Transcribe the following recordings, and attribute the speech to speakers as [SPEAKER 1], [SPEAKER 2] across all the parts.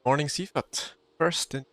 [SPEAKER 1] Morning, Sifat. First in.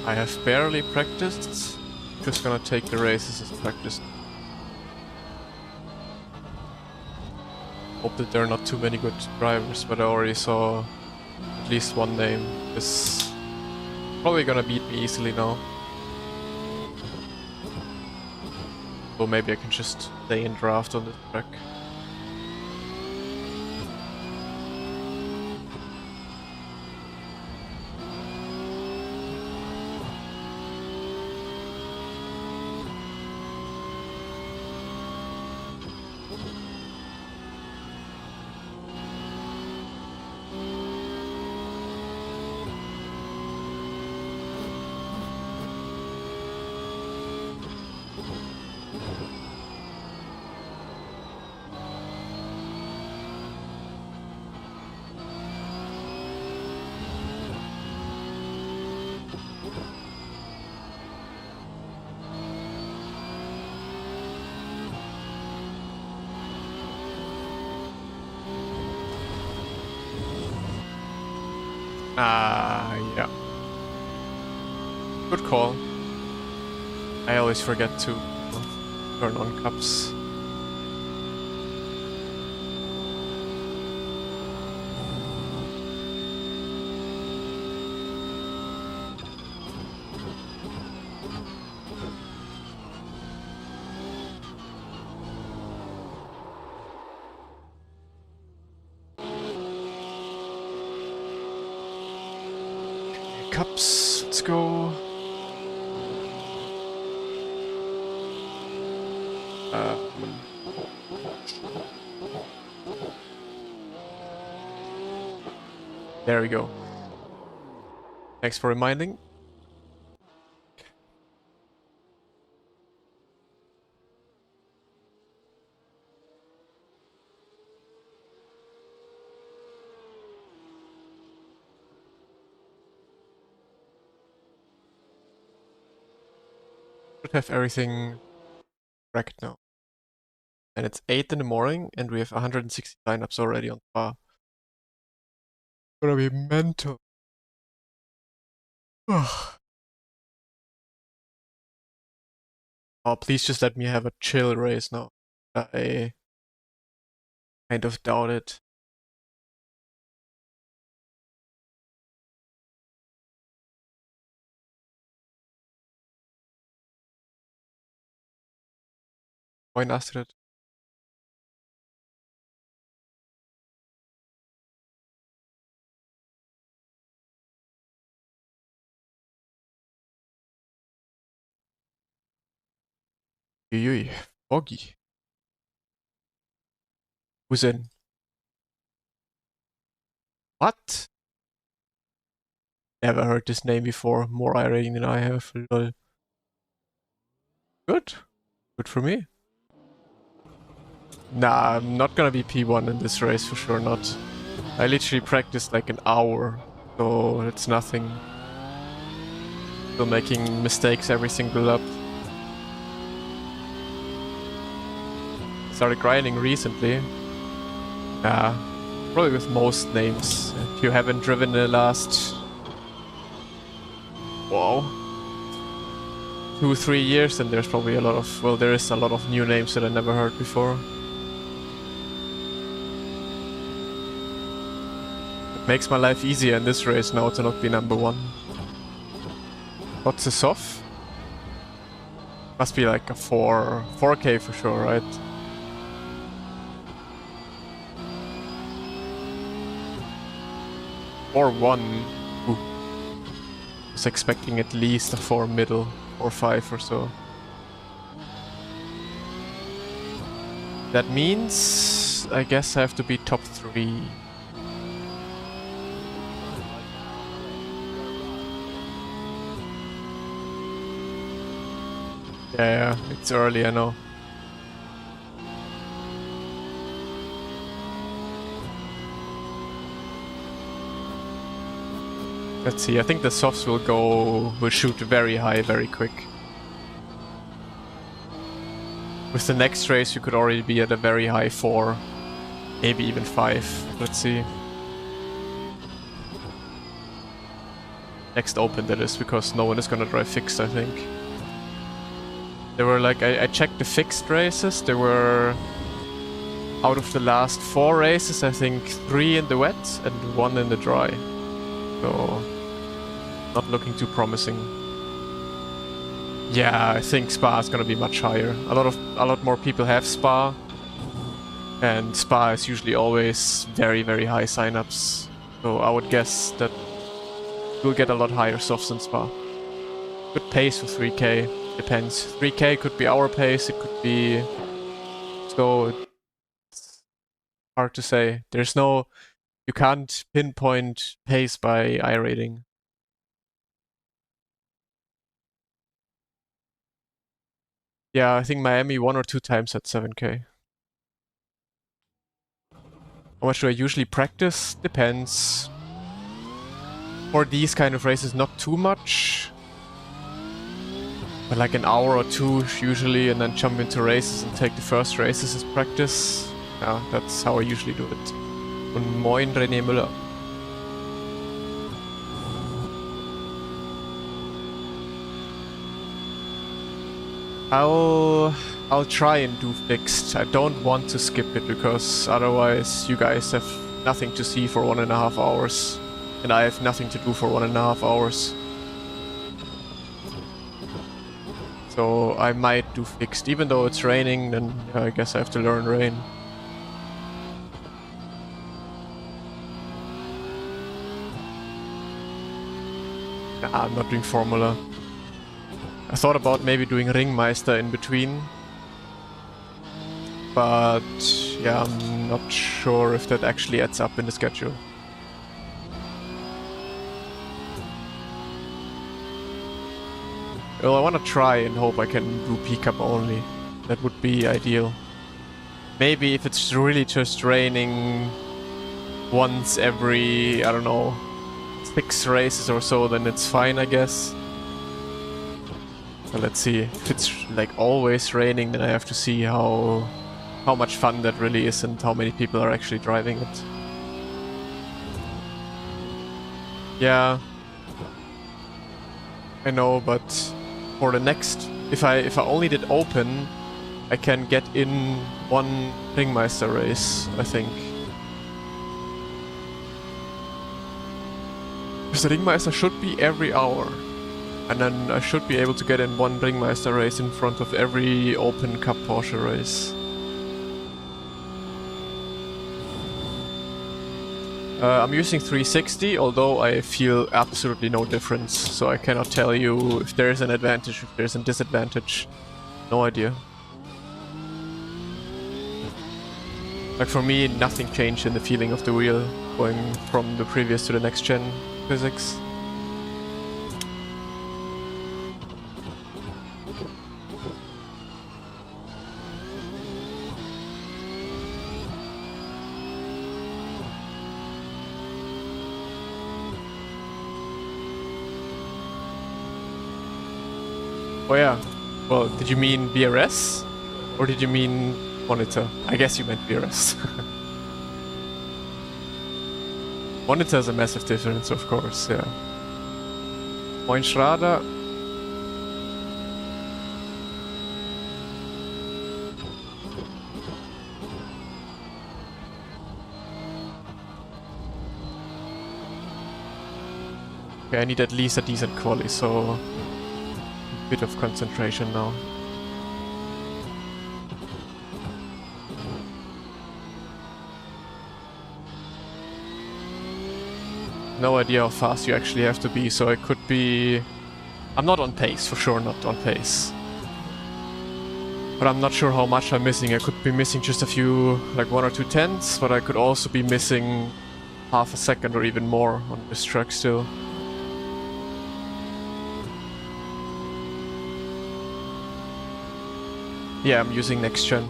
[SPEAKER 1] I have barely practiced. Just gonna take the races as practice. Hope that there are not too many good drivers, but I already saw at least one name is probably gonna beat me easily now. So maybe I can just stay in draft on this track. Yeah. Good call. I always forget to turn on cups. Cups, let's go. There we go. Thanks for reminding. Should have everything correct now. And it's 8 in the morning and we have 160 signups already on par. Gonna be mental. Oh, please just let me have a chill race now. I kind of doubt it. Moin Astrid. Uiui, Foggy. Who's in? What? Never heard this name before. More irony than I have. Lol. Good. Good for me. Nah, I'm not gonna be P1 in this race, for sure not. I literally practiced like an hour, so it's nothing. Still making mistakes every single lap. Started grinding recently. Yeah. Probably with most names. If you haven't driven the last... Wow. 2-3 years, then there's probably a lot of... Well, there is a lot of new names that I never heard before. It makes my life easier in this race now to not be number 1. What's the soft? Must be like a 4K for sure, right? Or 1. Ooh. Was expecting at least a 4 middle or 5 or so. That means I guess I have to be top 3. Yeah, it's early, I know. Let's see, I think the softs will shoot very high very quick. With the next race you could already be at a very high 4, maybe even 5, let's see. Next open that is, because no one is gonna drive fixed, I think. There were like, I checked the fixed races, there were, out of the last 4 races, I think 3 in the wet and 1 in the dry. So, not looking too promising. Yeah, I think Spa is gonna be much higher. A lot more people have Spa, and Spa is usually always very, very high signups. So I would guess that we'll get a lot higher softs in Spa. Good pace for 3K. Depends. 3K could be our pace, it could be... So, it's hard to say. There's no... You can't pinpoint pace by iRating. Yeah, I think Miami 1 or 2 times at 7K. How much do I usually practice? Depends. For these kind of races, not too much. But like an hour or 2 usually, and then jump into races and take the first races as practice. Yeah, that's how I usually do it. Und moin René Müller. I'll try and do fixed. I don't want to skip it because otherwise you guys have nothing to see for 1.5 hours. And I have nothing to do for 1.5 hours. So I might do fixed. Even though it's raining, then yeah, I guess I have to learn rain. Nah, I'm not doing Formula. I thought about maybe doing Ringmeister in between. But yeah, I'm not sure if that actually adds up in the schedule. Well, I want to try and hope I can do P-Cup only. That would be ideal. Maybe if it's really just raining once every, I don't know, 6 races or so, then it's fine, I guess. But let's see. If it's like always raining, then I have to see how much fun that really is and how many people are actually driving it. Yeah, I know, but for the next, if I only did open, I can get in 1 Ringmeister race, I think. Because the Ringmeister should be every hour. And then I should be able to get in 1 Ringmeister race in front of every Open Cup Porsche race. I'm using 360, although I feel absolutely no difference, so I cannot tell you if there is an advantage, if there's a disadvantage. No idea. Like for me, nothing changed in the feeling of the wheel, going from the previous to the next gen physics. Oh yeah, well, did you mean BRS? Or did you mean monitor? I guess you meant BRS. Monitor's a massive difference, of course, yeah. Moin Schrader. Okay, I need at least a decent quali, so a bit of concentration now. No idea how fast you actually have to be, so it could be... I'm not on pace, for sure not on pace. But I'm not sure how much I'm missing. I could be missing just a few, like 1 or 2 tenths, but I could also be missing half a second or even more on this track still. Yeah, I'm using next gen.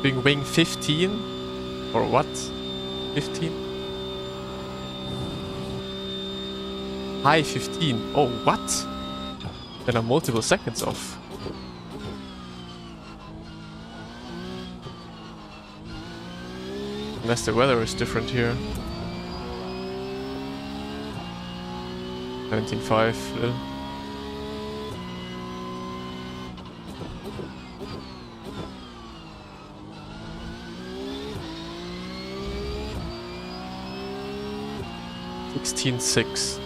[SPEAKER 1] Doing wing 15? Or what? 15? High 15. Oh, what? Then I'm multiple seconds off. Unless the weather is different here. 17.5. 16.6.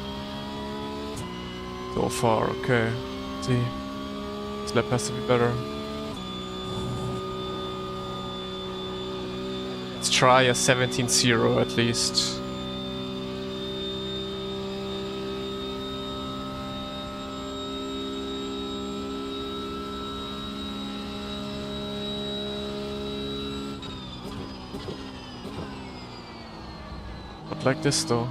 [SPEAKER 1] So far, okay. Let's see. This lap has to be better. Let's try a 17.0 at least. Not like this though.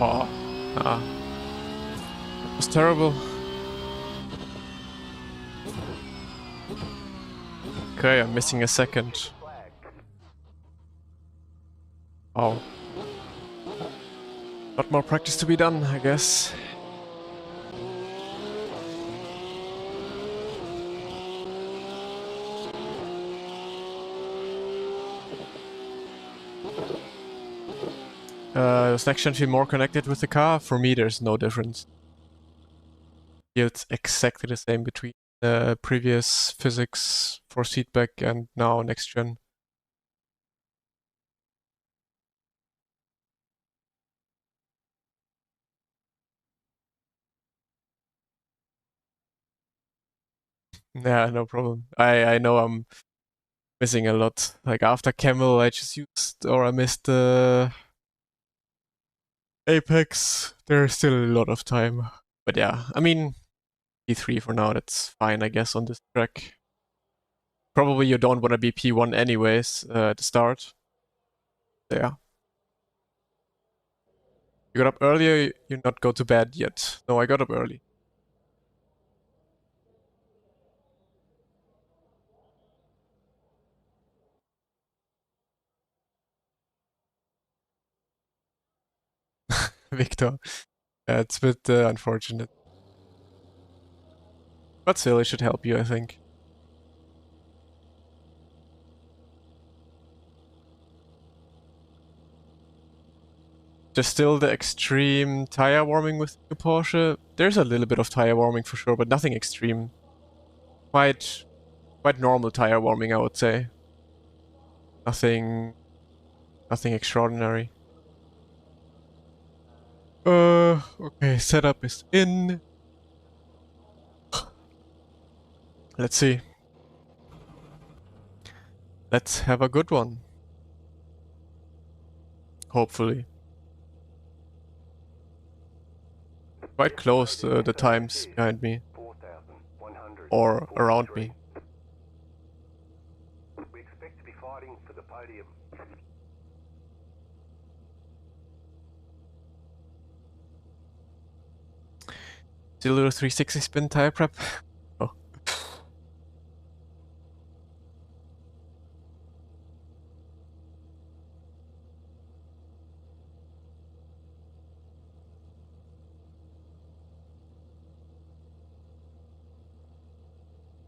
[SPEAKER 1] Oh, that was terrible. Okay, I'm missing a second. Oh. Lot more practice to be done, I guess. Does next gen feel more connected with the car? For me, there's no difference. It's exactly the same between the previous physics force feedback and now next gen. Yeah, no problem. I know missing a lot. Like after Camel, I just used, or I missed the Apex. There's still a lot of time. But yeah, I mean, P3 for now, that's fine, I guess, on this track. Probably you don't want to be P1 anyways at the start. Yeah. You got up earlier, you not go to bed yet. No, I got up early. Victor. Yeah, it's a bit unfortunate. But still, it should help you, I think. There's still the extreme tire warming with the Porsche. There's a little bit of tire warming for sure, but nothing extreme. Quite normal tire warming, I would say. Nothing extraordinary. Okay, setup is in. Let's see. Let's have a good one. Hopefully. Quite close to the times behind me. Or around me.
[SPEAKER 2] We expect to be fighting for the podium.
[SPEAKER 1] Still a little 360 spin tire prep. Oh.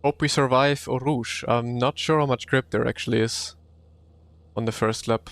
[SPEAKER 1] Hope we survive Eau Rouge. I'm not sure how much grip there actually is on the first lap.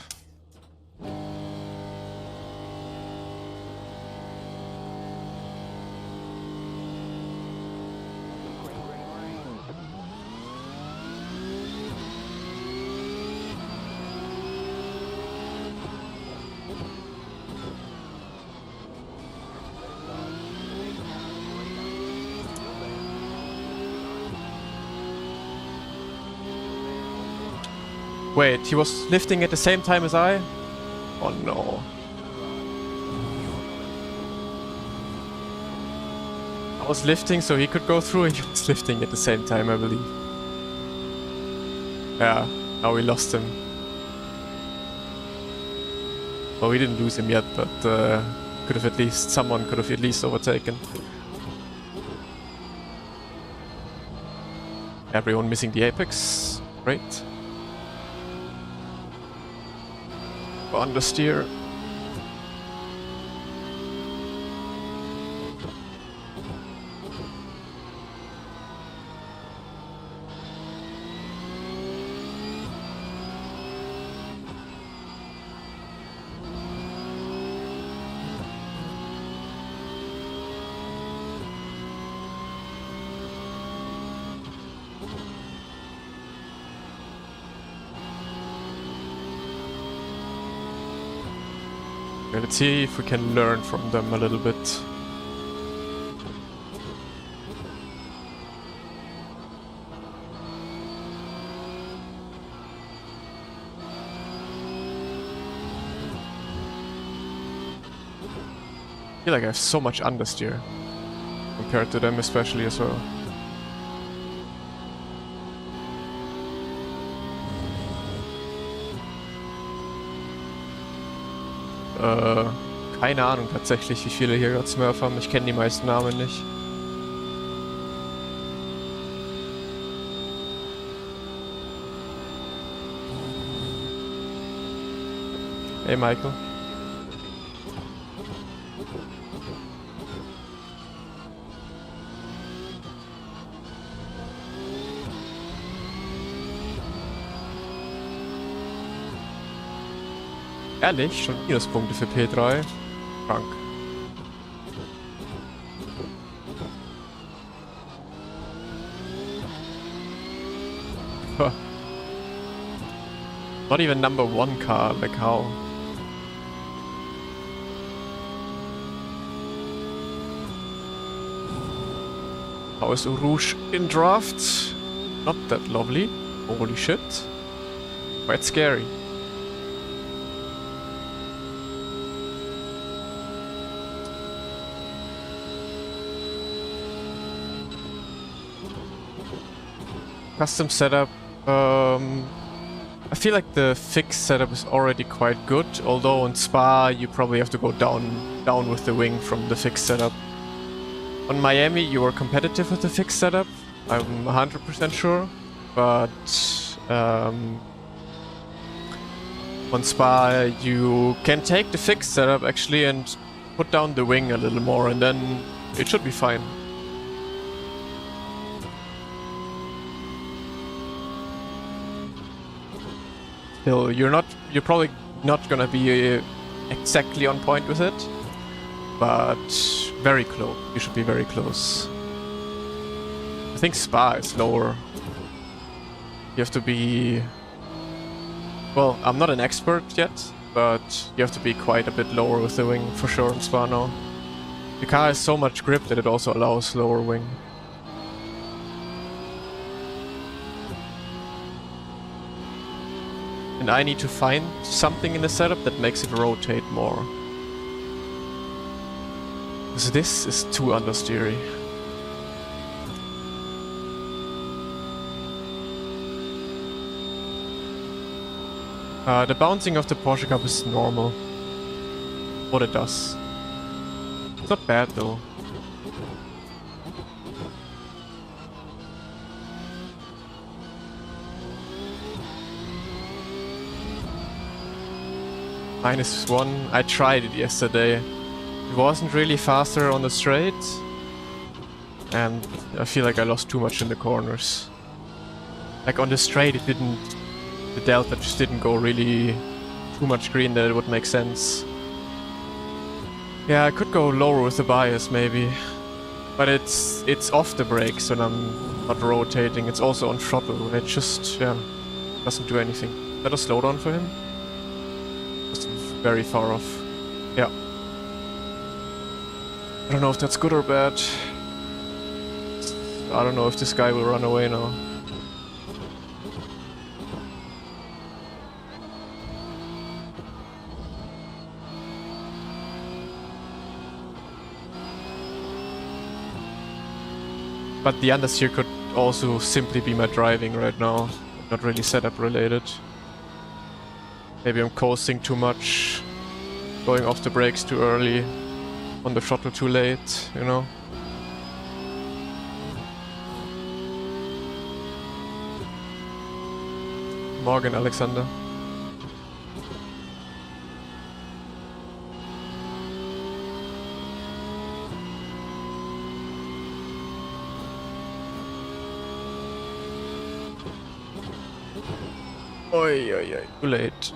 [SPEAKER 1] Wait, he was lifting at the same time as I? Oh no. I was lifting so he could go through and he was lifting at the same time, I believe. Yeah, now we lost him. Well, we didn't lose him yet, but someone could have at least overtaken. Everyone missing the apex. Great. Understeer. Okay, let's see if we can learn from them a little bit. I feel like I have so much understeer compared to them, especially as well. Keine Ahnung tatsächlich, wie viele hier gerade Smurf haben. Ich kenne die meisten Namen nicht. Hey Michael. Ehrlich? Schon Minuspunkte für P3? Krank. Huh. Not even number one car, like how? How is Rouge in draft? Not that lovely. Holy shit. quite scary. Custom setup. I feel like the fixed setup is already quite good, although in Spa you probably have to go down with the wing from the fixed setup. On Miami you were competitive with the fixed setup, I'm 100% sure, but on Spa you can take the fixed setup actually and put down the wing a little more, and then it should be fine. Still, you're probably not gonna be exactly on point with it, but very close. You should be very close. I think Spa is lower. You have to be... Well, I'm not an expert yet, but you have to be quite a bit lower with the wing for sure in Spa now. The car has so much grip that it also allows lower wing. And I need to find something in the setup that makes it rotate more. Because this is too understeery. The bouncing of the Porsche Cup is normal. What it does. It's not bad though. -1. I tried it yesterday. It wasn't really faster on the straight. And I feel like I lost too much in the corners. Like on the straight it didn't... The delta just didn't go really too much green that it would make sense. Yeah, I could go lower with the bias maybe. But it's off the brakes when I'm not rotating. It's also on throttle. It just, yeah, doesn't do anything. Is that a slowdown for him? Just very far off. Yeah. I don't know if that's good or bad. I don't know if this guy will run away now. But the understeer could also simply be my driving right now, not really setup related. Maybe I'm coasting too much, going off the brakes too early, on the throttle too late, you know? Morgan, Alexander. Oi, oi, oi, too late.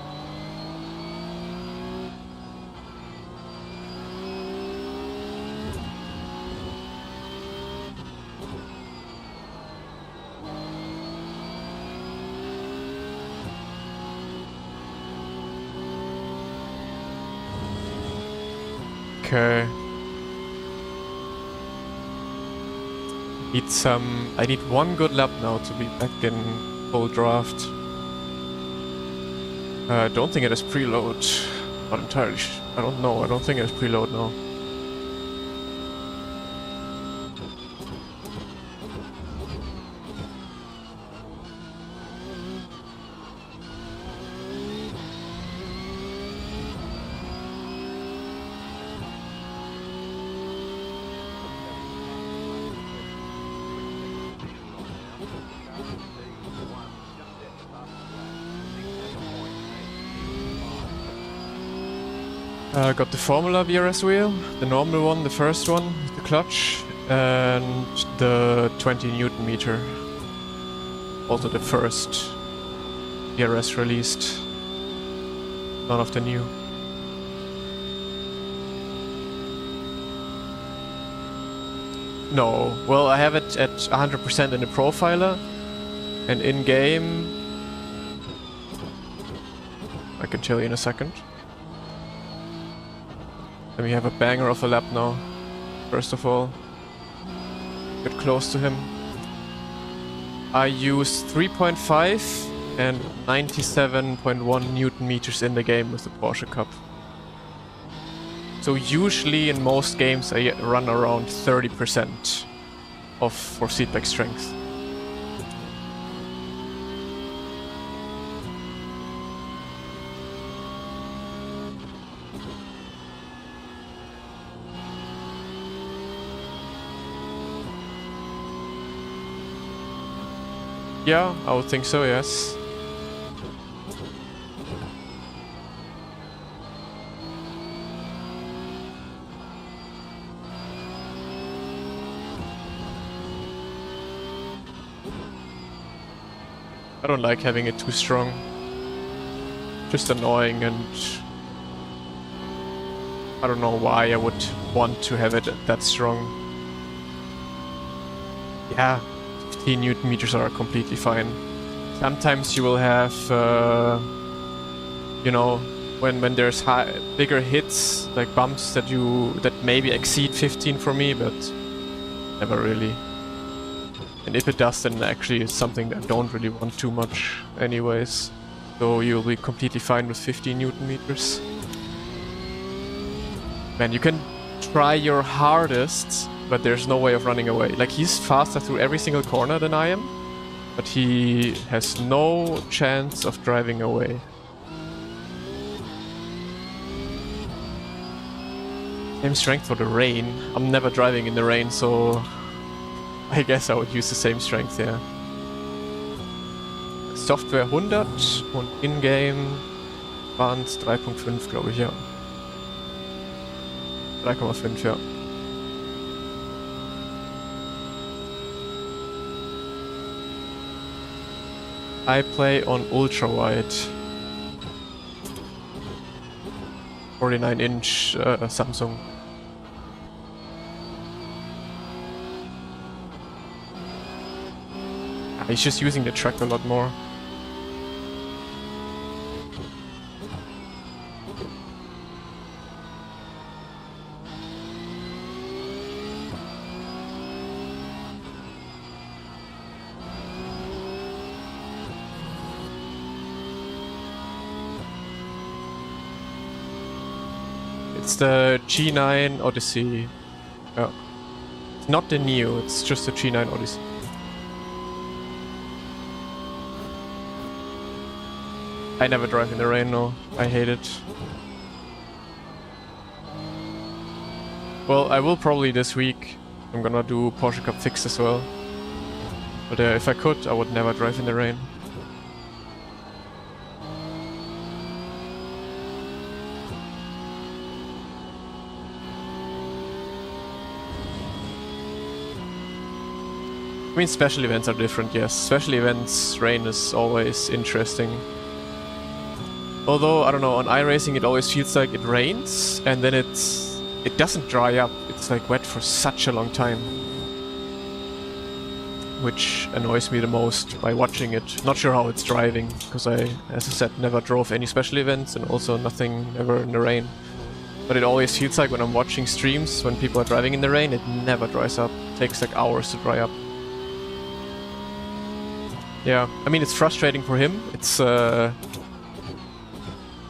[SPEAKER 1] Okay. I need one good lap now to be back in full draft. I don't think it has preload. Not entirely I don't know. I don't think it has preload now. Got the Formula VRS wheel, the normal one, the first one, the clutch, and the 20 Newton meter. Also the first VRS released. None of the new. No, well I have it at 100% in the profiler, and in game I can tell you in a second. Then we have a banger of a lap now. First of all, get close to him. I use 3.5 and 97.1 Newton meters in the game with the Porsche Cup. So usually in most games I run around 30% for seatback strength. Yeah, I would think so, yes. I don't like having it too strong. Just annoying, and I don't know why I would want to have it that strong. Yeah, 15 Newton meters are completely fine. Sometimes you will have, you know, when there's bigger hits, like bumps that maybe exceed 15 for me, but never really. And if it does, then actually it's something that I don't really want too much anyways. So you'll be completely fine with 15 Newton meters. Man, you can try your hardest, but there's no way of running away. Like, he's faster through every single corner than I am, but he has no chance of driving away. Same strength for the rain. I'm never driving in the rain, so I guess I would use the same strength, yeah. Software 100 und in-game Advanced 3.5, glaube ich, ja. 3,5, ja. I play on ultra wide. 49-inch Samsung. He's just using the track a lot more. It's the G9 Odyssey. Oh. It's not the Neo, it's just the G9 Odyssey. I never drive in the rain, no. I hate it. Well, I will probably this week. I'm gonna do Porsche Cup fixed as well. But if I could, I would never drive in the rain. I mean, special events are different, yes. Special events, rain is always interesting. Although, I don't know, on iRacing it always feels like it rains, and then it doesn't dry up. It's like wet for such a long time. Which annoys me the most by watching it. Not sure how it's driving, because I, as I said, never drove any special events, and also nothing ever in the rain. But it always feels like when I'm watching streams, when people are driving in the rain, it never dries up. It takes like hours to dry up. Yeah, I mean, it's frustrating for him. It's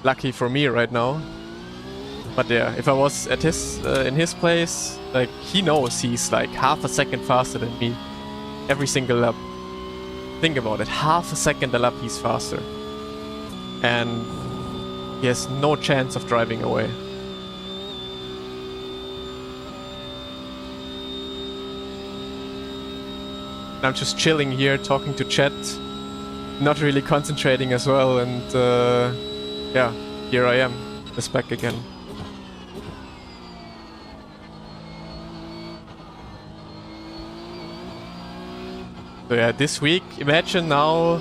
[SPEAKER 1] lucky for me right now. But yeah, if I was at in his place, like, he knows he's like half a second faster than me every single lap. Think about it, half a second a lap he's faster. And he has no chance of driving away. And I'm just chilling here, talking to chat, not really concentrating as well, and yeah, here I am, just back again. So yeah, this week, imagine now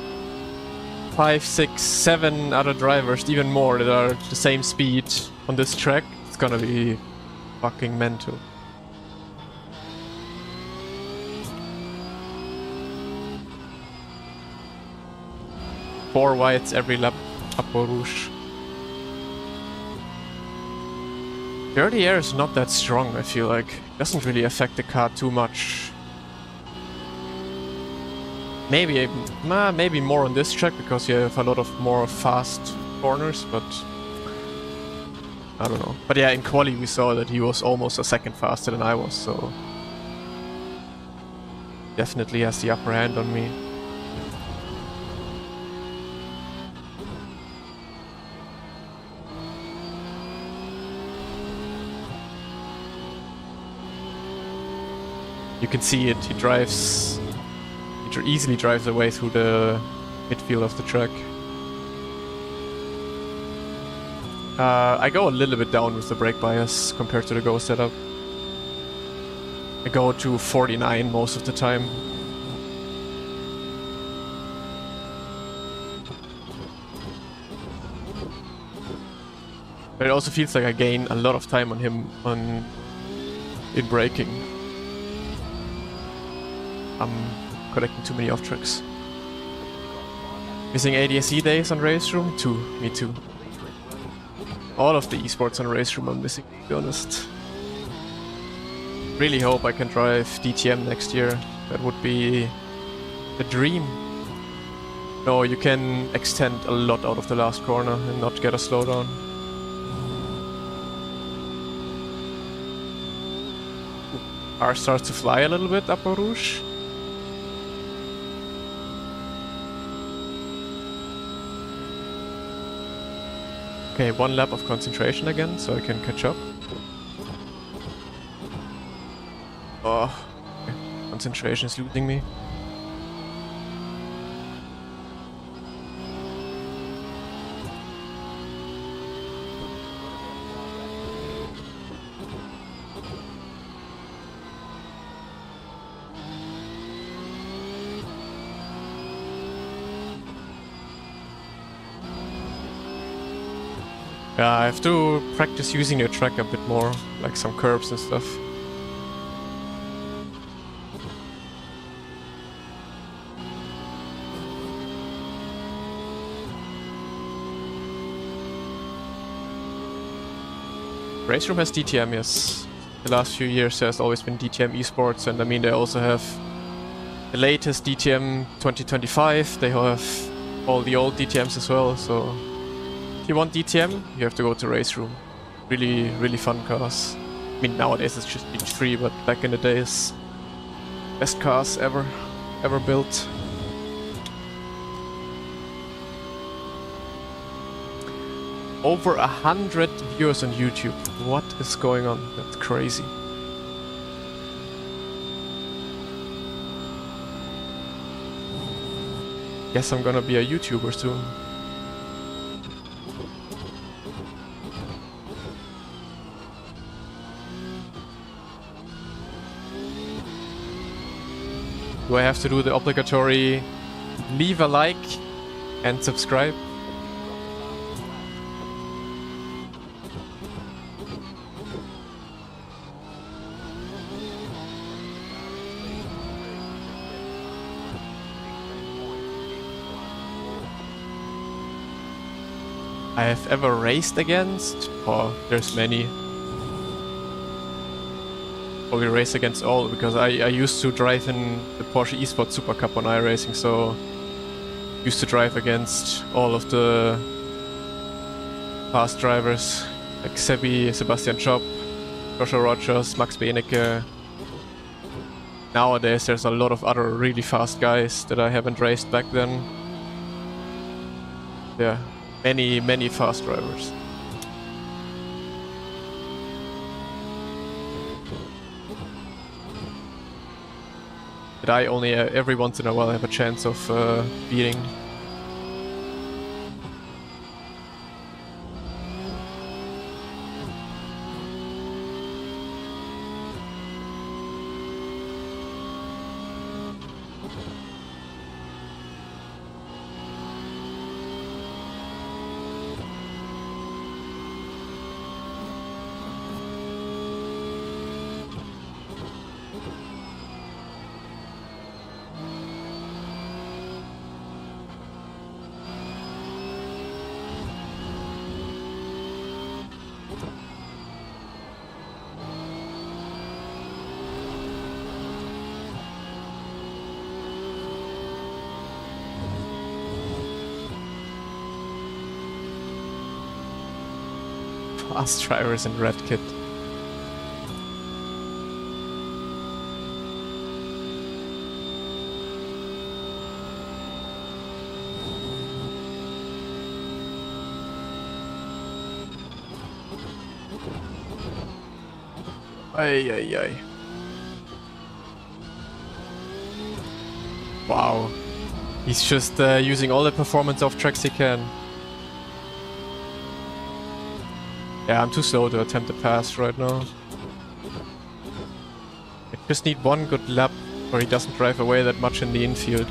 [SPEAKER 1] 5, 6, 7 other drivers, even more, that are the same speed on this track. It's gonna be fucking mental. Four whites every lap up Eau Rouge. Dirty air is not that strong, I feel like. It doesn't really affect the car too much. maybe more on this track because you have a lot of more fast corners, but I don't know. But yeah, in quali we saw that he was almost a second faster than I was, so definitely has the upper hand on me. You can see it, he easily drives away through the midfield of the track. I go a little bit down with the brake bias compared to the Go setup. I go to 49 most of the time. But it also feels like I gain a lot of time on him in braking. I'm collecting too many off tracks. Missing ADSE days on Race Room? Me too. All of the esports on Race Room I'm missing, to be honest. Really hope I can drive DTM next year. That would be a dream. No, you can extend a lot out of the last corner and not get a slowdown. Car starts to fly a little bit up Eau Rouge. Okay, one lap of concentration again, so I can catch up. Oh, okay. Concentration is losing me. Yeah, I have to practice using the track a bit more, like some curbs and stuff. Race Room has DTM, yes. The last few years there's always been DTM esports, and I mean they also have the latest DTM 2025, they have all the old DTMs as well, so if you want DTM, you have to go to Race Room. Really, really fun cars. I mean, nowadays it's just Beach 3, but back in the days, best cars ever built. Over 100 viewers on YouTube. What is going on? That's crazy. Guess I'm gonna be a YouTuber soon. Do I have to do the obligatory leave a like and subscribe? I have ever raced against? Oh, there's many. Probably race against all, because I used to drive in the Porsche Esports Super Cup on iRacing, so used to drive against all of the fast drivers, like Sebi, Sebastian Schopp, Joshua Rogers, Max Benecke. Nowadays there's a lot of other really fast guys that I haven't raced back then. Yeah, many fast drivers. That I only every once in a while have a chance of beating. Fast drivers in red kit. Ay, ay, ay. Wow. He's just using all the performance off tracks he can. Yeah, I'm too slow to attempt a pass right now. I just need one good lap where he doesn't drive away that much in the infield.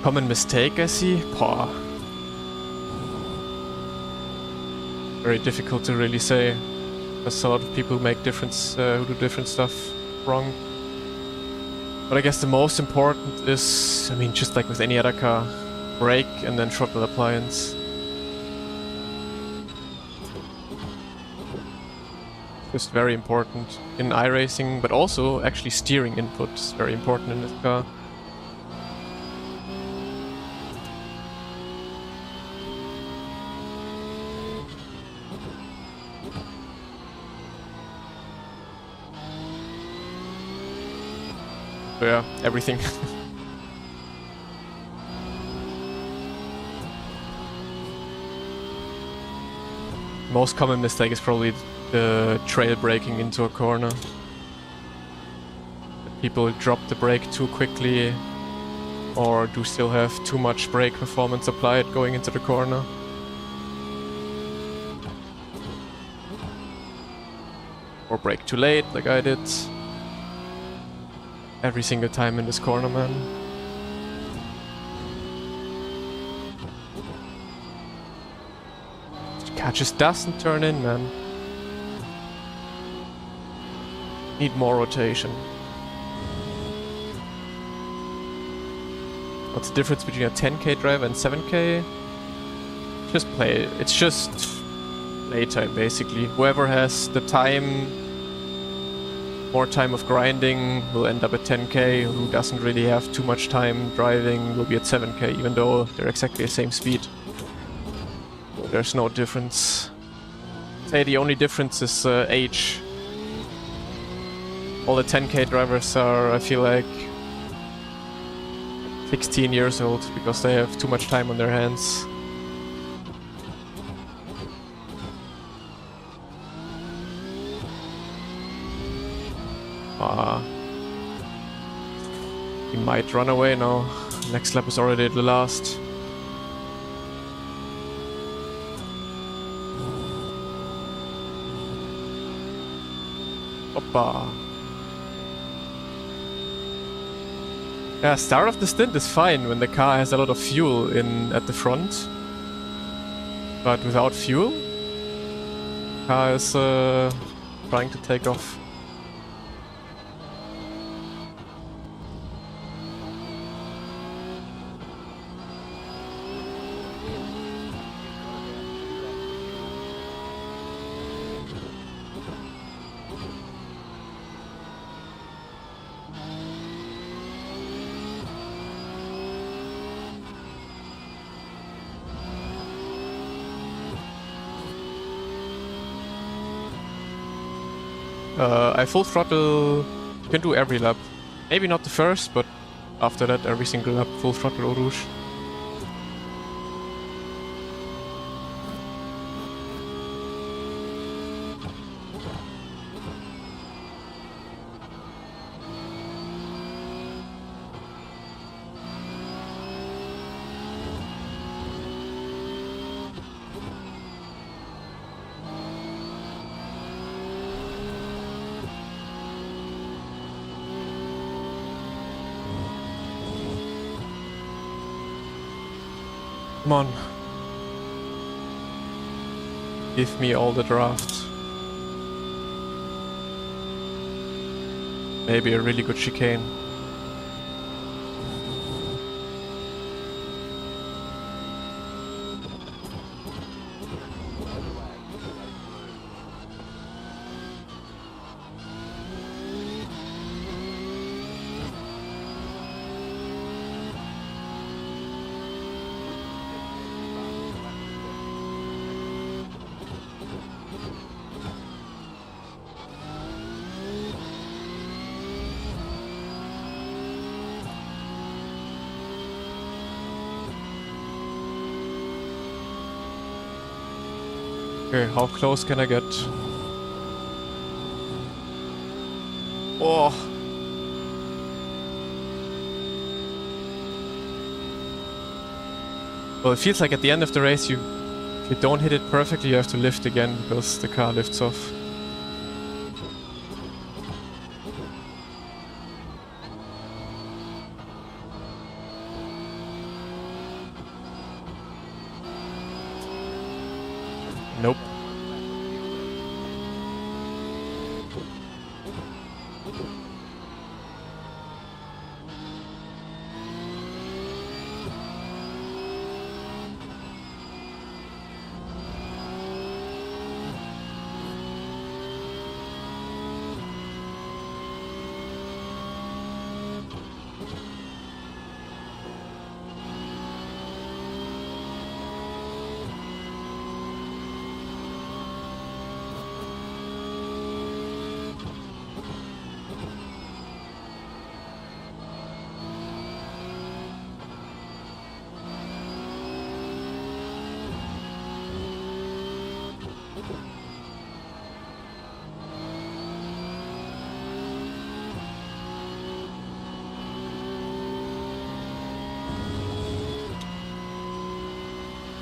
[SPEAKER 1] Common mistake, I see. Paw. Very difficult to really say. There's a lot of people who make who do different stuff wrong. But I guess the most important is, I mean, just like with any other car, brake and then throttle appliance. Just very important in iRacing, but also actually steering input is very important in this car. So yeah, everything. Most common mistake is probably the trail braking into a corner. People drop the brake too quickly or do still have too much brake performance applied going into the corner. Or brake too late like I did. Every single time in this corner, man. The car just doesn't turn in, man. Need more rotation. What's the difference between a 10k driver and 7k? Just play. It's just playtime, basically. Whoever has the time, more time of grinding, will end up at 10k. Who doesn't really have too much time driving will be at 7k, even though they're exactly the same speed. There's no difference. Say the only difference is age. All the 10k drivers are, I feel like, 16 years old because they have too much time on their hands. He might run away now. Next lap is already the last. Hoppa. Yeah, start of the stint is fine when the car has a lot of fuel in at the front. But without fuel, the car is trying to take off. I full throttle, you can do every lap. Maybe not the first, but after that every single lap full throttle Eau Rouge. Come on. Give me all the draft. Maybe a really good chicane. Okay, how close can I get? Oh! Well, it feels like at the end of the race, if you don't hit it perfectly, you have to lift again because the car lifts off. Nope.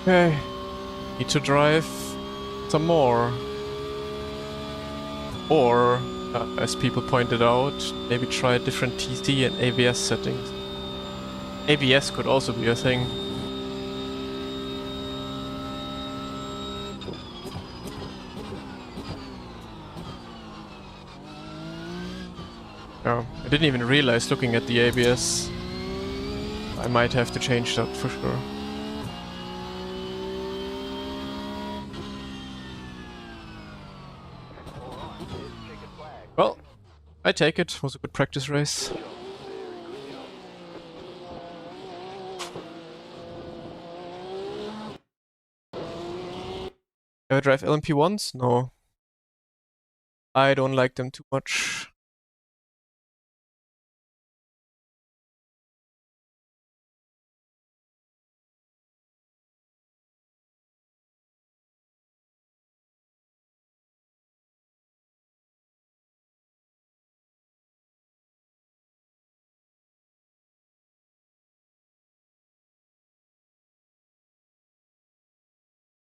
[SPEAKER 1] Okay. Need to drive some more. Or, as people pointed out, maybe try different TC and ABS settings. ABS could also be a thing. Oh, I didn't even realize looking at the ABS. I might have to change that for sure. Well, I take it. It was a good practice race. Ever drive LMP1s? No. I don't like them too much.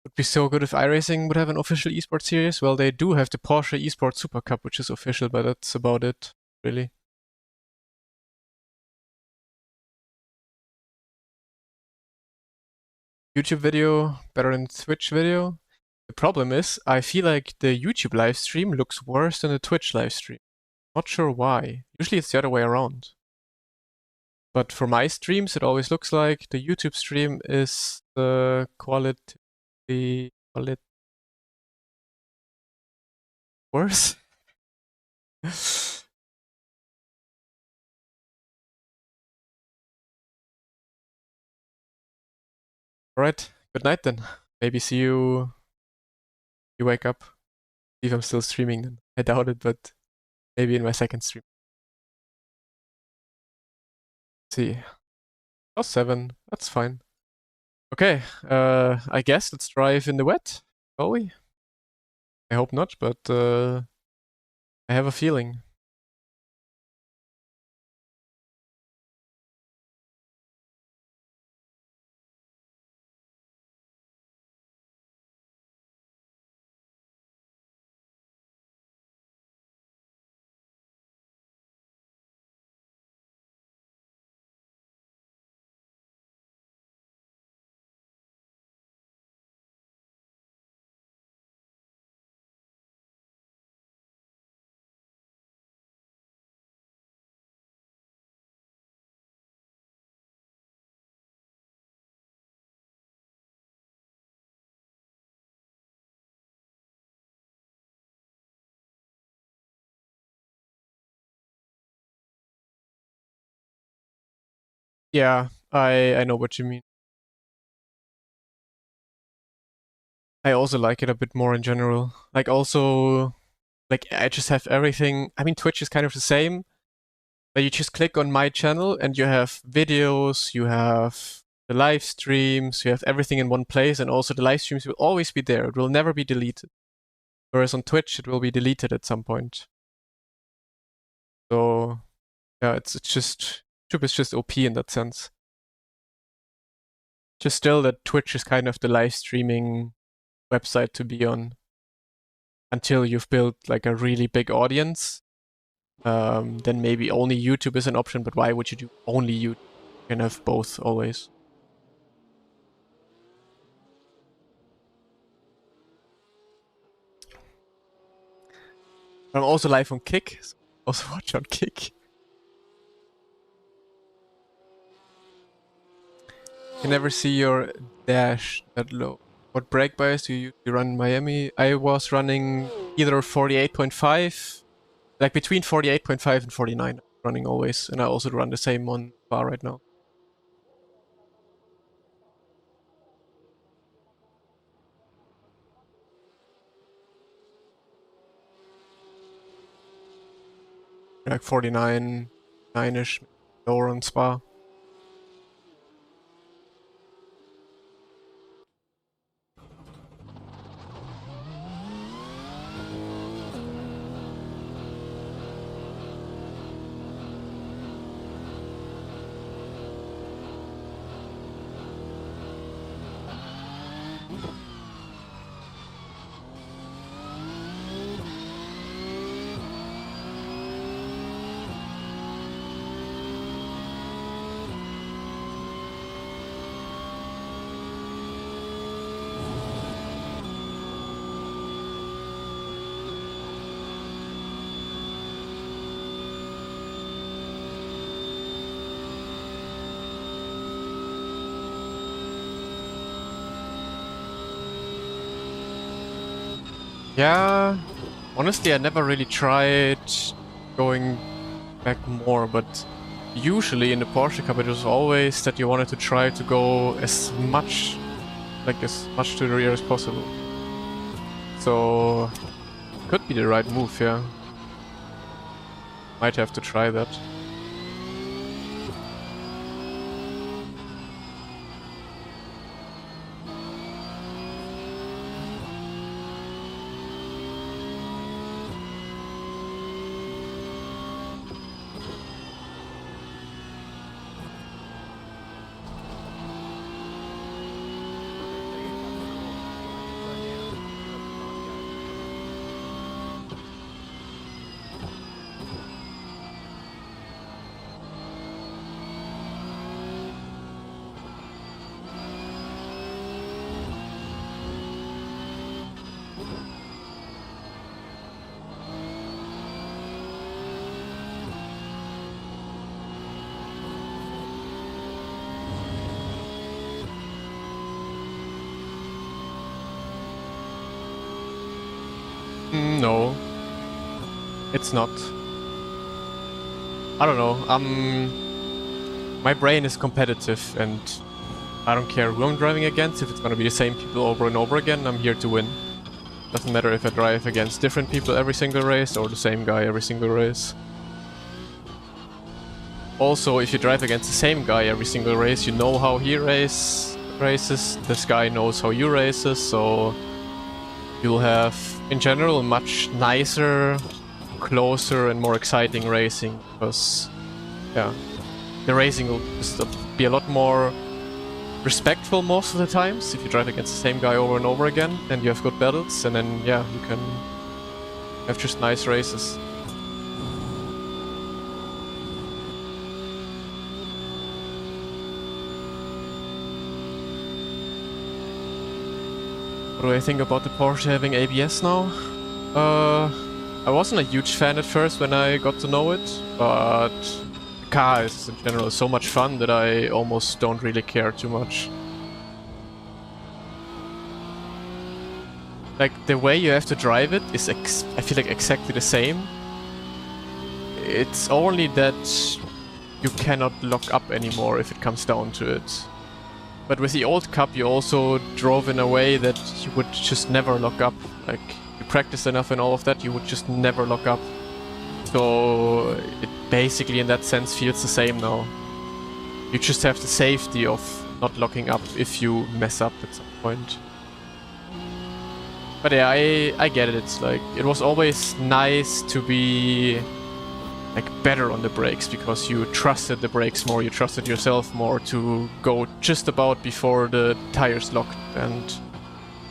[SPEAKER 1] Would be so good if iRacing would have an official esports series. Well, they do have the Porsche Esports Super Cup, which is official, but that's about it, really. YouTube video better than Twitch video. The problem is, I feel like the YouTube live stream looks worse than the Twitch live stream. Not sure why. Usually it's the other way around. But for my streams, it always looks like the YouTube stream is the quality worse. Alright, good night then. Maybe see you. You wake up. See if I'm still streaming then. I doubt it, but maybe in my second stream. See. Oh, 7. That's fine. Okay, I guess let's drive in the wet, shall we? I hope not, but I have a feeling. Yeah, I know what you mean. I also like it a bit more in general. Like also, like I just have everything. I mean, Twitch is kind of the same, but you just click on my channel and you have videos, you have the live streams, you have everything in one place, and also the live streams will always be there. It will never be deleted. Whereas on Twitch, it will be deleted at some point. So, yeah, it's just YouTube is just OP in that sense. Just still that Twitch is kind of the live streaming website to be on until you've built like a really big audience. Then maybe only YouTube is an option, but why would you do only YouTube? You can have both always. I'm also live on Kick, so also watch on Kick. You never see your dash that low. What brake bias do you run in Miami? I was running either 48.5, like between 48.5 and 49 running always, and I also run the same on bar right now. Like 49, 9-ish, lower on Spa. Yeah, honestly, I never really tried going back more, but usually in the Porsche Cup it was always that you wanted to try to go as much to the rear as possible. So, could be the right move, yeah. Might have to try that. No, it's not. I don't know. My brain is competitive, and I don't care who I'm driving against. If it's gonna be the same people over and over again, I'm here to win. Doesn't matter if I drive against different people every single race or the same guy every single race. Also, if you drive against the same guy every single race, you know how he races. This guy knows how you races, so you'll have, in general, much nicer, closer, and more exciting racing. Because, yeah, the racing will just be a lot more respectful most of the times if you drive against the same guy over and over again, and you have good battles, and then, yeah, you can have just nice races. What do I think about the Porsche having ABS now? I wasn't a huge fan at first when I got to know it, but the car is in general so much fun that I almost don't really care too much. Like, the way you have to drive it is, I feel like, exactly the same. It's only that you cannot lock up anymore if it comes down to it. But with the old Cup, you also drove in a way that you would just never lock up. Like, you practiced enough and all of that, you would just never lock up. So it basically, in that sense, feels the same now. You just have the safety of not locking up if you mess up at some point. But yeah, I get it. It's like, it was always nice to be like better on the brakes because you trusted the brakes more, you trusted yourself more to go just about before the tires locked, and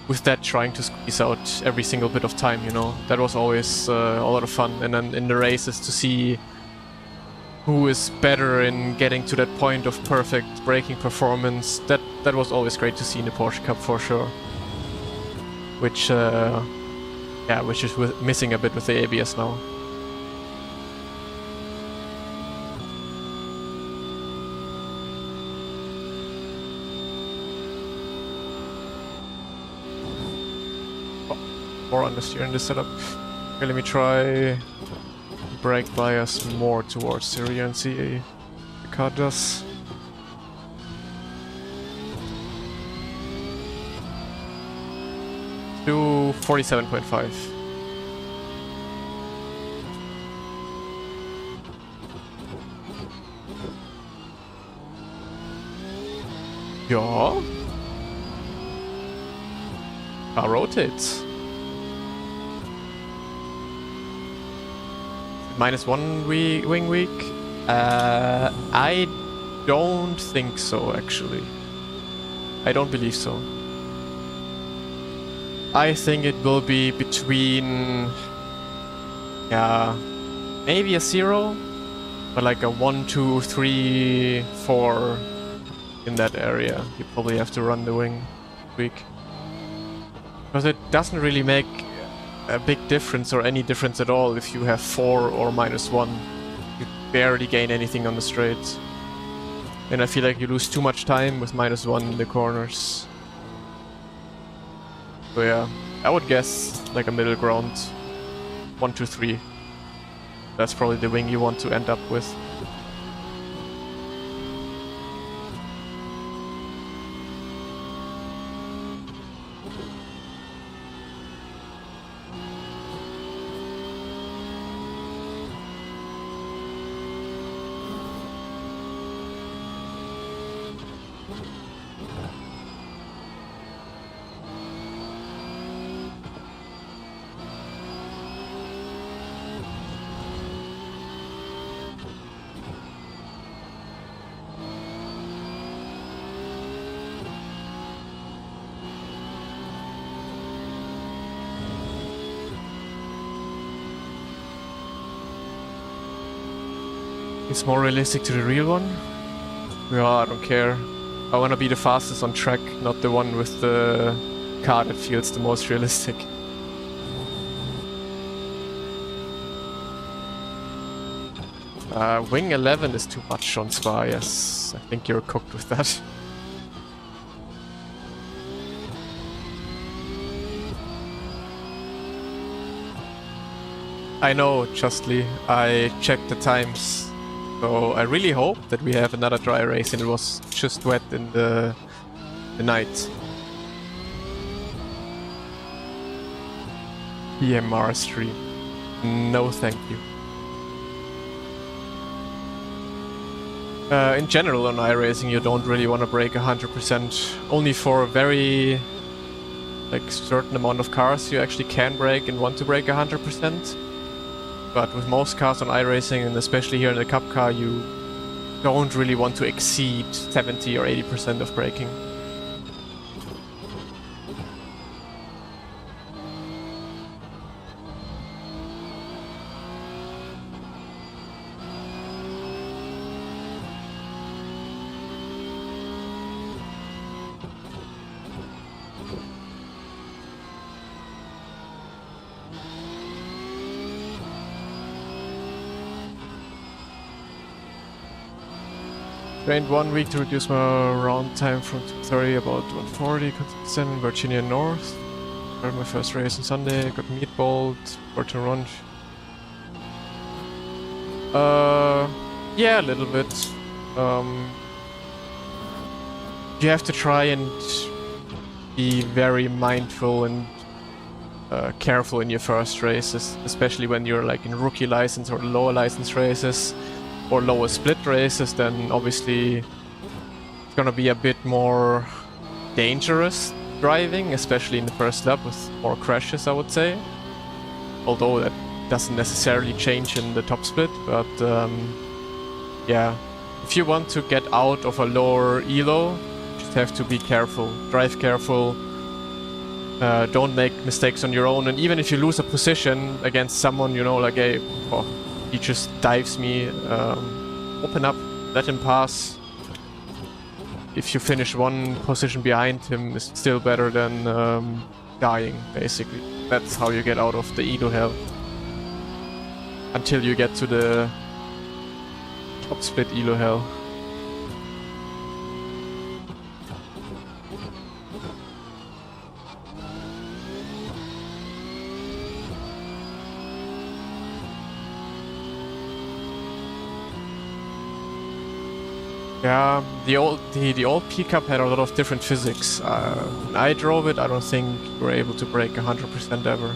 [SPEAKER 1] with that trying to squeeze out every single bit of time, you know. That was always a lot of fun. And then in the races to see who is better in getting to that point of perfect braking performance, that was always great to see in the Porsche Cup for sure. Which is missing a bit with the ABS now. More understeer in this setup. Okay, let me try brake bias more towards the rear and see the car does. Do 47.5. Yeah. Car rotates. -1 wing week? I don't think so, actually. I don't believe so. I think it will be between, yeah, maybe a 0, but like a 1, 2, 3, 4 in that area. You probably have to run the wing week. Because it doesn't really make a big difference or any difference at all if you have 4 or -1. You barely gain anything on the straight. And I feel like you lose too much time with -1 in the corners. So yeah, I would guess like a middle ground, 1, 2, 3. That's probably the wing you want to end up with. It's more realistic to the real one? Yeah, I don't care. I wanna be the fastest on track, not the one with the car that feels the most realistic. Wing 11 is too much on Spa, yes. I think you're cooked with that. I know, justly. I checked the times. So I really hope that we have another dry race and it was just wet in the night. EMR stream. No thank you. In general on iRacing you don't really want to brake 100%. Only for a very certain amount of cars you actually can brake and want to brake 100%. But with most cars on iRacing, and especially here in the Cup car, you don't really want to exceed 70 or 80% of braking. Trained 1 week to reduce my round time from 230 about 140, consistent in Virginia North. Started my first race on Sunday, got meatballed, to run. Yeah, a little bit. You have to try and be very mindful and careful in your first races, especially when you're like in rookie license or lower license races. Or lower split races, then obviously gonna be a bit more dangerous driving, especially in the first lap with more crashes, I would say. Although that doesn't necessarily change in the top split, but yeah. If you want to get out of a lower elo, you just have to be careful. Drive careful. Don't make mistakes on your own, and even if you lose a position against someone, you know, like, hey, oh, he just dives me, open up, let him pass. If you finish one position behind him, it's still better than dying, basically. That's how you get out of the elo hell. Until you get to the top split elo hell. Yeah, the old P Cup had a lot of different physics. When I drove it, I don't think you were able to break 100% ever.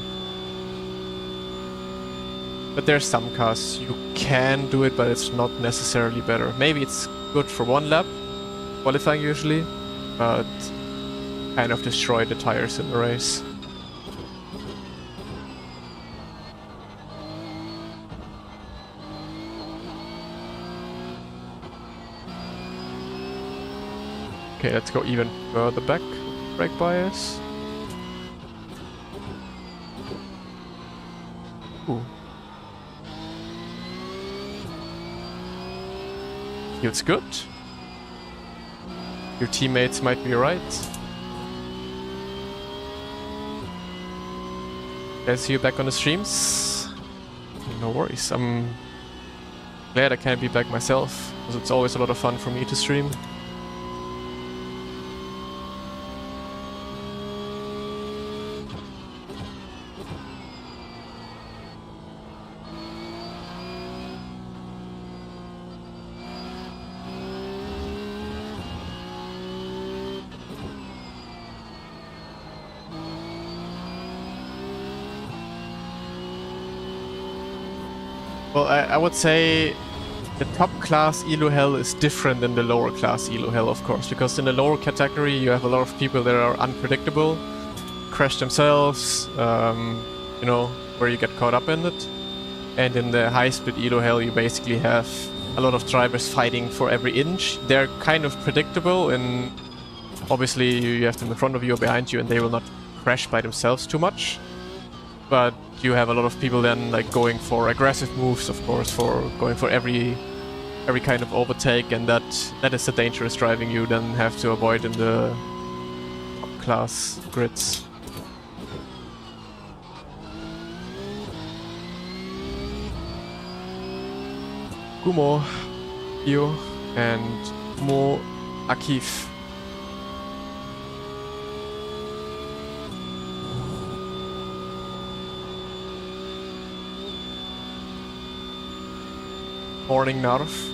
[SPEAKER 1] But there's some cars you can do it, but it's not necessarily better. Maybe it's good for one lap, qualifying usually, but kind of destroy the tires in the race. Okay, let's go even further back. Brake bias. Ooh. Feels good. Your teammates might be right. Glad to see you back on the streams. No worries. I'm glad I can be back myself, because it's always a lot of fun for me to stream. Well, I would say the top class elo hell is different than the lower class elo hell, of course, because in the lower category you have a lot of people that are unpredictable, crash themselves, you know, where you get caught up in it. And in the high split elo hell you basically have a lot of drivers fighting for every inch. They're kind of predictable, and obviously you have them in front of you or behind you and they will not crash by themselves too much. But you have a lot of people then like going for aggressive moves, of course, for going for every kind of overtake, and that is the dangerous driving you then have to avoid in the top class grids. Gumo, Io, and Mo Akif. Morning, Narf.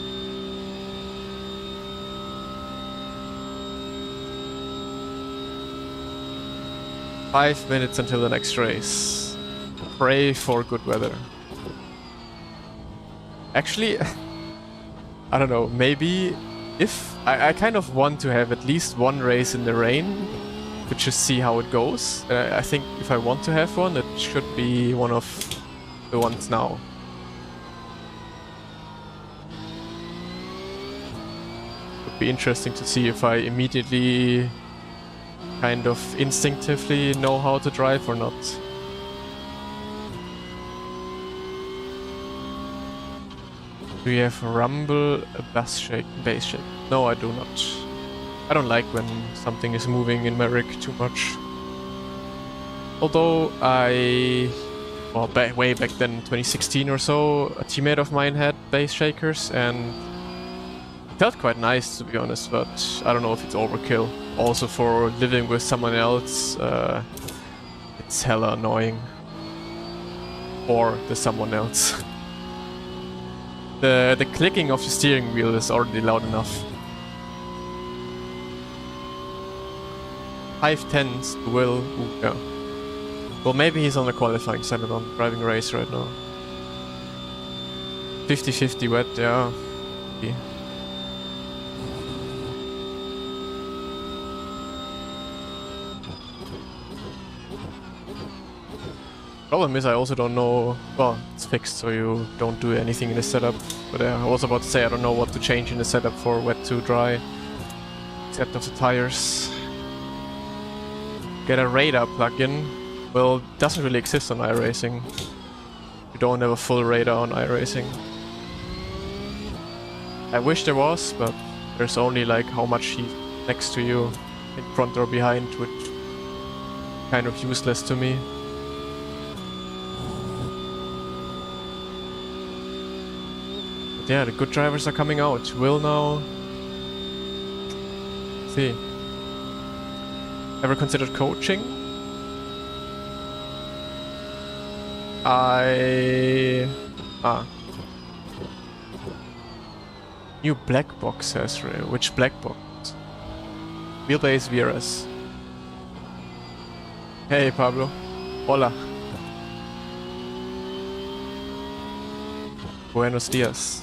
[SPEAKER 1] Five minutes until the next race. Pray for good weather. Actually, I don't know, maybe if... I kind of want to have at least one race in the rain to just see how it goes. I think if I want to have one, it should be one of the ones now. Be interesting to see if I immediately kind of instinctively know how to drive or not. Do you have rumble, a bass shake? No, I do not. I don't like when something is moving in my rig too much. Although well, way back then, 2016 or so, a teammate of mine had bass shakers and felt quite nice, to be honest, but I don't know if it's overkill. Also, for living with someone else, it's hella annoying. Or the someone else. The clicking of the steering wheel is already loud enough. 5-10s to Will. Ooh, yeah. Well, maybe he's on the qualifying side and on driving a race right now. 50-50 wet, yeah. Okay. Problem is I also don't know, well, it's fixed so you don't do anything in the setup, but I was about to say I don't know what to change in the setup for wet to dry, except of the tires. Get a radar plugin. Well, it doesn't really exist on iRacing. You don't have a full radar on iRacing. I wish there was, but there's only like how much he's next to you, in front or behind, which is kind of useless to me. But yeah, the good drivers are coming out. Will now. Let's see. Ever considered coaching? New black box says Ray. Which black box? Wheelbase Viras. Hey Pablo. Hola. Buenos dias.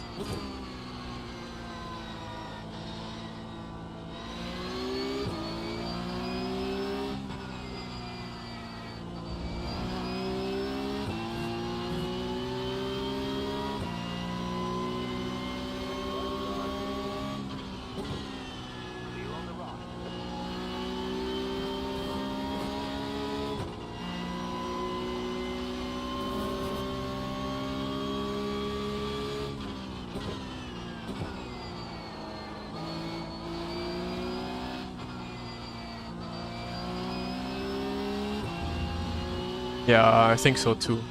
[SPEAKER 1] Yeah, I think so too.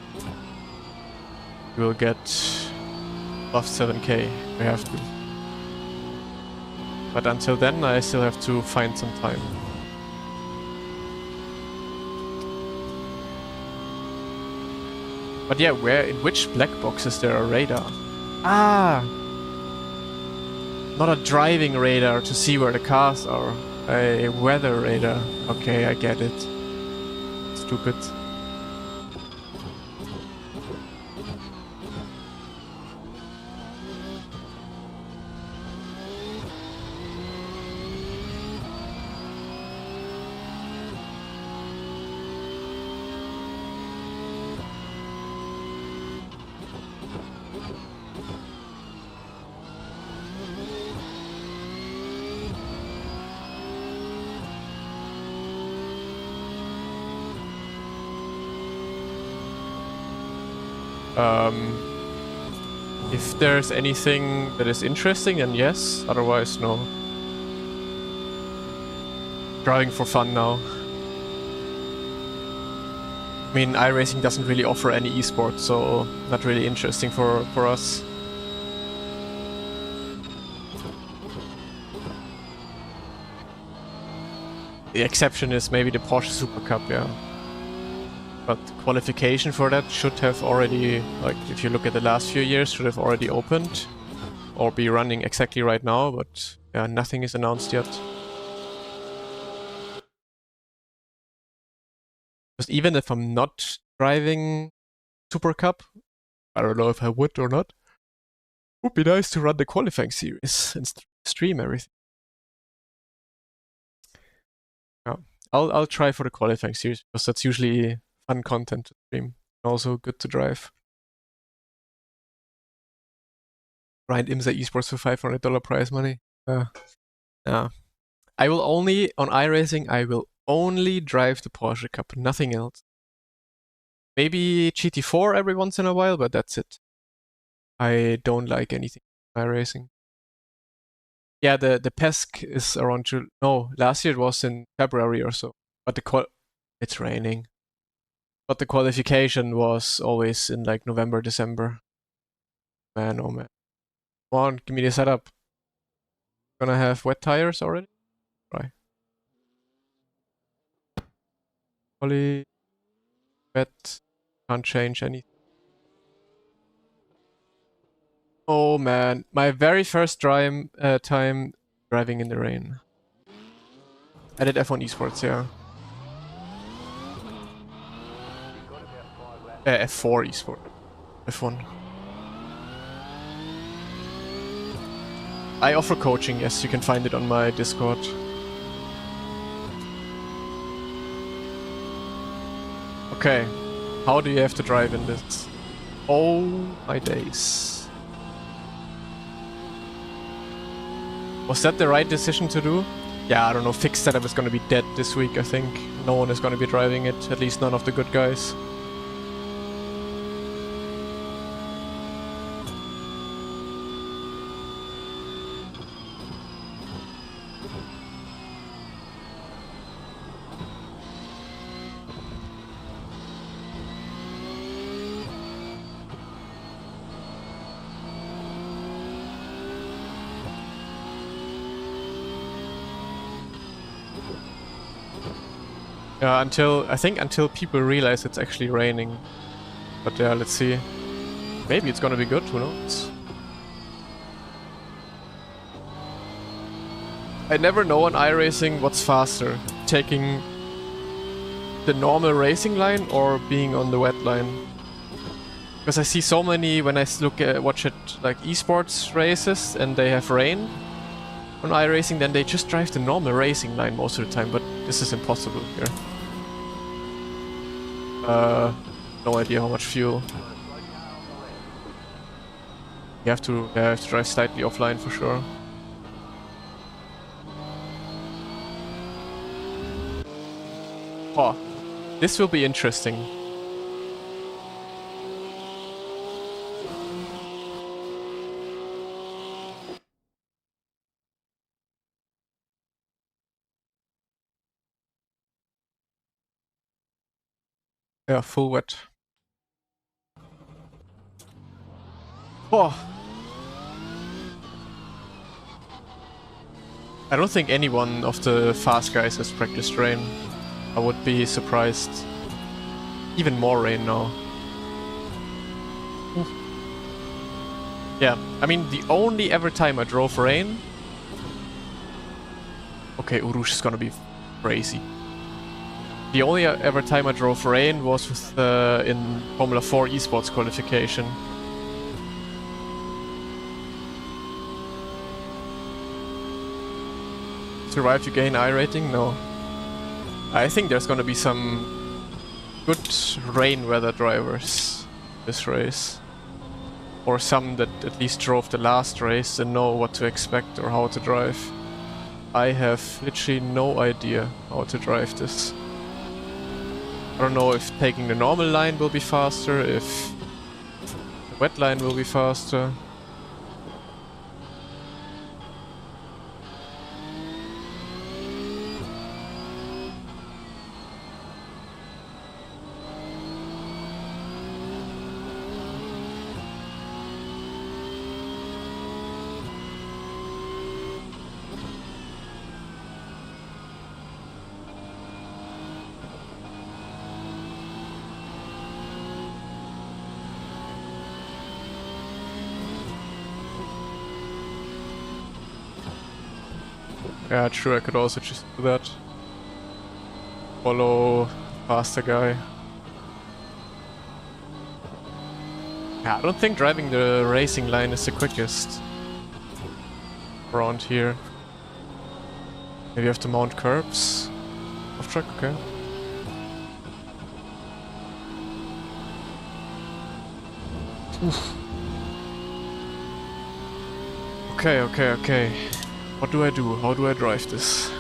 [SPEAKER 1] We will get above 7k. We have to. But until then, I still have to find some time. But yeah, in which black box is there a radar? Ah! Not a driving radar to see where the cars are. A weather radar. Okay, I get it. Stupid. If there's anything that is interesting, then yes. Otherwise, no. Driving for fun now. I mean, iRacing doesn't really offer any esports, so not really interesting for us. The exception is maybe the Porsche Super Cup, yeah. But qualification for that should have already, like, if you look at the last few years, should have already opened. Or be running exactly right now, but yeah, nothing is announced yet. Because even if I'm not driving Super Cup, I don't know if I would or not, it would be nice to run the qualifying series and stream everything. Yeah, I'll try for the qualifying series, because that's usually fun content to stream. Also good to drive. Grind IMSA esports for $500 prize money. Yeah. I will only, on iRacing, I will only drive the Porsche Cup, nothing else. Maybe GT4 every once in a while, but that's it. I don't like anything in iRacing. Yeah, the PESC is around June. No, last year it was in February or so. But it's raining. But the qualification was always in like November, December. Man, oh man. Come on, give me the setup. Gonna have wet tires already? Right. Quali, wet, can't change anything. Oh man, my very first time driving in the rain. I did F1 esports, yeah. F4 esport. F1. I offer coaching, yes, you can find it on my Discord. Okay. How do you have to drive in this? Oh my days. Was that the right decision to do? Yeah, I don't know. Fixed setup is gonna be dead this week, I think. No one is gonna be driving it, at least none of the good guys. Yeah, until people realize it's actually raining. But yeah, let's see. Maybe it's gonna be good, who knows? I never know on iRacing what's faster. Taking the normal racing line or being on the wet line. Because I see so many when I watch it like esports races and they have rain on iRacing, then they just drive the normal racing line most of the time, but this is impossible here. No idea how much fuel. You have to drive slightly offline for sure. Oh, this will be interesting. Yeah, full wet. Oh. I don't think anyone of the fast guys has practiced rain. I would be surprised. Even more rain now. Oof. Yeah, I mean the only ever time I drove rain... Okay, Urush is gonna be crazy. The only ever time I drove rain was with, in Formula 4 esports qualification. Survive to gain I rating? No. I think there's gonna be some good rain weather drivers this race. Or some that at least drove the last race and know what to expect or how to drive. I have literally no idea how to drive this. I don't know if taking the normal line will be faster, if the wet line will be faster. Yeah, true, I could also just do that. Follow faster guy. Yeah, I don't think driving the racing line is the quickest around here. Maybe you have to mount curbs. Off track, okay. Oof. Okay. What do I do? How do I drive this?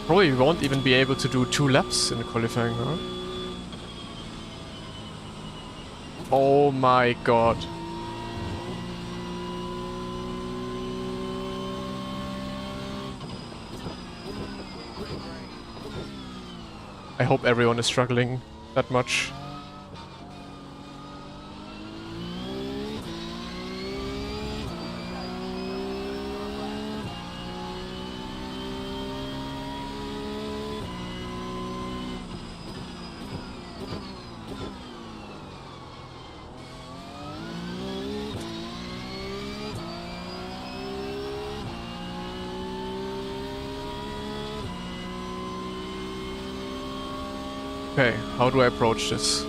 [SPEAKER 1] Probably won't even be able to do 2 laps in the qualifying, huh? Oh my god. I hope everyone is struggling that much. Okay, how do I approach this?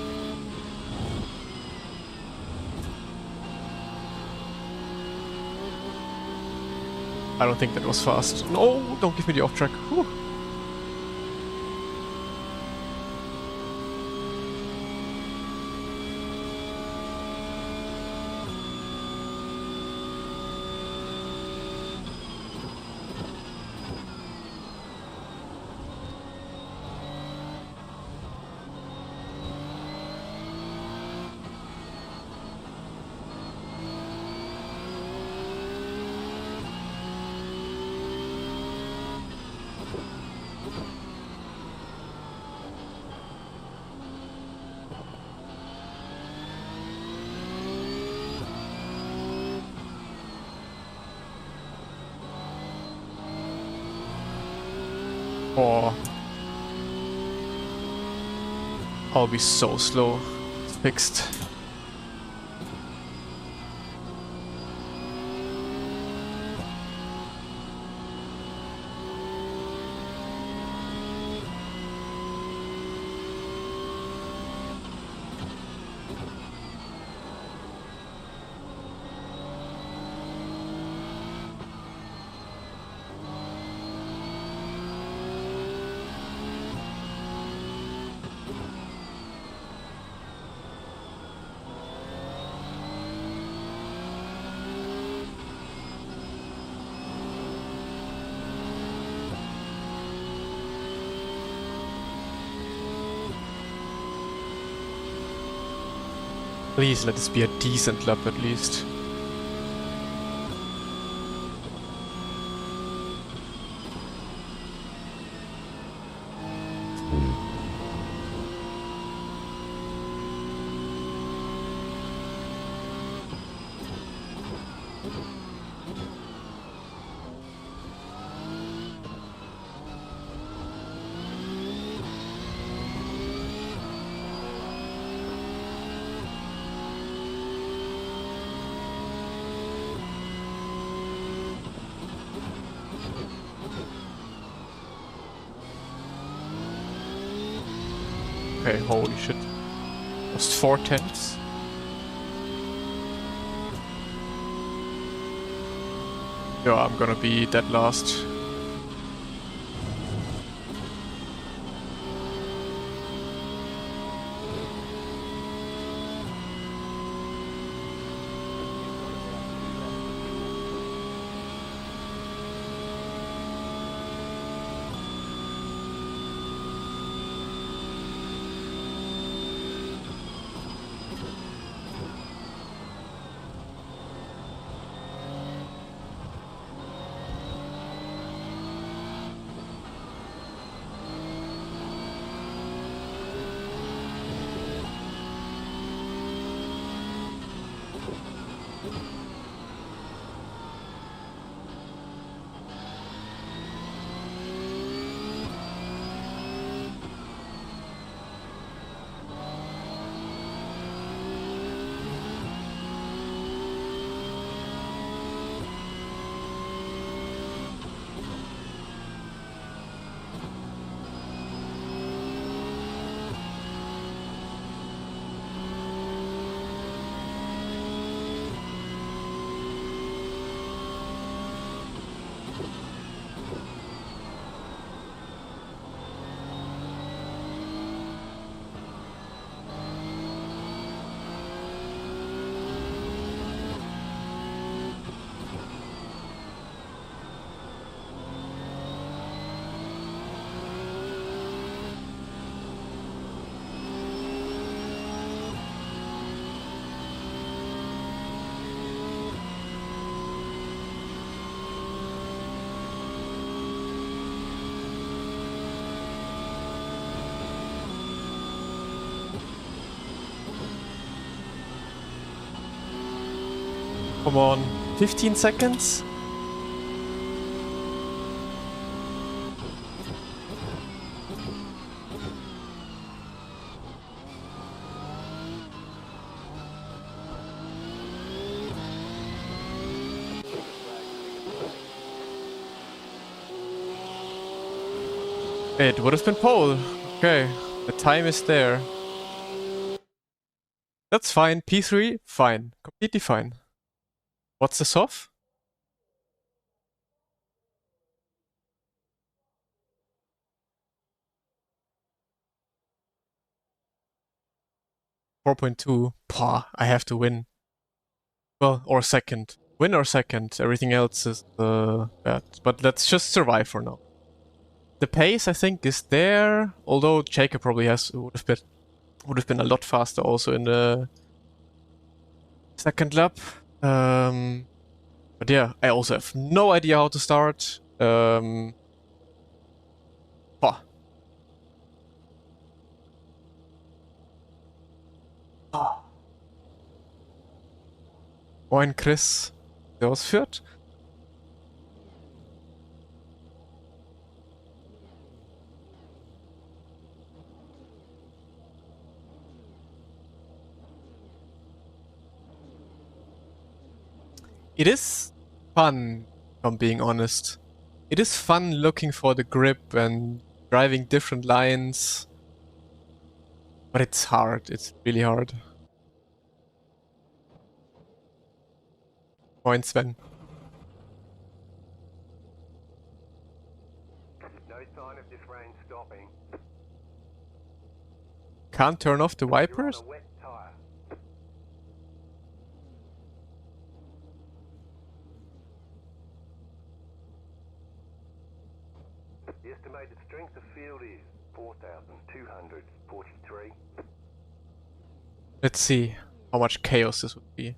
[SPEAKER 1] I don't think that was fast. No, don't give me the off track. Whew. Or I'll be so slow. It's fixed. Please let this be a decent lap at least. Okay, holy shit. Lost 4 tenths. Yeah, I'm gonna be dead last. Come on, 15 seconds? It would have been pole. Okay, the time is there. That's fine. P3, fine. Completely fine. What's the soft? 4.2. Pah, I have to win. Well, or second. Win or second. Everything else is bad. But let's just survive for now. The pace, I think, is there. Although Jacob probably would have been a lot faster also in the second lap. But yeah, I also have no idea how to start. Pah. Ah. Moin Chris, der aus Fürth. It is fun, if I'm being honest. It is fun looking for the grip and driving different lines. But it's hard. It's really hard. Point, Sven.
[SPEAKER 2] No sign of this rain stopping.
[SPEAKER 1] Can't turn off the
[SPEAKER 2] You're on
[SPEAKER 1] wipers?
[SPEAKER 2] a wet tyre. The estimated strength of field is 4,243.
[SPEAKER 1] Let's see how much chaos this would be.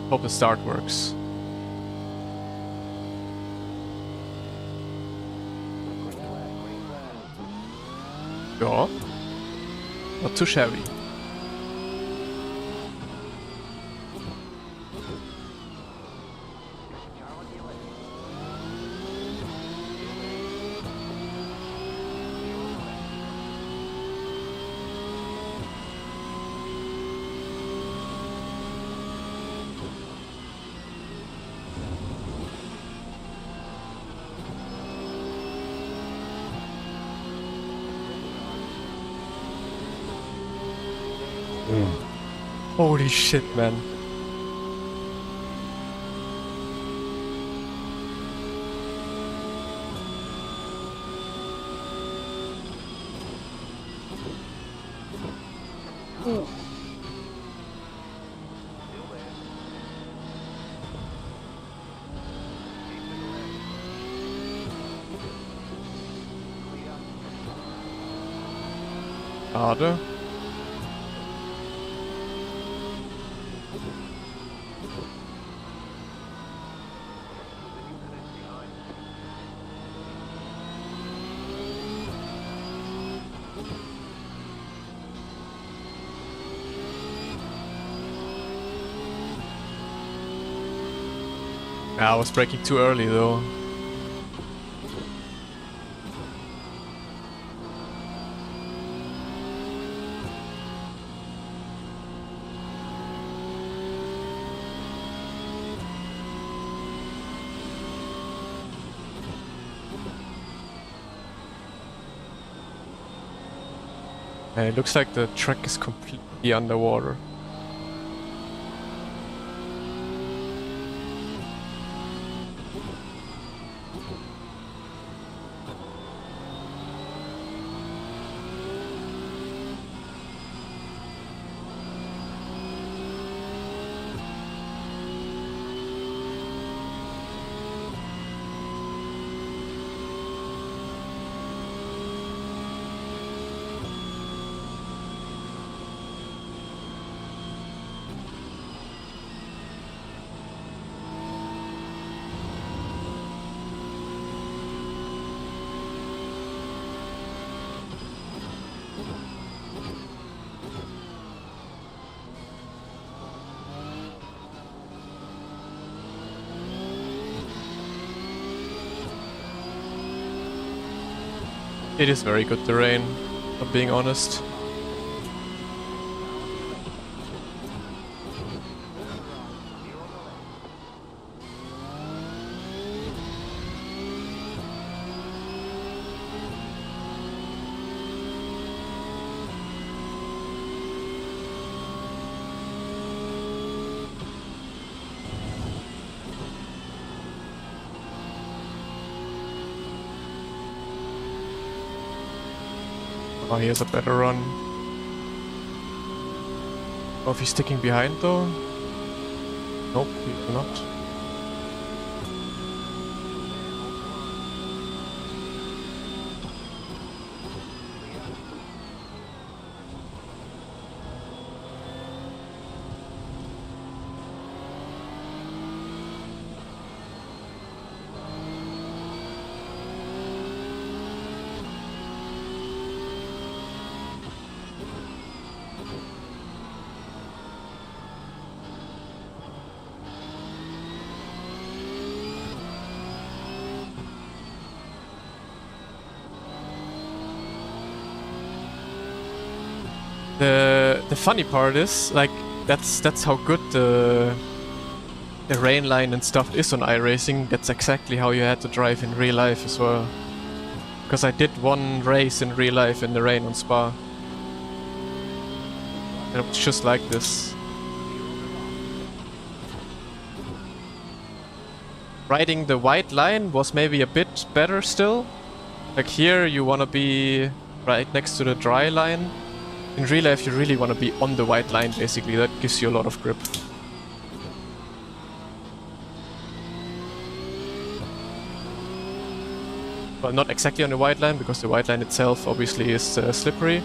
[SPEAKER 1] Hope the start works. Ja. Not too shabby. Holy shit, man. Schade. I was braking too early though. And it looks like the track is completely underwater. It is very good terrain, if I'm being honest. Oh, here's a better run. Oh, if he's sticking behind though? Nope, he's not. The funny part is, like, that's how good the rain line and stuff is on iRacing. That's exactly how you had to drive in real life as well. Because I did one race in real life in the rain on Spa. And it was just like this. Riding the white line was maybe a bit better still. Like here you wanna be right next to the dry line. In real life you really wanna be on the white line basically, that gives you a lot of grip. Well, not exactly on the white line, because the white line itself obviously is slippery.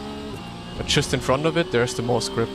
[SPEAKER 1] But just in front of it there's the most grip.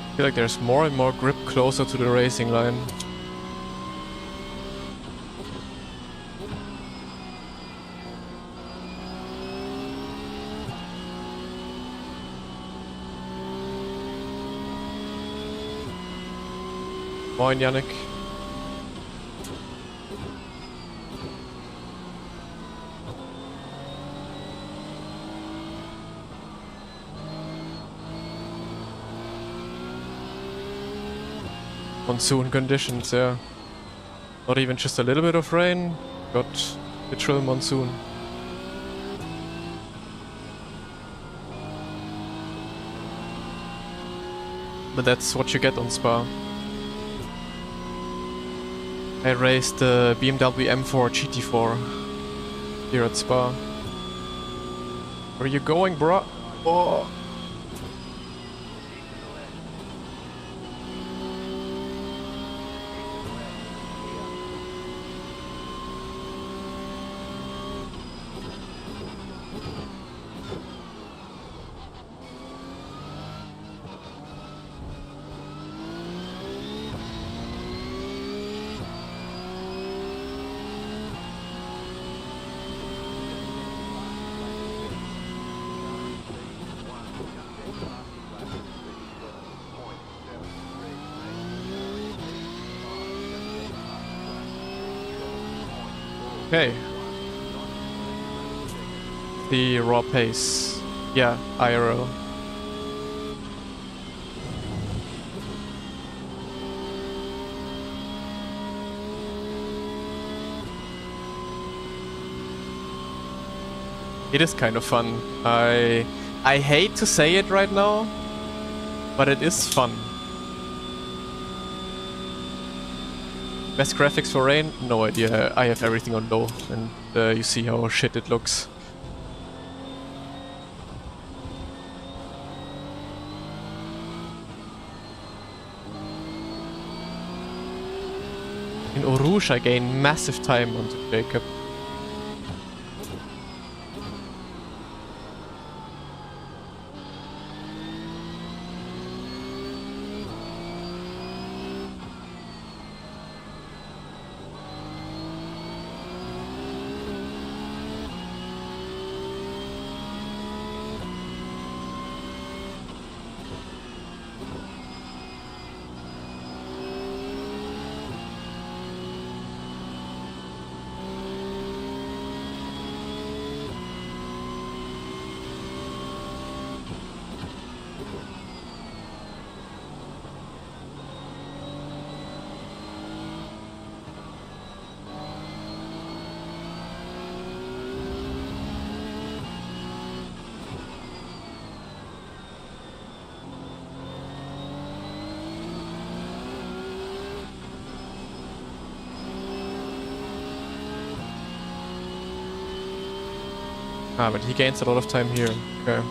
[SPEAKER 1] I feel like there's more and more grip closer to the racing line. Moin, Yannick. Monsoon conditions, yeah. Not even just a little bit of rain, got literal monsoon. But that's what you get on Spa. I raced the BMW M4 GT4 here at Spa. Where are you going, bro? Oh. Okay. The raw pace. Yeah, IRL. It is kind of fun. I hate to say it right now, but it is fun. Best graphics for rain? No idea. I have everything on low, and you see how shit it looks. In Orouge I gain massive time onto Jacob. Ah, but he gains a lot of time here. Okay.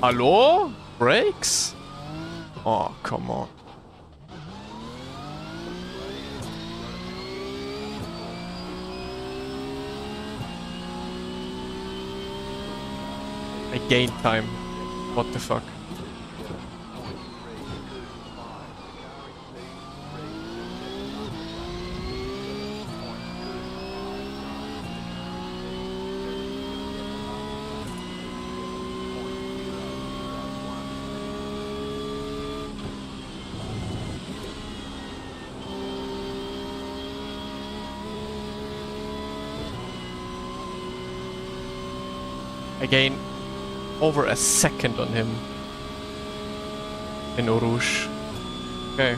[SPEAKER 1] Hello? Brakes? Oh, come on. I gained time. What the fuck? I gain over a second on him in Eau Rouge. Okay.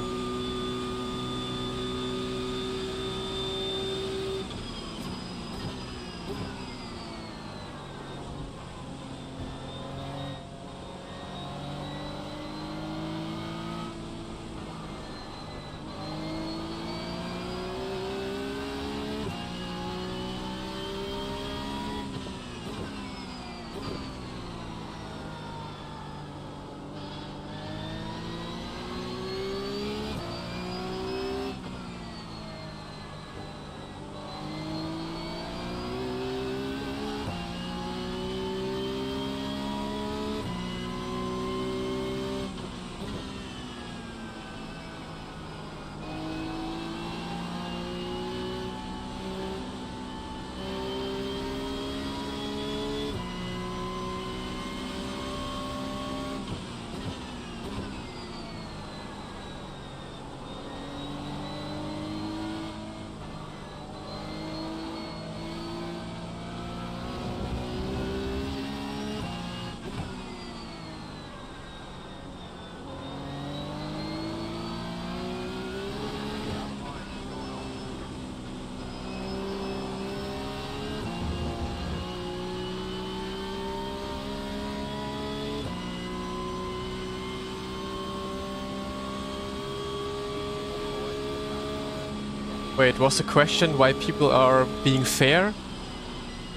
[SPEAKER 1] Wait, was the question why people are being fair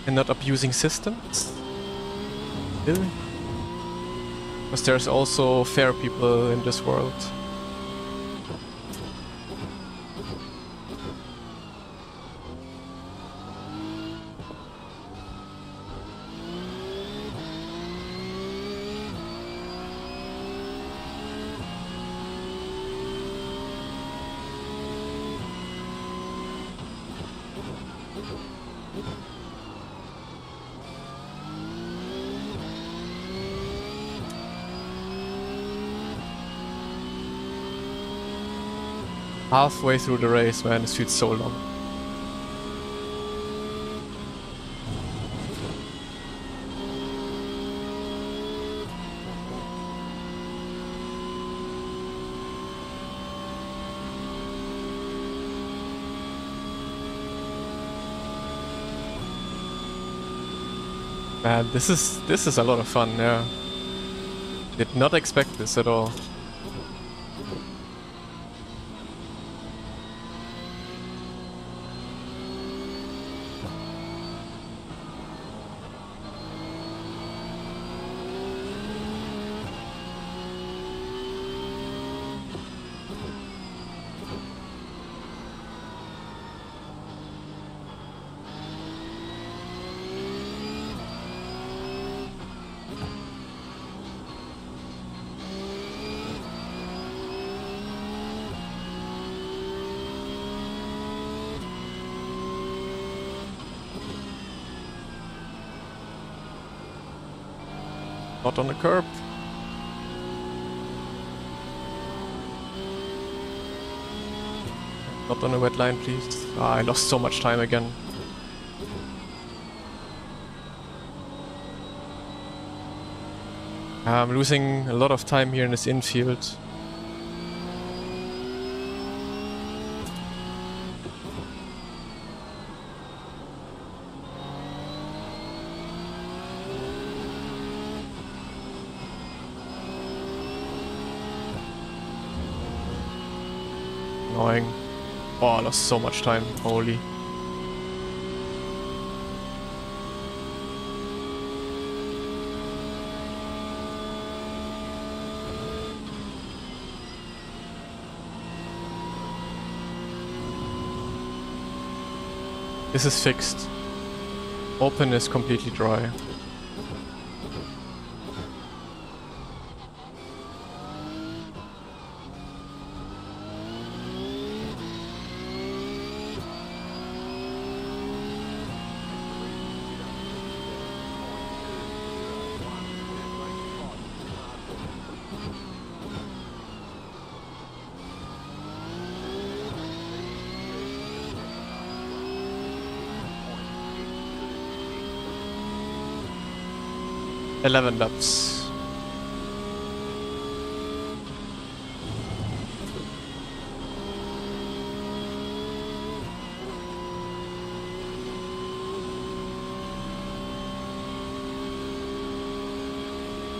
[SPEAKER 1] and not abusing systems? Really? Because there's also fair people in this world. Halfway through the race, man, this feels so long. Man, this is a lot of fun, yeah. Did not expect this at all. Not on the curb. Not on a wet line, please. Ah, I lost so much time again. I'm losing a lot of time here in this infield. Annoying. Oh, I lost so much time. Holy. This is fixed. Open is completely dry. Eleven laps.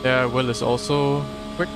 [SPEAKER 1] Yeah, Will is also quick.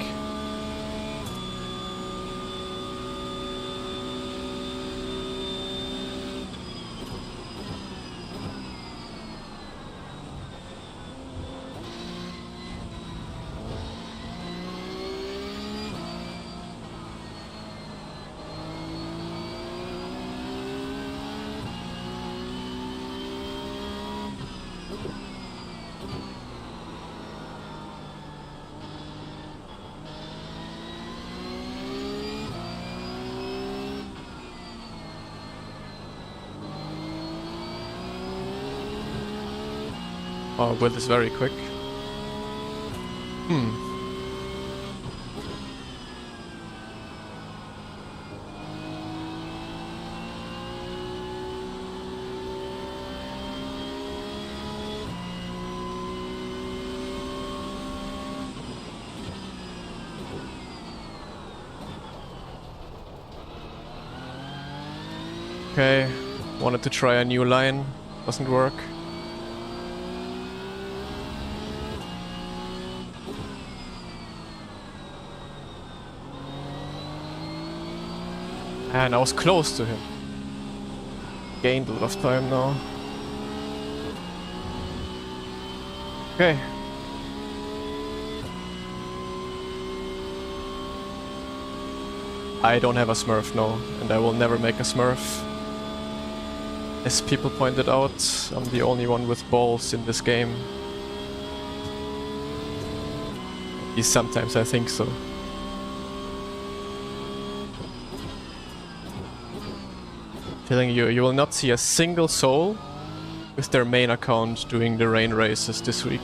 [SPEAKER 1] Oh, Will is very quick. Okay, wanted to try a new line, doesn't work. And I was close to him. Gained a lot of time now. Okay. I don't have a Smurf, no, and I will never make a Smurf. As people pointed out, I'm the only one with balls in this game. At least sometimes I think so. Telling you, you will not see a single soul with their main account doing the rain races this week.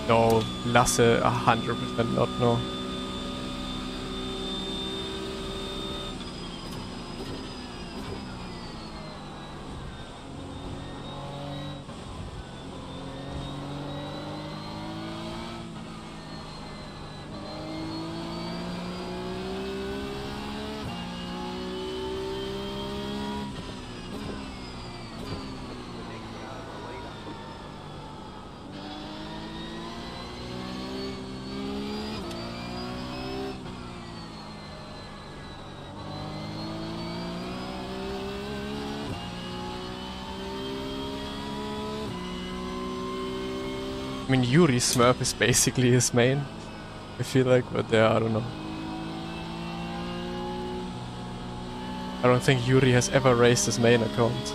[SPEAKER 1] No, Lasse 100% not, no. I mean, Yuri Smurf is basically his main, I feel like, but yeah, I don't know. I don't think Yuri has ever raised his main account.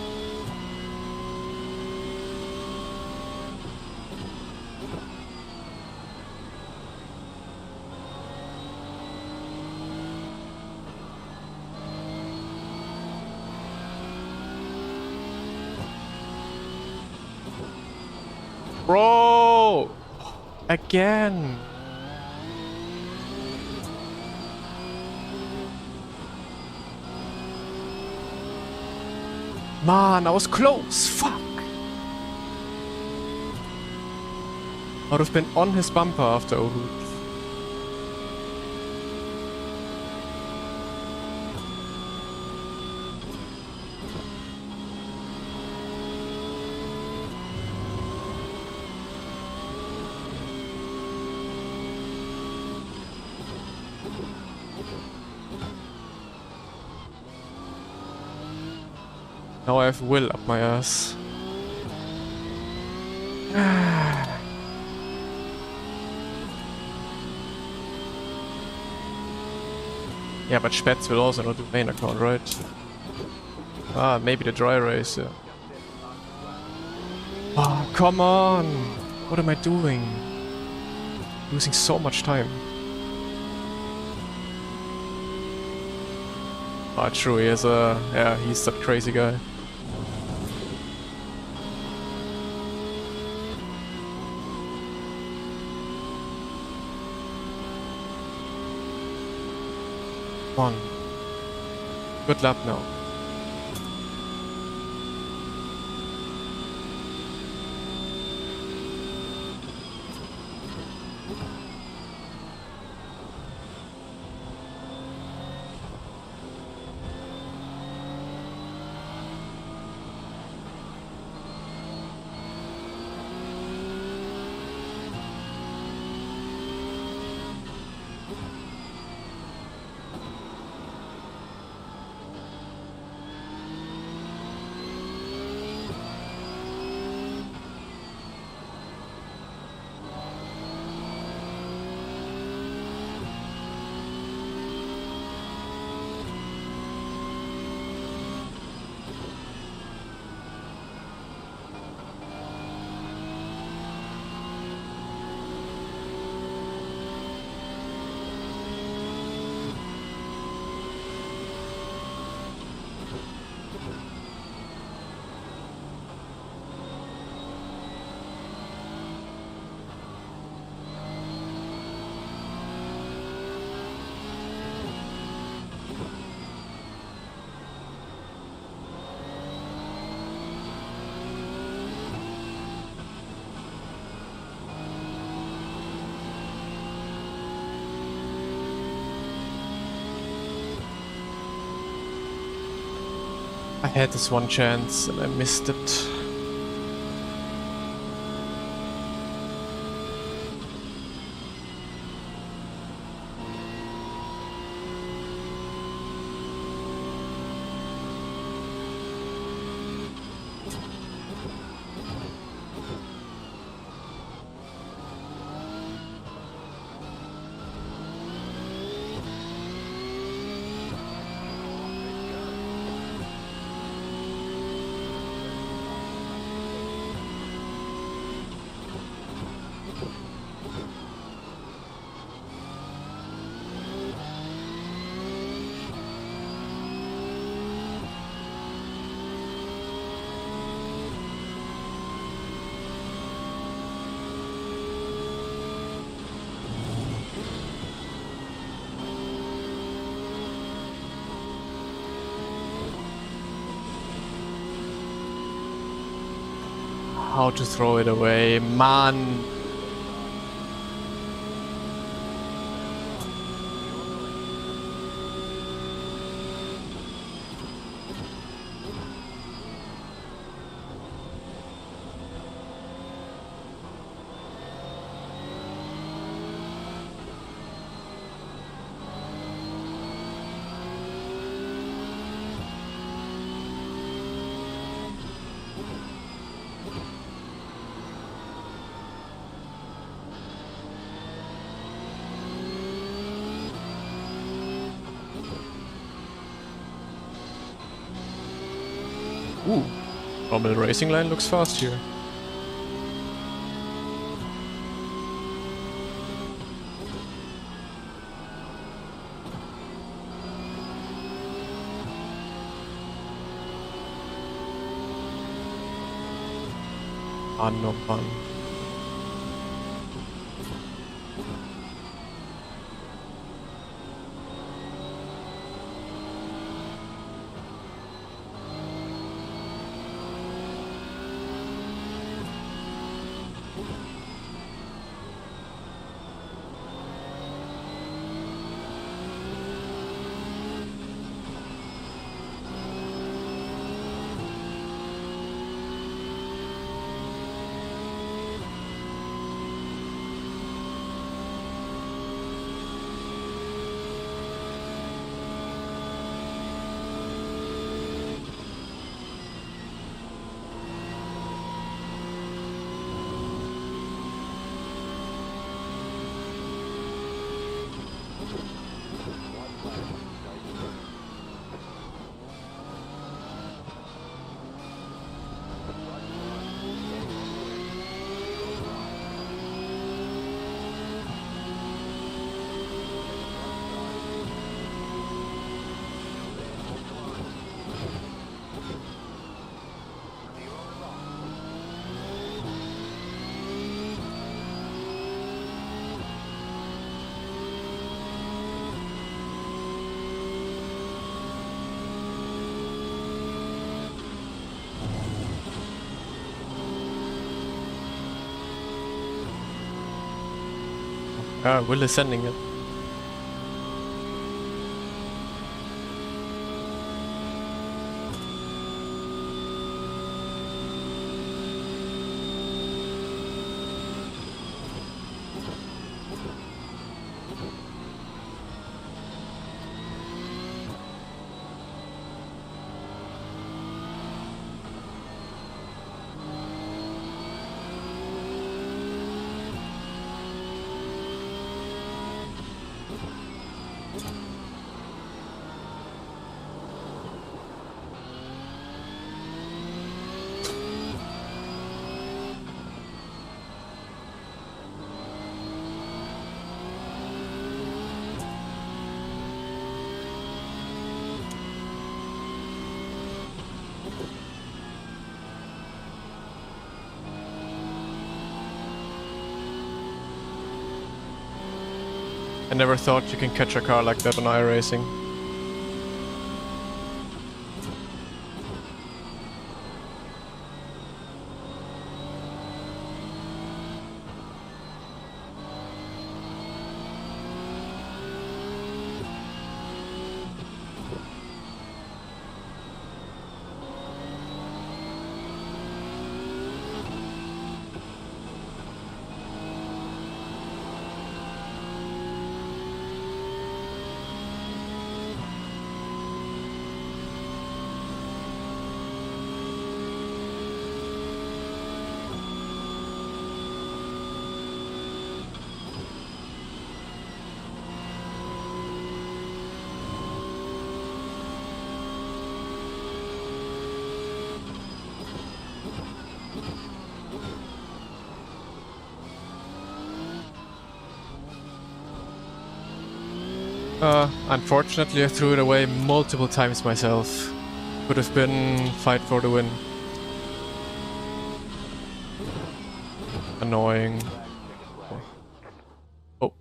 [SPEAKER 1] Bro! Again! Man, I was close! Fuck! I would have been on his bumper after Ohud. Now I have Will up my ass. Yeah, but Spätz will also not do main account, right? Ah, maybe the dry race, yeah. Ah, come on! What am I doing? Losing so much time. Ah, true, he has a... yeah, he's that crazy guy. Come on. Good lap now. I had this one chance and I missed it. how to throw it away. Man. Ooh, normal racing line looks fast here. Mann, oh Mann. Will is sending it. I never thought you can catch a car like that on iRacing. Unfortunately I threw it away multiple times myself. Could have been fight for the win. Annoying. Oh.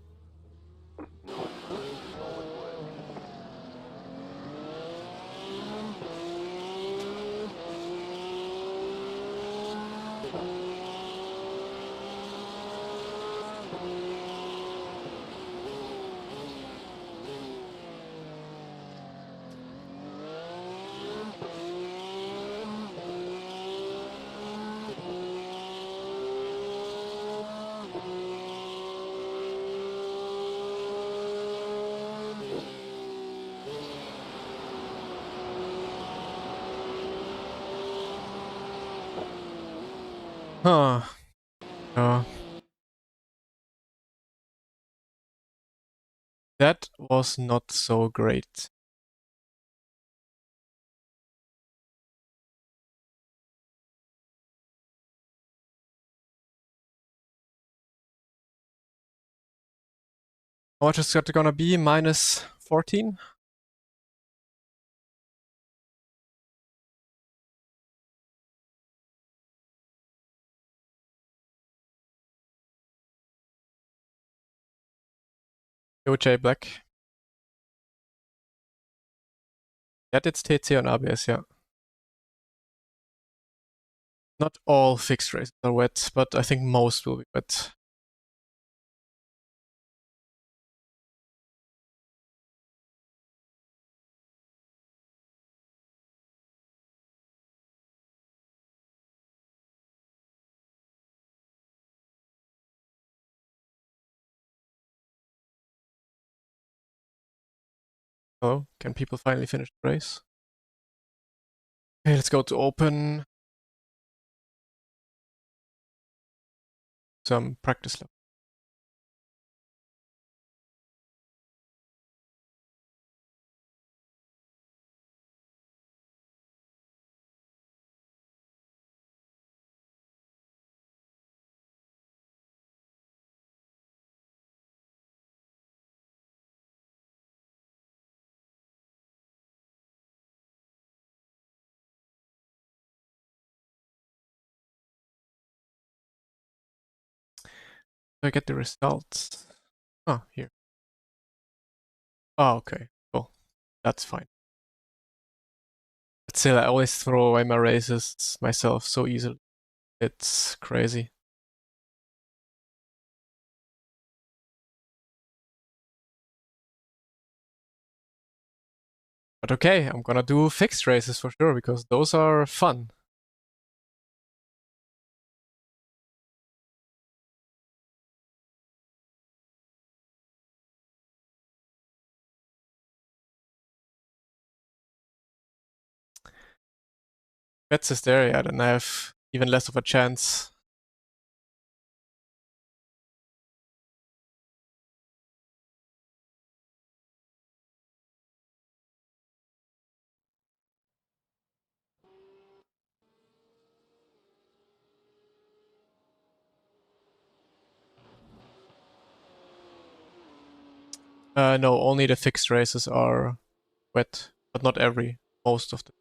[SPEAKER 1] Huh. That was not so great. How much is that gonna be? Minus 14? OJ Black. That it's TC on ABS, yeah. Not all fixed races are wet, but I think most will be wet. Oh, can people finally finish the race? Okay, let's go to open. Some practice lap. Do I get the results? Oh, here. Oh, okay. Cool. That's fine. But still, I always throw away my races myself so easily. It's crazy. But okay, I'm gonna do fixed races for sure because those are fun. Bets is there, yeah, then I have even less of a chance. No, only the fixed races are wet, but not every, most of them.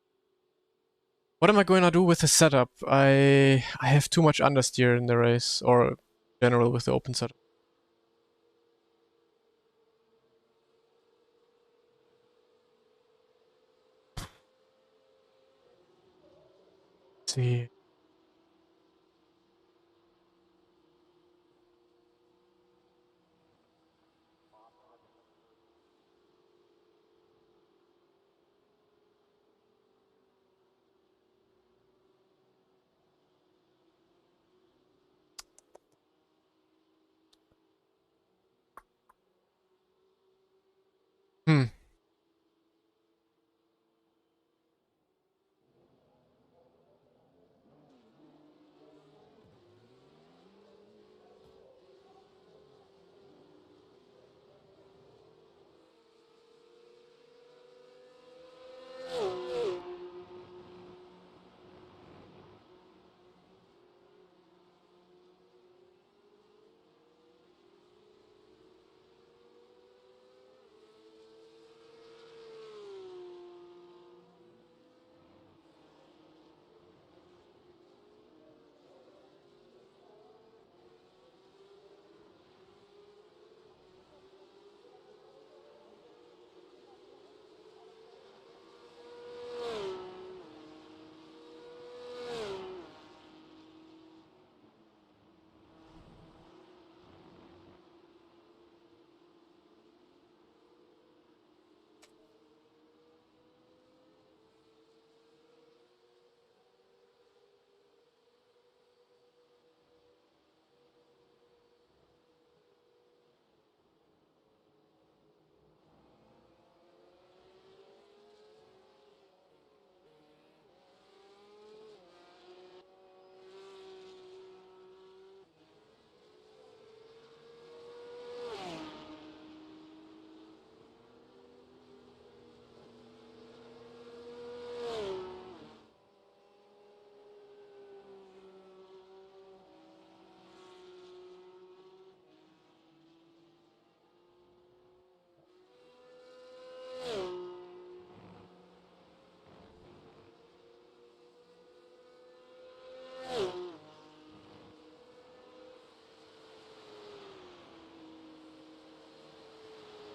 [SPEAKER 1] What am I going to do with the setup? I have too much understeer in the race, or in general with the open setup. Let's see. Hmm.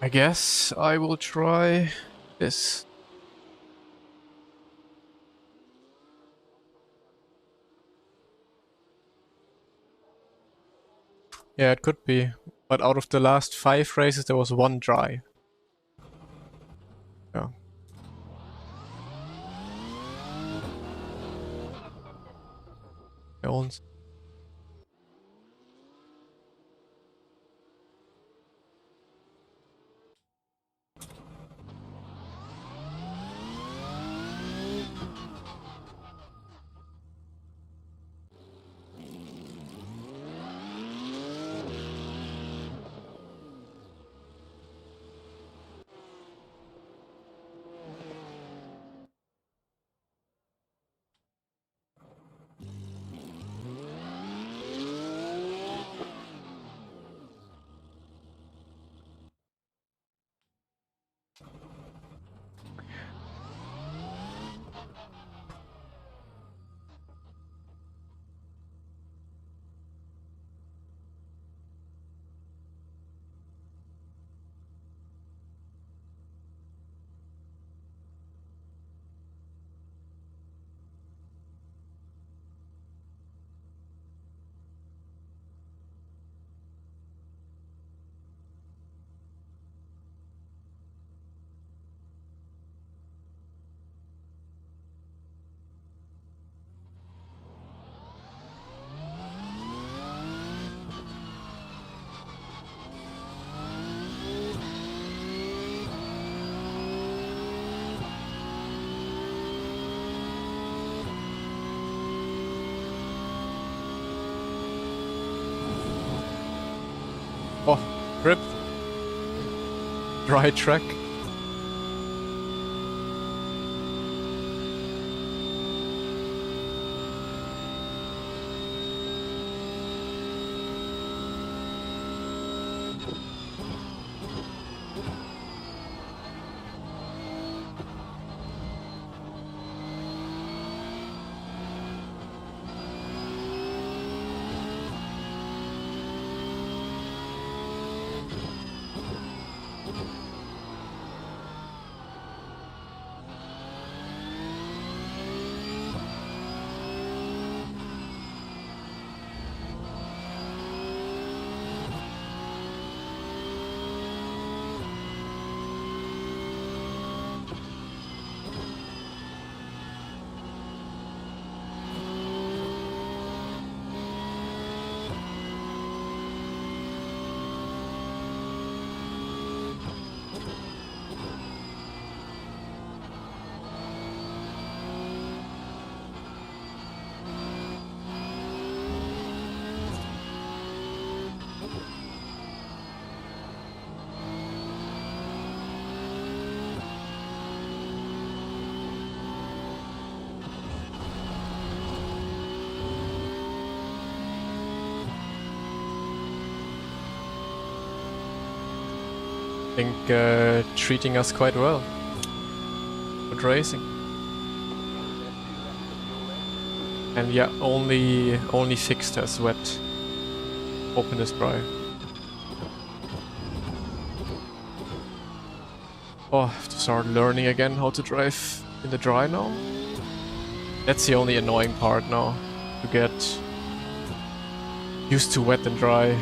[SPEAKER 1] I guess I will try this. Yeah, it could be. But out of the last 5 races, there was 1 dry. Yeah. Owns. Oh, grip. Dry track. I think treating us quite well. Good racing. And yeah, only fixed as wet. Open is dry. Oh, I have to start learning again how to drive in the dry now. That's the only annoying part now. To get used to wet and dry.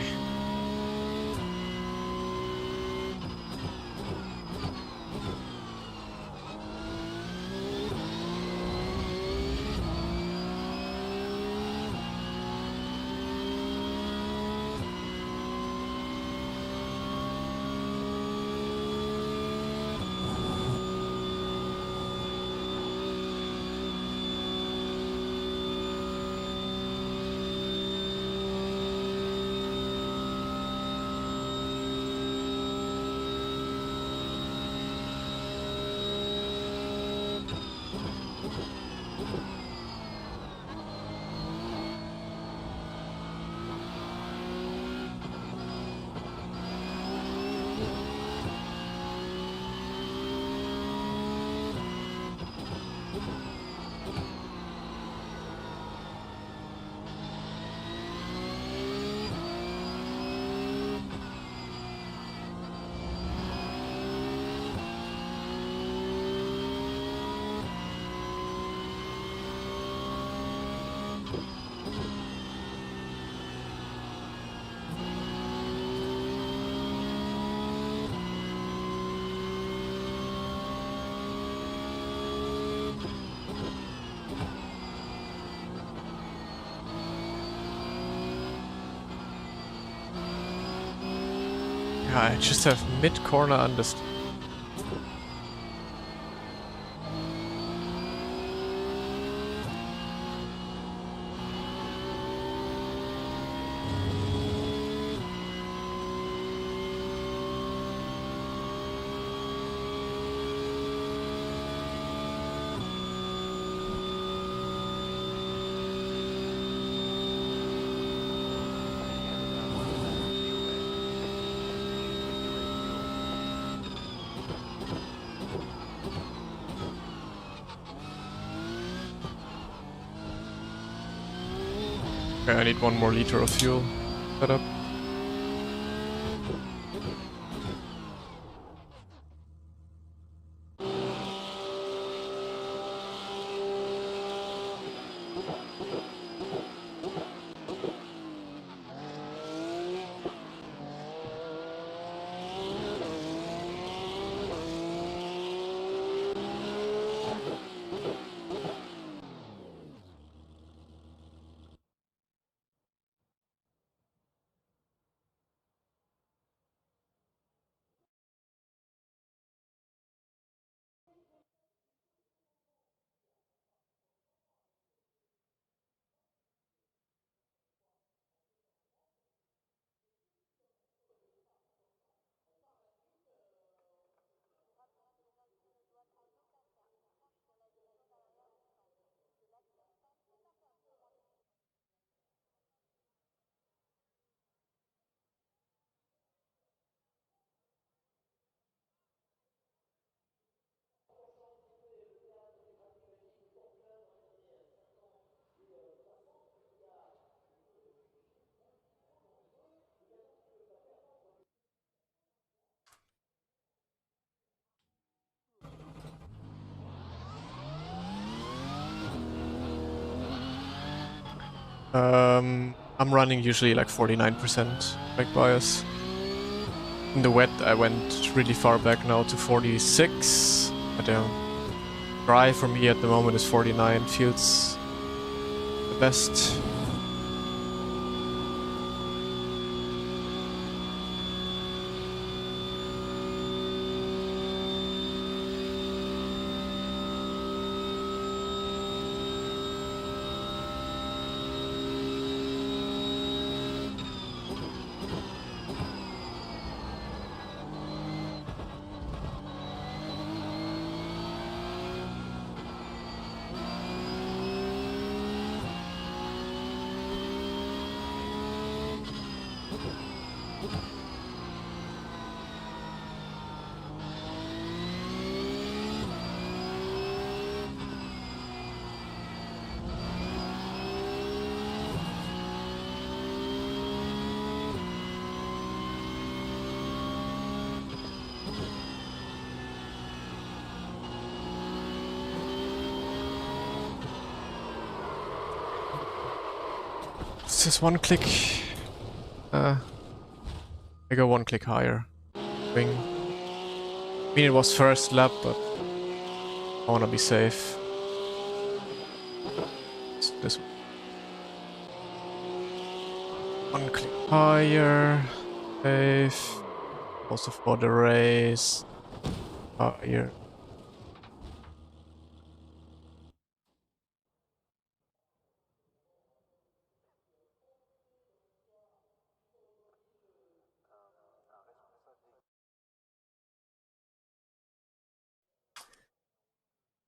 [SPEAKER 1] I just have mid-corner understeer. Okay, I need 1 more liter of fuel. Set up. I'm running usually like 49% brake bias. In the wet, I went really far back now to 46. But dry for me at the moment is 49. Feels the best. It's just 1 click. I go 1 click higher. Wing. I mean, it was first lap, but I wanna be safe. It's this 1 click higher. Safe. Also for the race. Higher.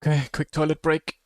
[SPEAKER 1] Okay, quick toilet break.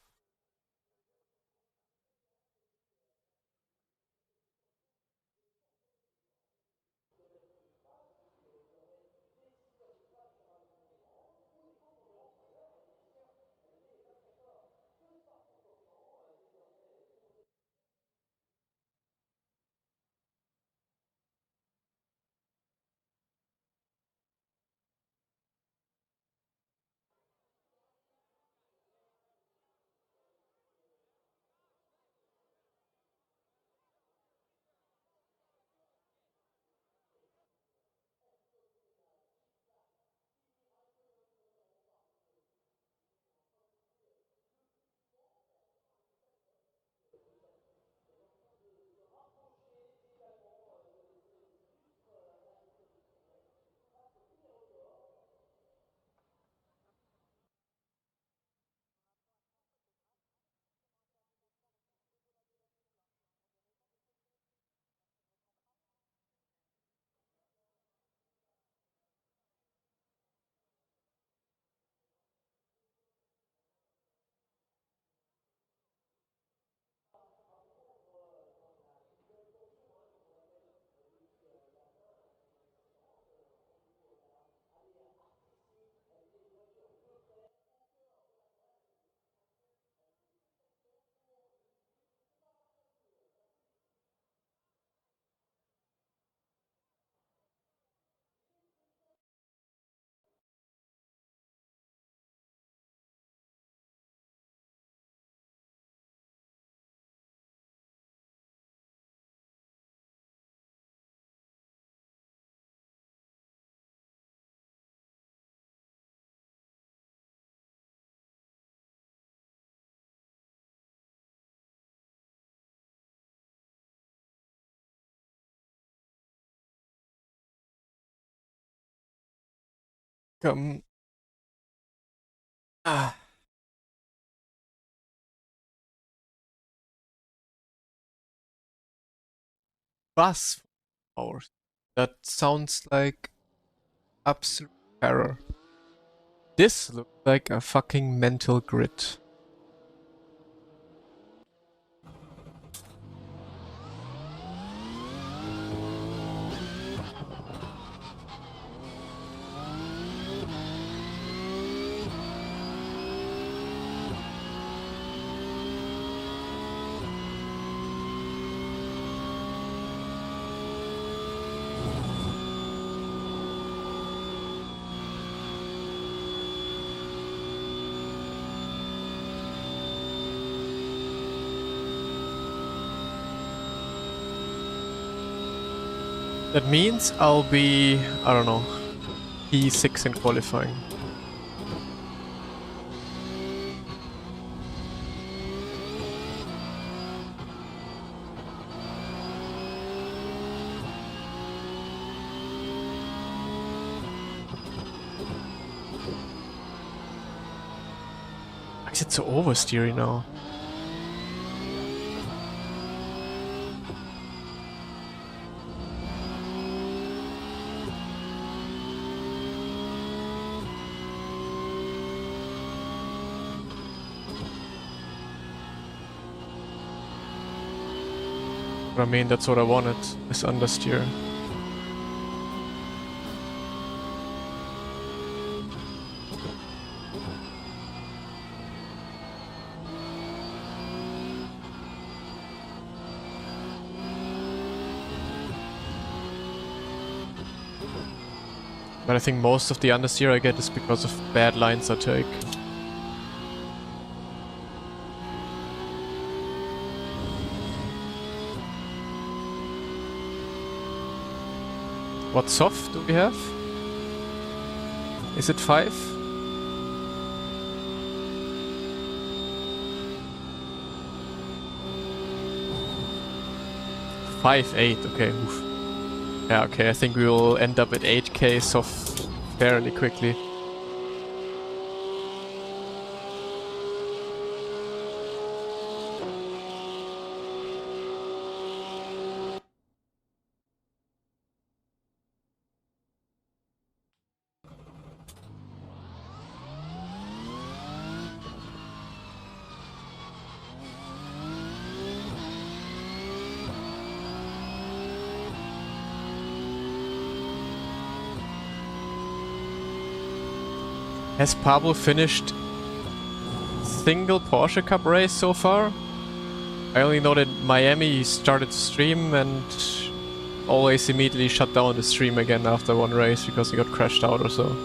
[SPEAKER 1] Ah, bus hours. That sounds like absolute terror. This looks like a fucking mental grid. That means I'll be, I don't know, P6 in qualifying. Why is it so oversteery now? But I mean, that's what I wanted, is understeer. But I think most of the understeer I get is because of bad lines I take. What soft do we have? Is it 5? Five, 8, okay. Oof. Yeah, okay, I think we will end up at 8k soft fairly quickly. Has Pablo finished single Porsche Cup race so far? I only know that Miami he started to stream and always immediately shut down the stream again after one race because he got crashed out or so.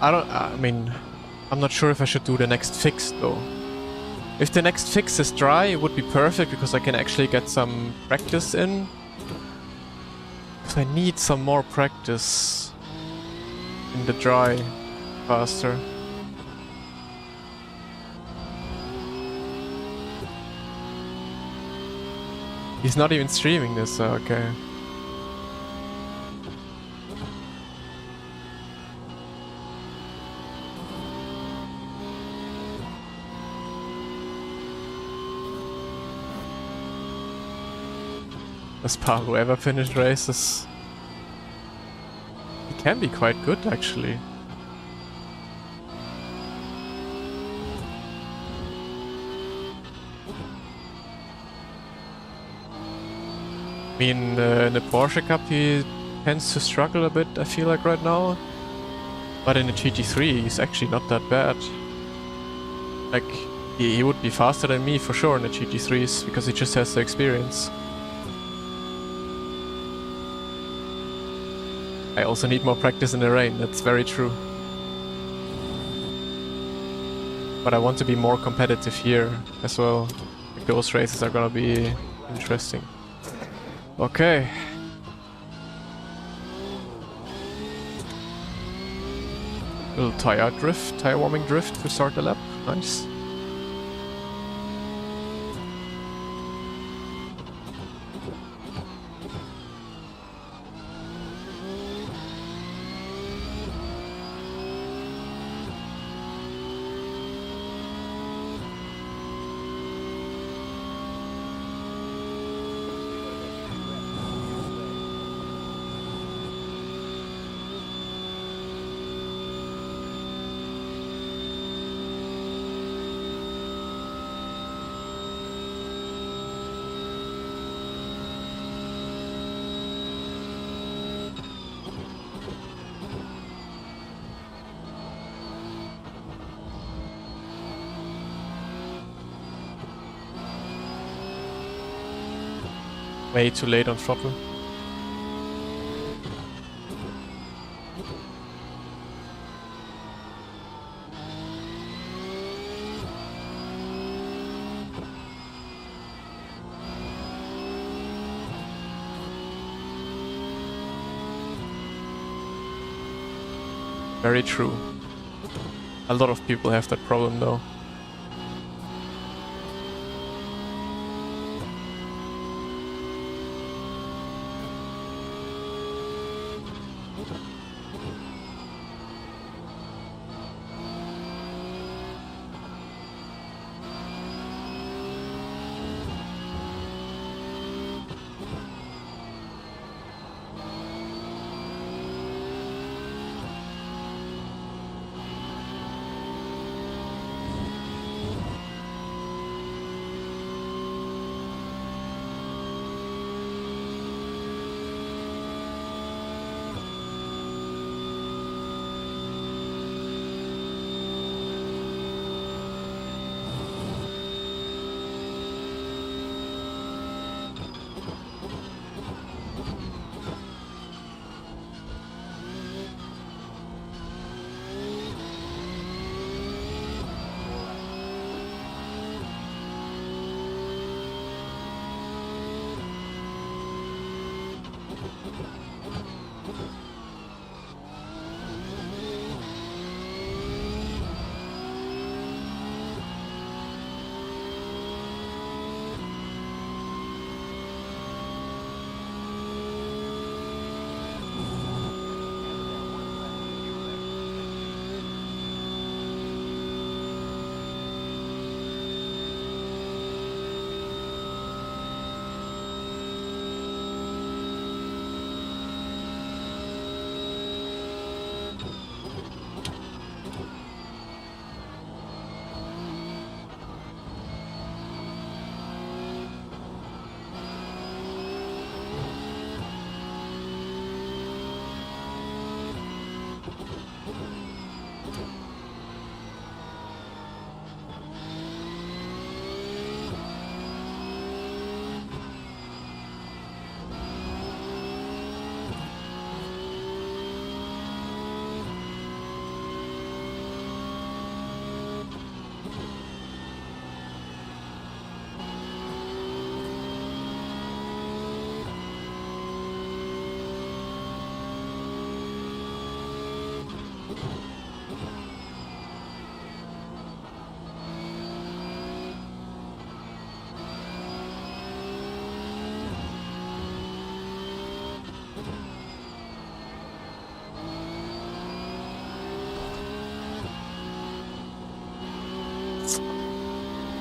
[SPEAKER 1] I mean, I'm not sure if I should do the next fix though. If the next fix is dry, it would be perfect because I can actually get some practice in. Because I need some more practice in the dry faster. He's not even streaming this, so okay. Does Pablo ever finish races? He can be quite good, actually. I mean, in the Porsche Cup he tends to struggle a bit, I feel like right now. But in the GT3 he's actually not that bad. Like, he would be faster than me for sure in the GT3s, because he just has the experience. I also need more practice in the rain, that's very true. But I want to be more competitive here as well. Like those races are gonna be interesting. Okay. Little tire warming drift to start the lap. Nice. Way too late on throttle. Very true. A lot of people have that problem though.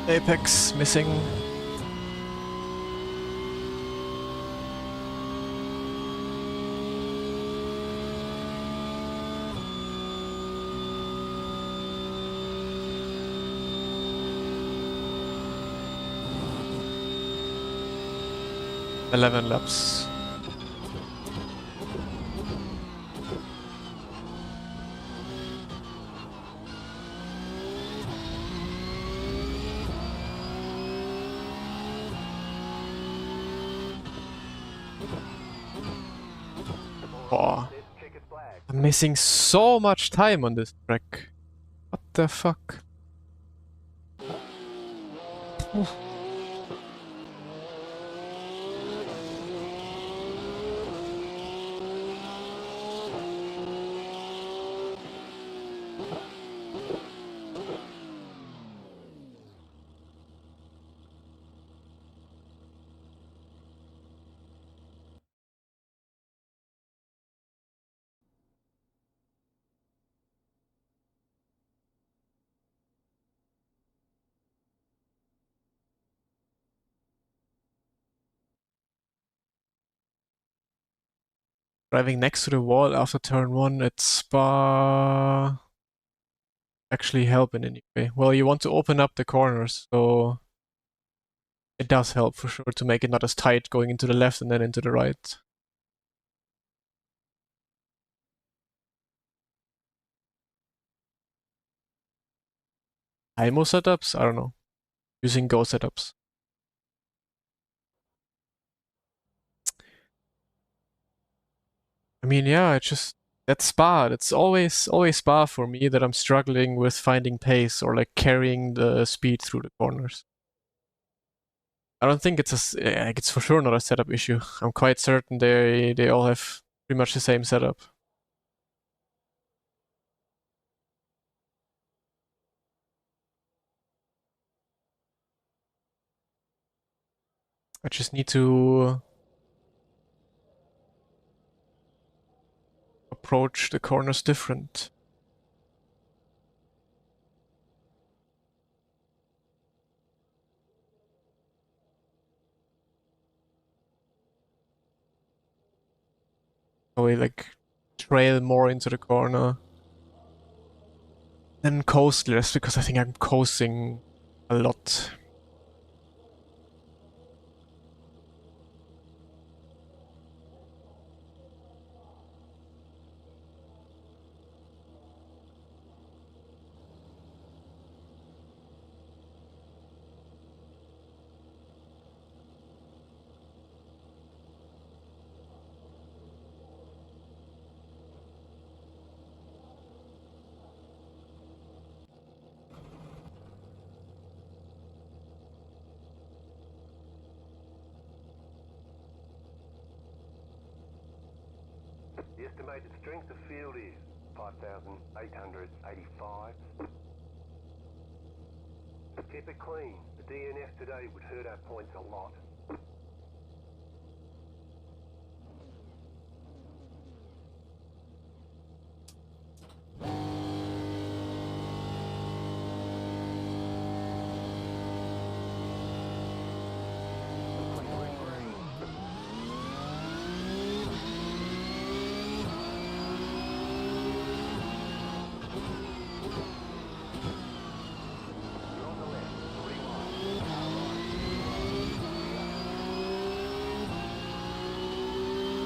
[SPEAKER 1] Apex missing. Eleven laps. Oh, I'm missing so much time on this track. What the fuck? Driving next to the wall after turn 1 at Spa actually help in any way? Well, you want to open up the corners, so it does help for sure to make it not as tight going into the left and then into the right. IMO setups? I don't know. Using Go setups. I mean, yeah, it's just that Spa. It's always Spa for me that I'm struggling with finding pace or like carrying the speed through the corners. I don't think it's for sure not a setup issue. I'm quite certain they all have pretty much the same setup. I just need to approach the corners different. So we like trail more into the corner. Then coast less because I think I'm coasting a lot.
[SPEAKER 2] The estimated strength of field is 5,885. Keep it clean. The DNF today would hurt our points a lot.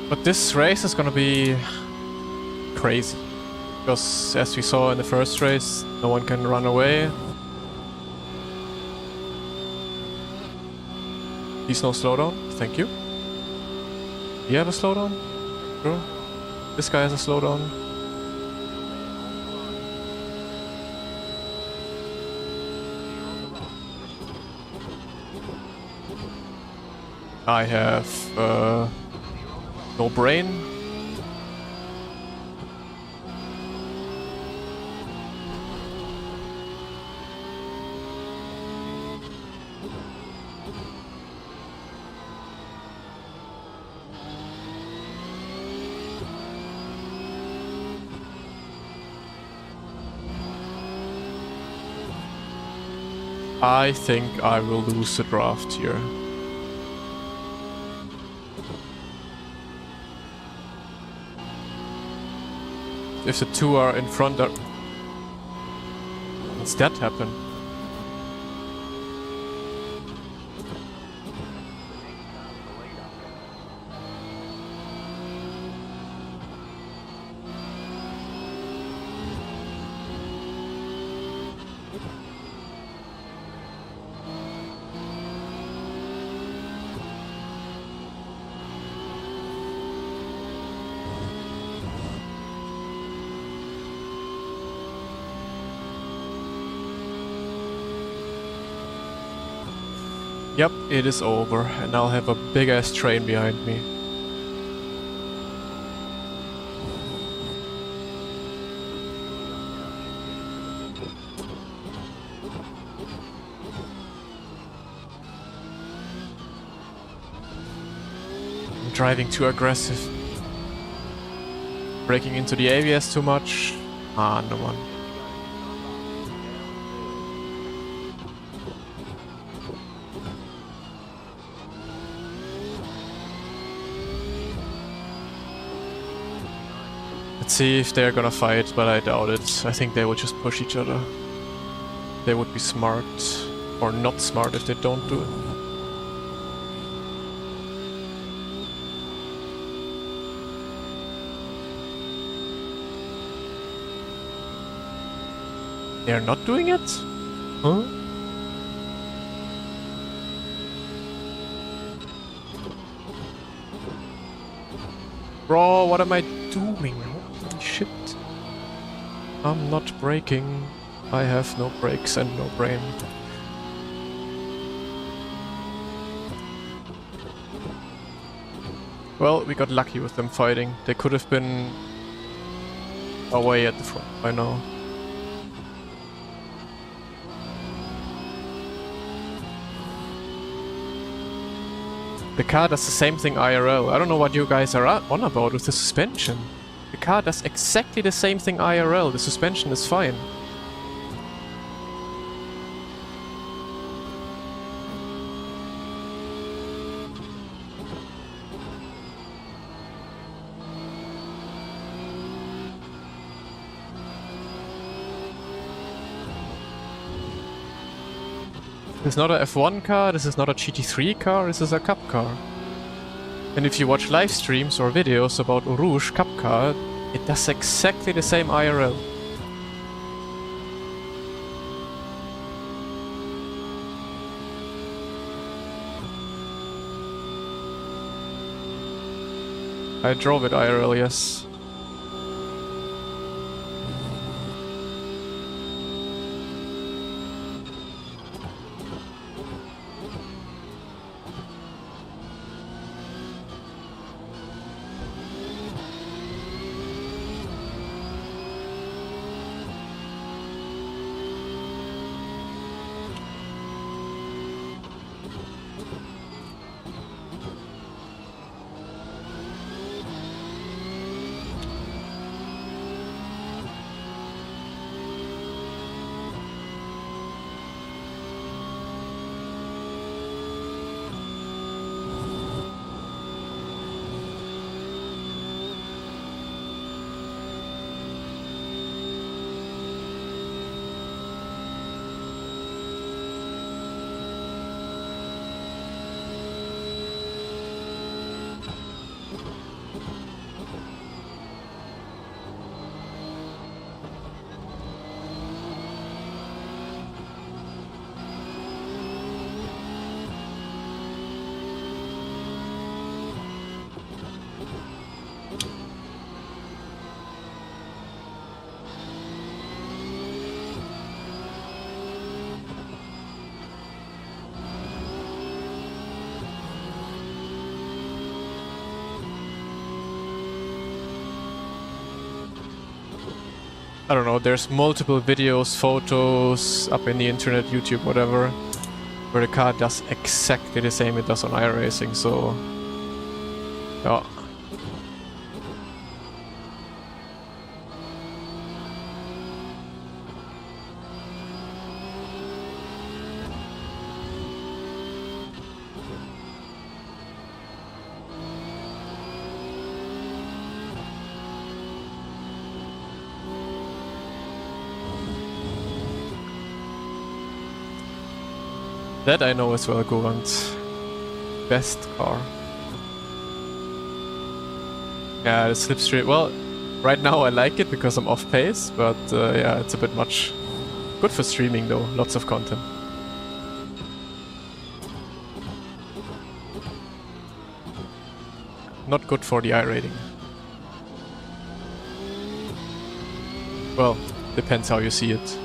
[SPEAKER 1] But this race is gonna be crazy. Because as we saw in the first race, no one can run away. Please no slowdown, thank you. Do you have a slowdown? Sure. This guy has a slowdown. I have no brain. I think I will lose the draft here. If the two are in front of... What's that happen? Yep, it is over, and I'll have a big ass train behind me. I'm driving too aggressive. Breaking into the ABS too much. Ah, no man. Let's see if they're gonna fight, but I doubt it. I think they will just push each other. They would be smart, or not smart if they don't do it. They're not doing it? Huh? Bro, what am I doing? Holy shit. I'm not braking. I have no brakes and no brain. Well, we got lucky with them fighting. They could have been away at the front by now. The car does the same thing IRL. I don't know what you guys are on about with the suspension. The car does exactly the same thing IRL. The suspension is fine. This is not a F1 car, this is not a GT3 car, this is a Cup car. And if you watch live streams or videos about Rouge Cup car, it does exactly the same IRL. I drove it IRL, yes. I don't know, there's multiple videos, photos up in the internet, YouTube, whatever, where the car does exactly the same it does on iRacing, so yeah. That I know as well, Govant. Best car. Yeah, the slipstream. Well, right now I like it because I'm off pace, but yeah, it's a bit much. Good for streaming though, lots of content. Not good for the iRating. Well, depends how you see it.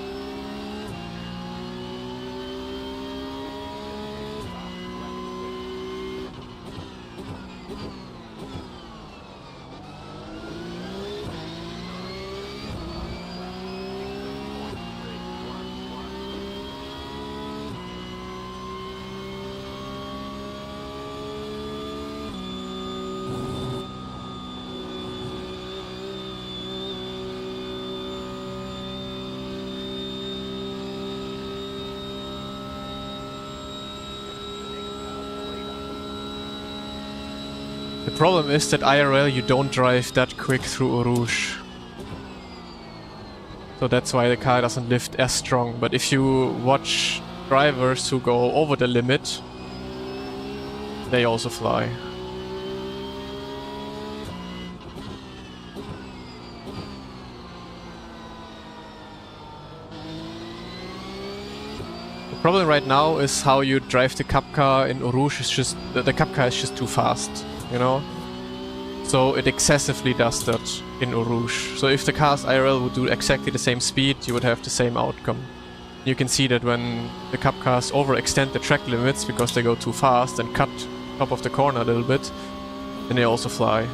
[SPEAKER 1] The problem is that IRL you don't drive that quick through Eau Rouge. So that's why the car doesn't lift as strong. But if you watch drivers who go over the limit, they also fly. The problem right now is how you drive the Cup car in Eau Rouge. Is just the Cup car is just too fast, you know? So it excessively does that in Eau Rouge. So if the cars IRL would do exactly the same speed, you would have the same outcome. You can see that when the Cup cars overextend the track limits because they go too fast and cut top of the corner a little bit, then they also fly.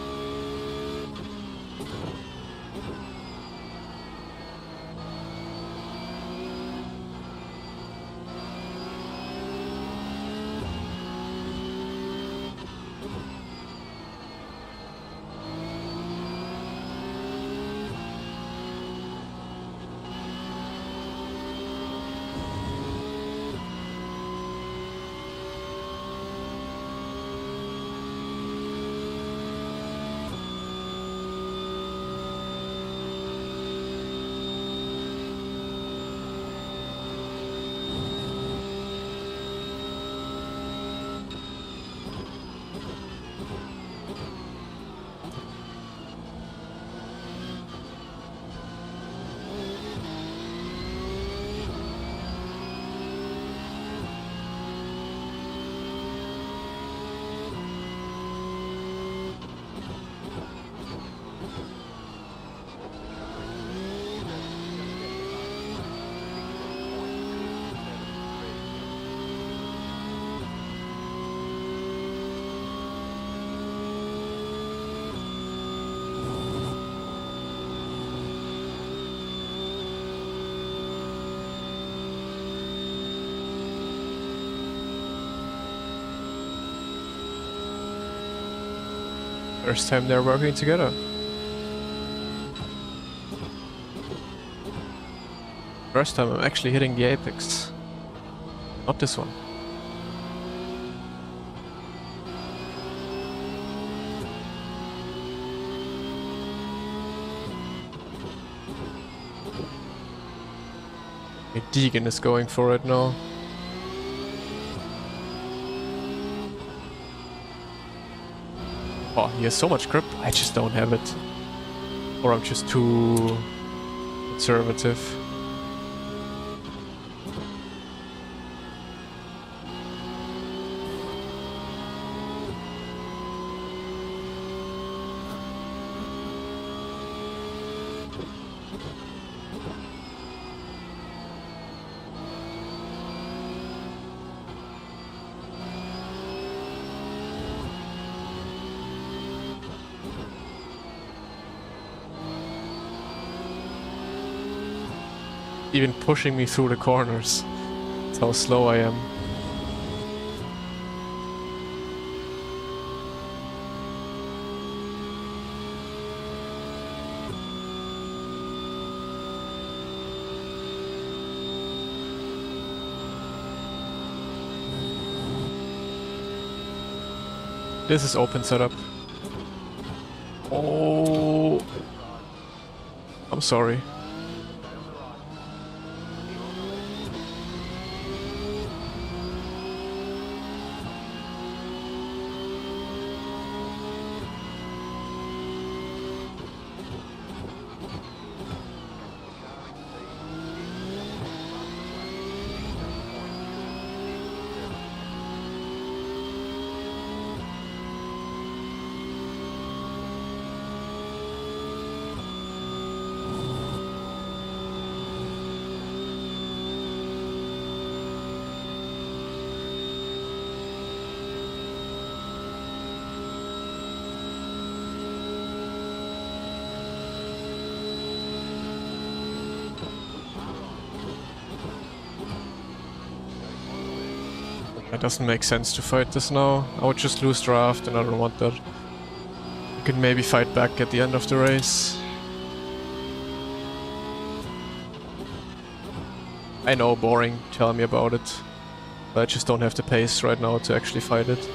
[SPEAKER 1] First time they're working together. First time I'm actually hitting the apex. Not this one. Okay, Deegan is going for it now. Oh, he has so much grip, I just don't have it. Or I'm just too conservative. Even pushing me through the corners. That's how slow I am. This is open setup. Oh, I'm sorry. It doesn't make sense to fight this now. I would just lose draft and I don't want that. I could maybe fight back at the end of the race. I know, boring, tell me about it. But I just don't have the pace right now to actually fight it.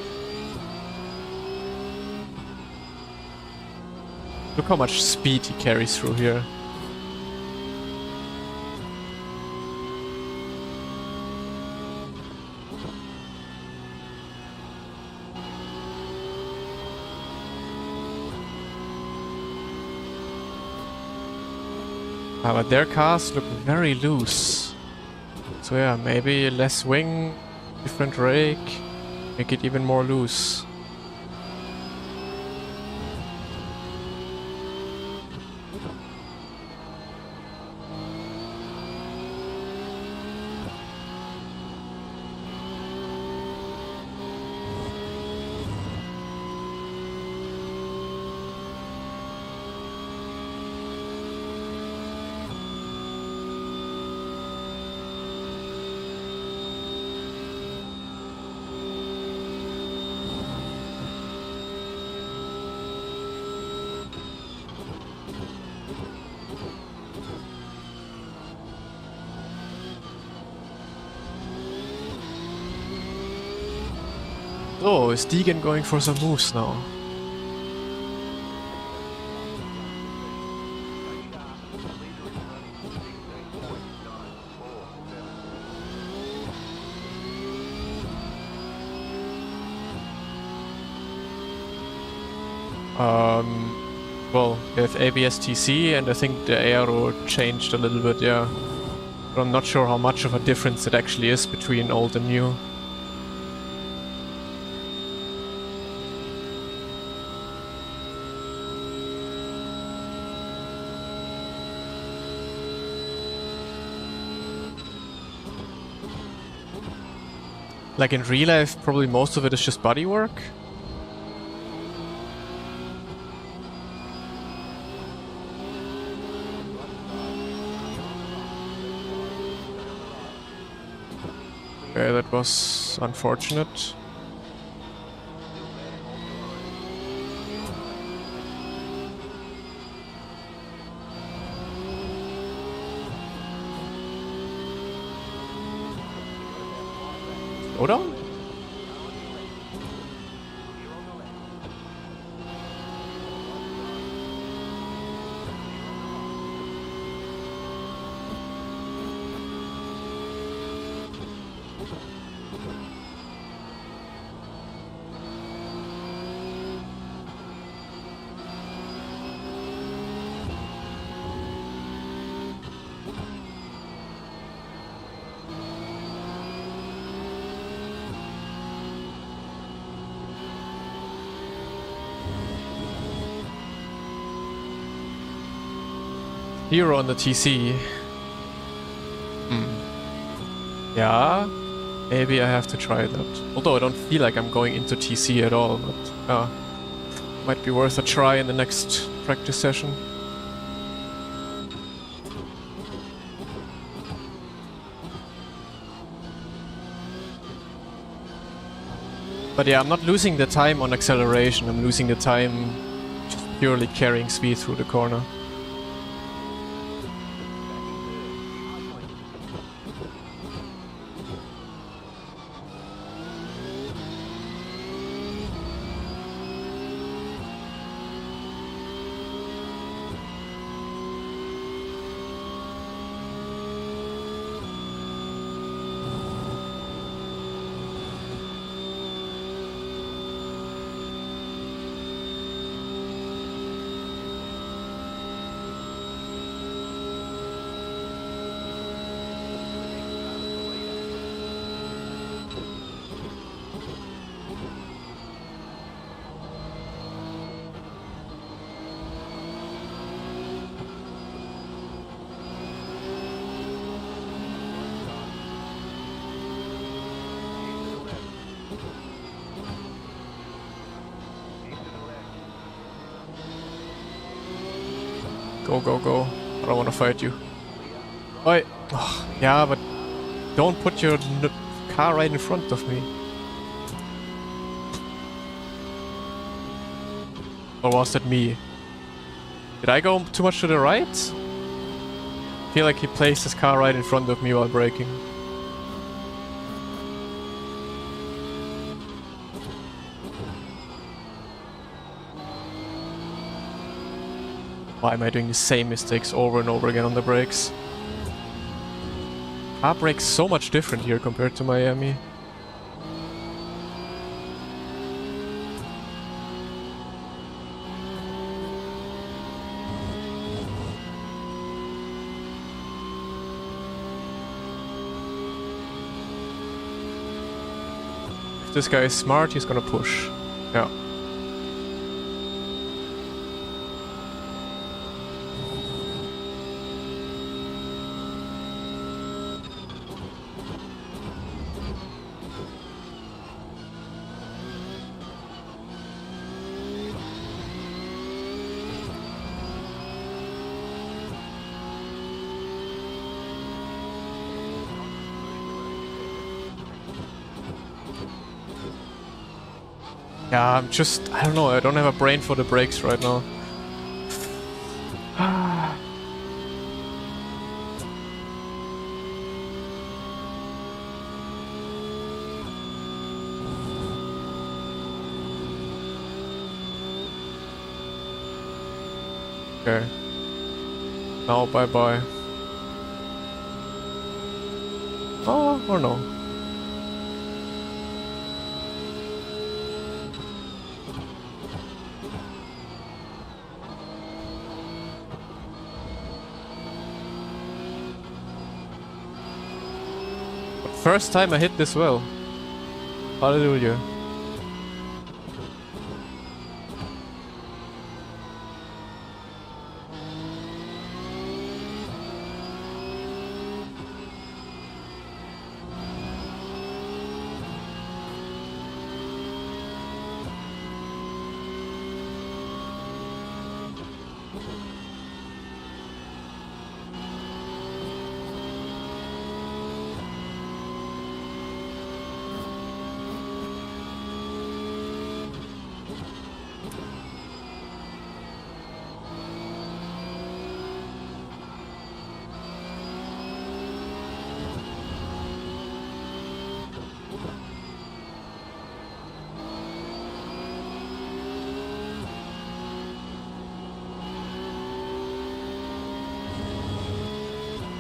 [SPEAKER 1] Look how much speed he carries through here. But their cars look very loose. So yeah, maybe less wing, different rake, make it even more loose. Oh, is Deegan going for some moves now? Well, they have ABS-TC and I think the aero changed a little bit, yeah. But I'm not sure how much of a difference it actually is between old and new. Like in real life, probably most of it is just bodywork. Okay, that was unfortunate. Slow down? Hero on the TC. Yeah, maybe I have to try that. Although I don't feel like I'm going into TC at all, but might be worth a try in the next practice session. But yeah, I'm not losing the time on acceleration, I'm losing the time just purely carrying speed through the corner. Go, go, go. I don't want to fight you. Oi! Oh, yeah, but don't put your car right in front of me. Or was that me? Did I go too much to the right? I feel like he placed his car right in front of me while braking. Why am I doing the same mistakes over and over again on the brakes? Car brakes so much different here compared to Miami. If this guy is smart, he's gonna push. Yeah. Yeah, I don't know, I don't have a brain for the brakes right now. Okay. Now bye-bye. Oh, or no. First time I hit this well. Hallelujah.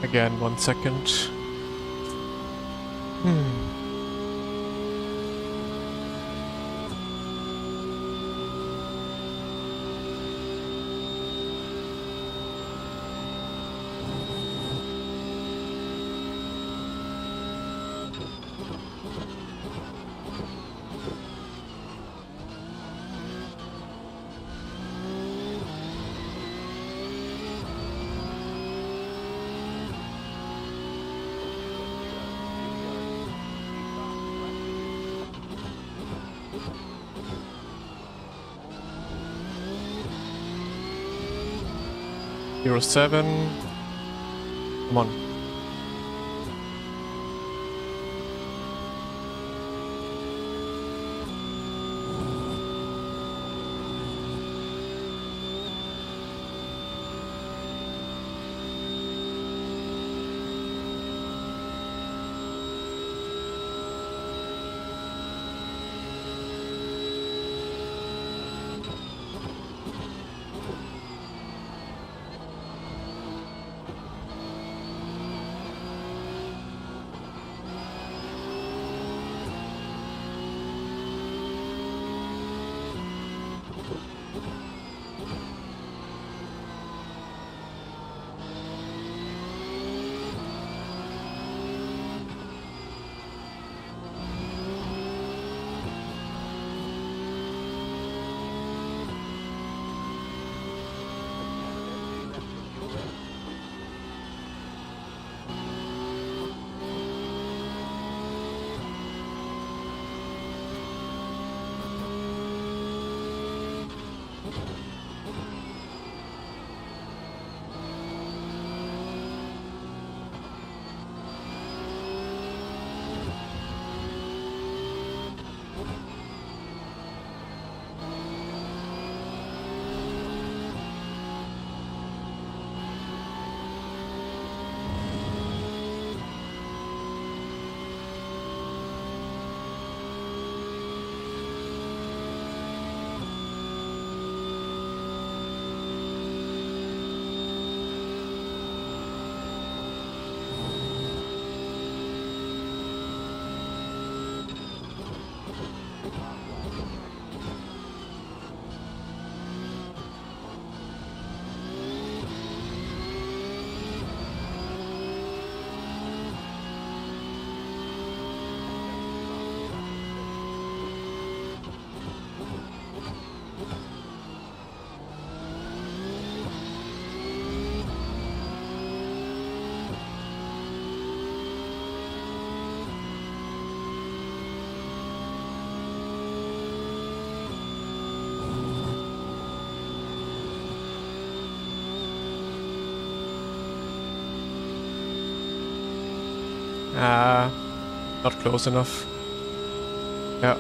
[SPEAKER 1] Again, 1 second. Euro 7. Come on. Not close enough. Yeah.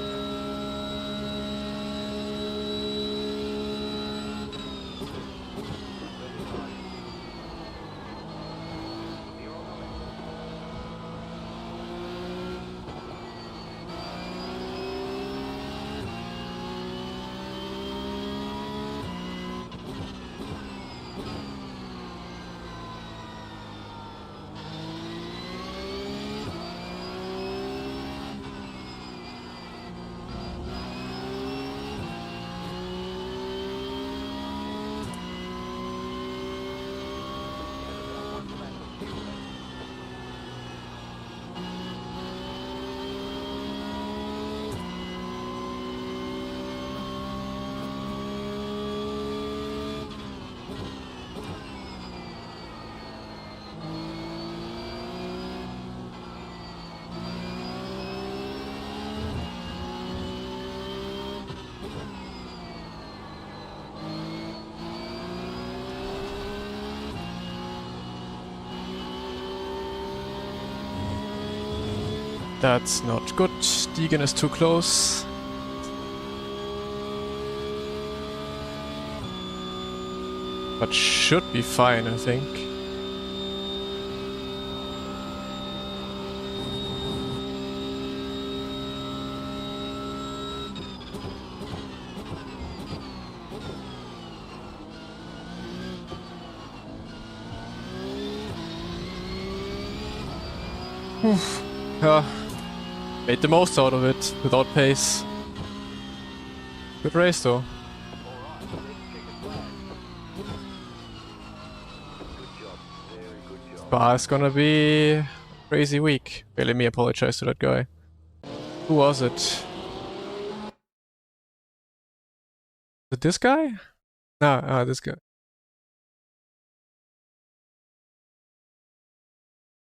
[SPEAKER 1] That's not good. Deegan is too close. But should be fine, I think. Yeah. Made the most out of it without pace. Good race though. Spa is gonna be a crazy week. Okay, let me apologize to that guy. Who was it? Was it this guy? No, this guy.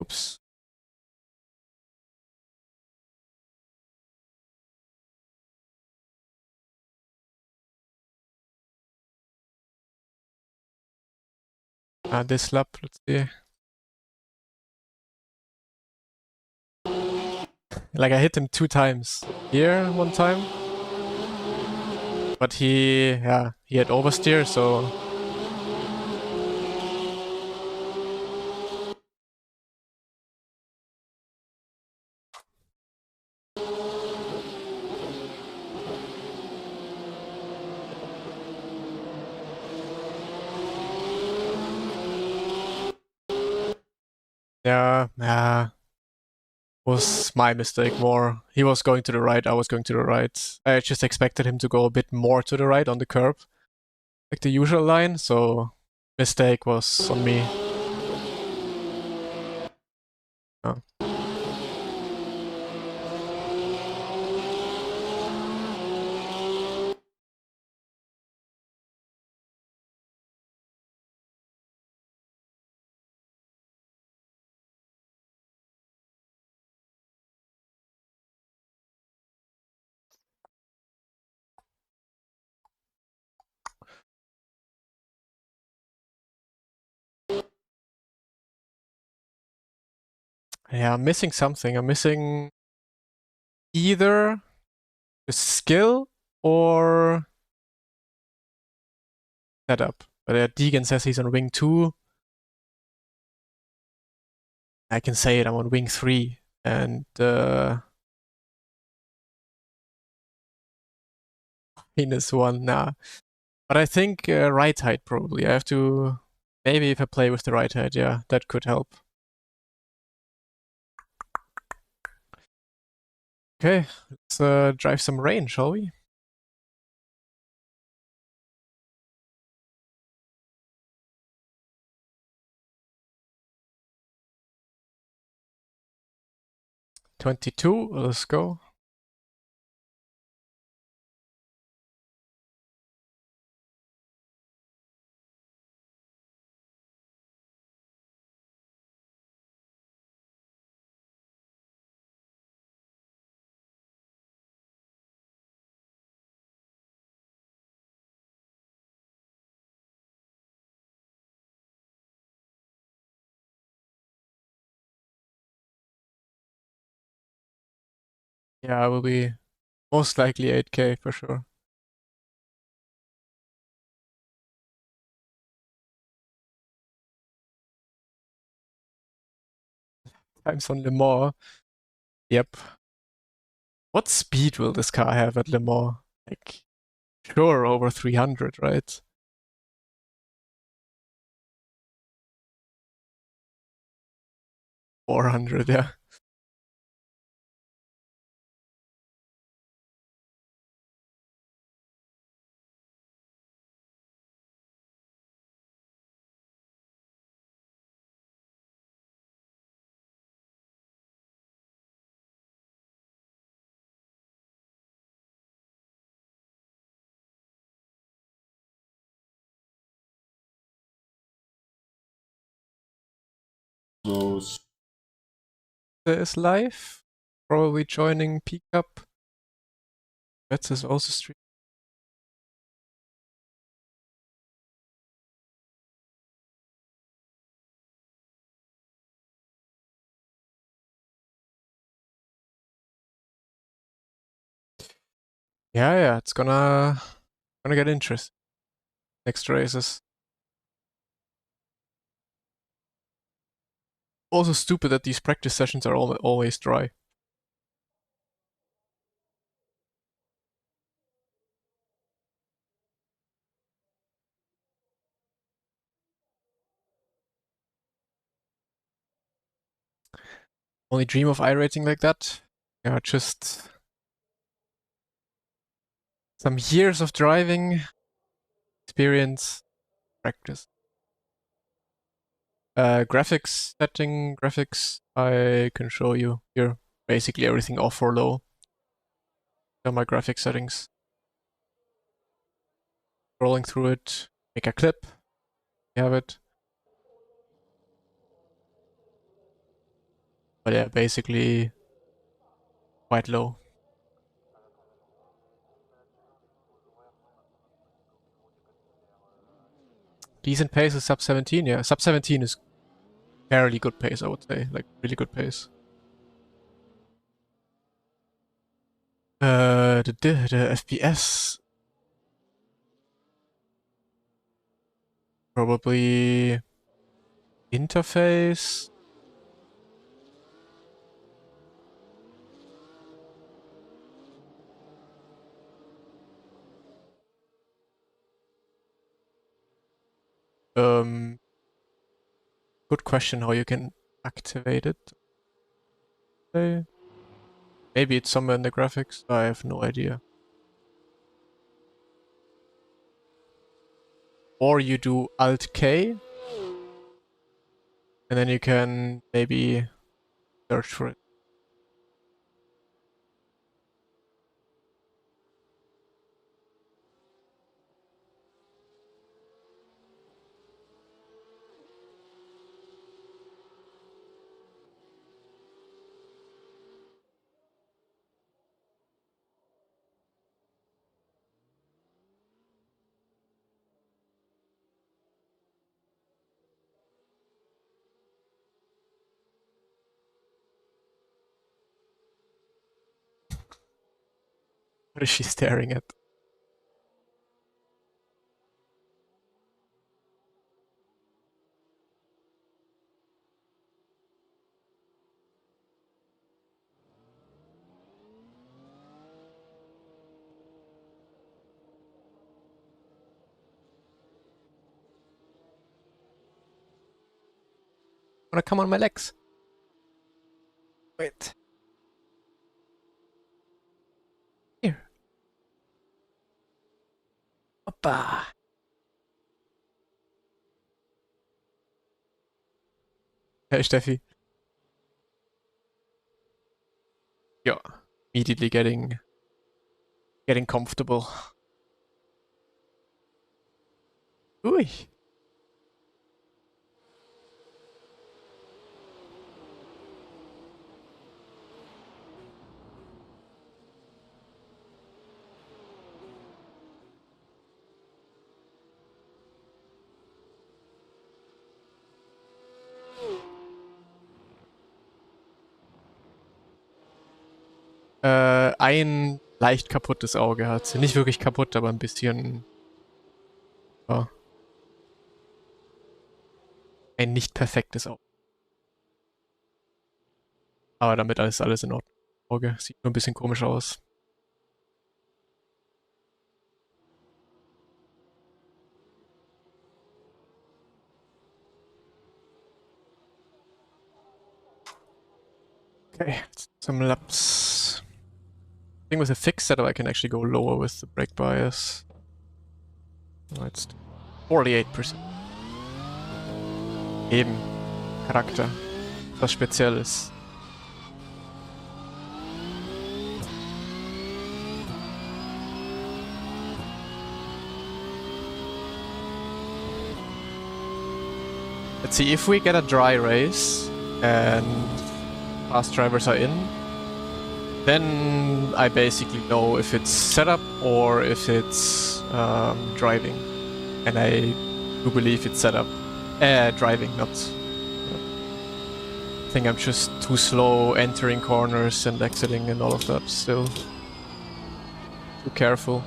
[SPEAKER 1] Oops. This lap, let's see. Like I hit him 2 times. Here, 1 time. But he had oversteer, so... Yeah, was my mistake more. He was going to the right, I was going to the right. I just expected him to go a bit more to the right on the curb, like the usual line, so mistake was on me. Oh. Yeah, I'm missing something. I'm missing either the skill or setup. But Deegan says he's on wing 2. I can say it, I'm on wing 3. And minus 1, nah. But I think right height probably. I have to... Maybe if I play with the right height, yeah, that could help. Okay, let's drive some rain, shall we? $22, let's go. Yeah, it will be most likely 8K for sure. Times on Le Mans. Yep. What speed will this car have at Le Mans? Like, sure, over 300, right? 400, yeah.
[SPEAKER 3] Those.
[SPEAKER 1] There is live. Probably joining P Cup. Betts is also streaming. Yeah, it's gonna get interesting. Next races. Also stupid that these practice sessions are always dry. Only dream of iRating like that. Yeah, just some years of driving experience, practice. Graphics setting, graphics, I can show you here. Basically everything off or low. Here are my graphic settings. Scrolling through it, make a clip, you have it. But yeah, basically quite low. Decent pace is sub 17, yeah. Sub 17 is fairly good pace, I would say. Like, really good pace. The FPS probably interface. Um, Good question how you can activate it. Okay. Maybe it's somewhere in the graphics. I have no idea. Or you do Alt K, and then you can maybe search for it. What is she staring at? Wanna come on my legs? Wait. Here. Hoppa. Hey, Steffi. Yeah. Immediately getting comfortable. Ui. ein leicht kaputtes Auge hat. Nicht wirklich kaputt, aber ein bisschen. Ja, ein nicht perfektes Auge. Aber damit ist alles in Ordnung. Auge sieht nur ein bisschen komisch aus. Okay, some laps. I think with a fixed setup I can actually go lower with the brake bias. No, it's 48%. Eben. Charakter. Was Spezielles. Let's see, if we get a dry race and fast drivers are in, then I basically know if it's setup or if it's driving. And I do believe it's setup. Driving, not. I think I'm just too slow entering corners and exiting and all of that still. Too careful.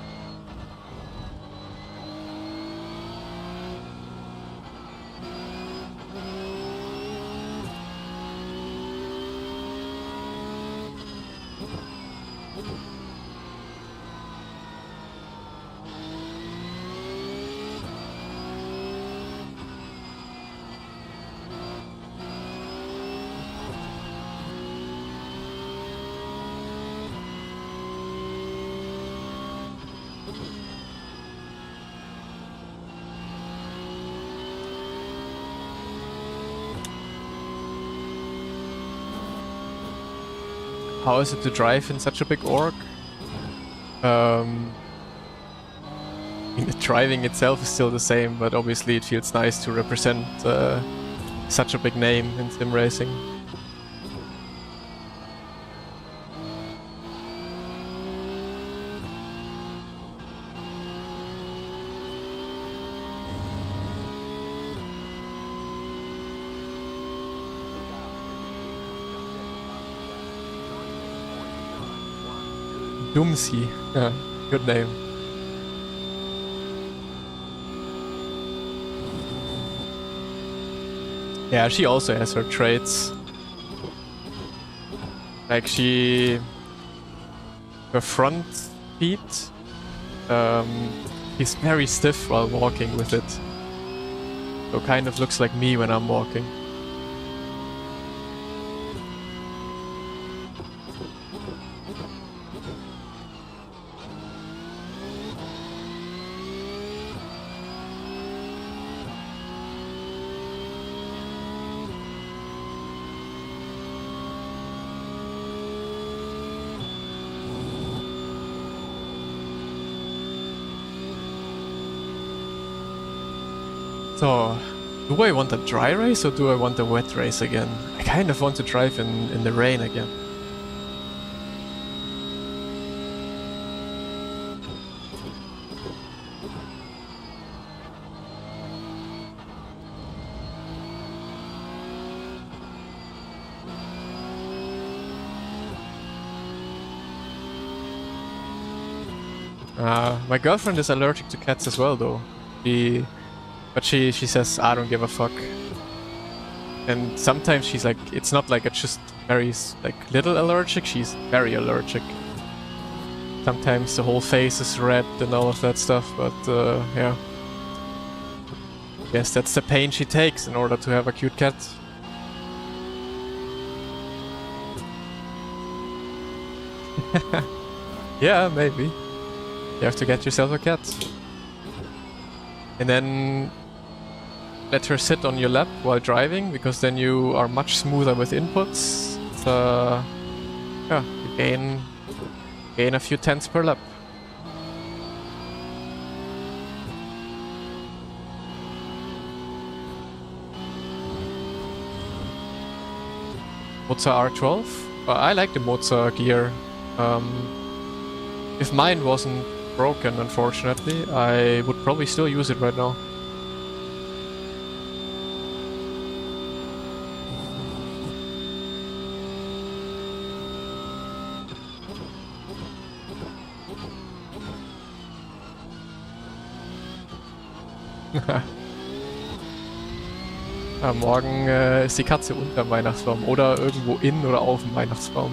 [SPEAKER 1] How is it to drive in such a big org? I mean, the driving itself is still the same, but obviously it feels nice to represent such a big name in sim racing. Doomsy, yeah, good name. Yeah, she also has her traits. Like her front feet, is very stiff while walking with it. So kind of looks like me when I'm walking. So, do I want a dry race or do I want a wet race again? I kind of want to drive in the rain again. My girlfriend is allergic to cats as well though. But she says, I don't give a fuck. And sometimes she's like, it's not like it's just very like little allergic, she's very allergic. Sometimes the whole face is red and all of that stuff, but yeah. Guess that's the pain she takes in order to have a cute cat. Yeah, maybe. You have to get yourself a cat. And then let her sit on your lap while driving, because then you are much smoother with inputs. Yeah, you gain a few tenths per lap. Moza R12? I like the Moza gear. If mine wasn't broken, unfortunately, I would probably still use it right now. Morgen ist die Katze unterm Weihnachtsbaum oder irgendwo in oder auf dem Weihnachtsbaum.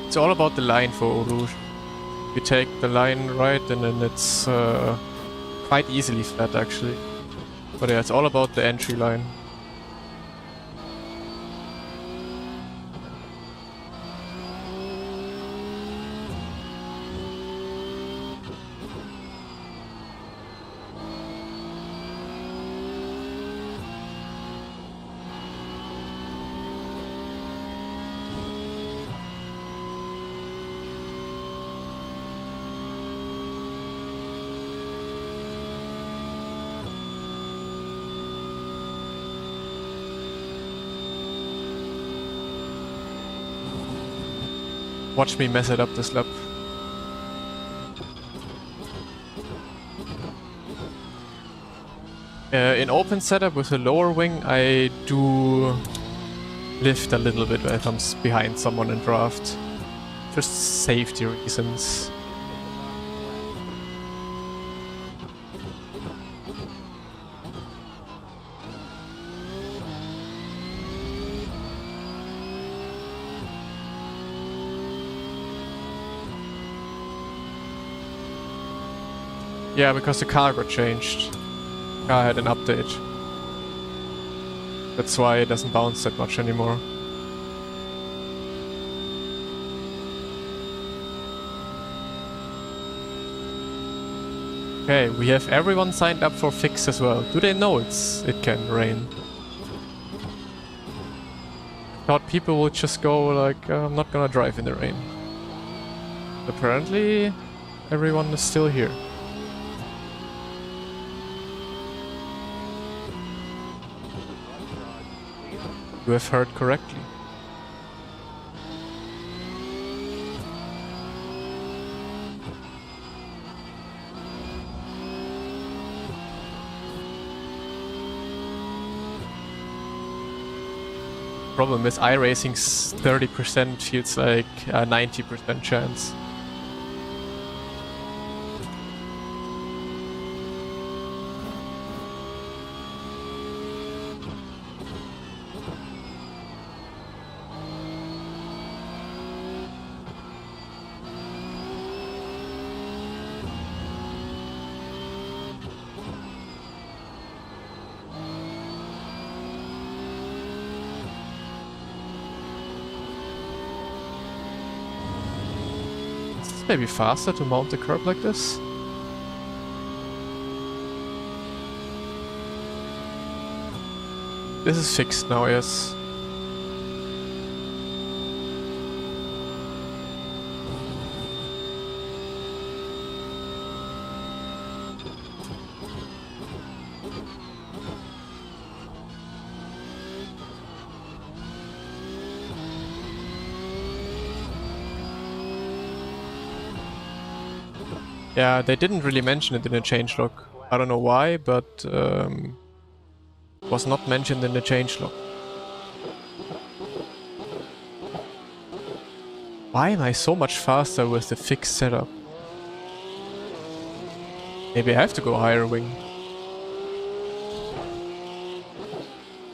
[SPEAKER 1] It's all about the line for Rouge. You take the line right and then it's quite easily flat actually. But yeah, it's all about the entry line. Watch me mess it up this lap. In open setup with a lower wing, I do lift a little bit when it comes behind someone in draft. Just safety reasons. Yeah, because the car got changed. The car had an update. That's why it doesn't bounce that much anymore. Okay, we have everyone signed up for fix as well. Do they know it can rain? Thought people would just go like, I'm not gonna drive in the rain. Apparently, everyone is still here. You have heard correctly. Problem is iRacing's 30% feels like a 90% chance. Maybe faster to mount the curb like this? This is fixed now, yes. Yeah, they didn't really mention it in the changelog. I don't know why, but was not mentioned in the changelog. Why am I so much faster with the fixed setup? Maybe I have to go higher wing.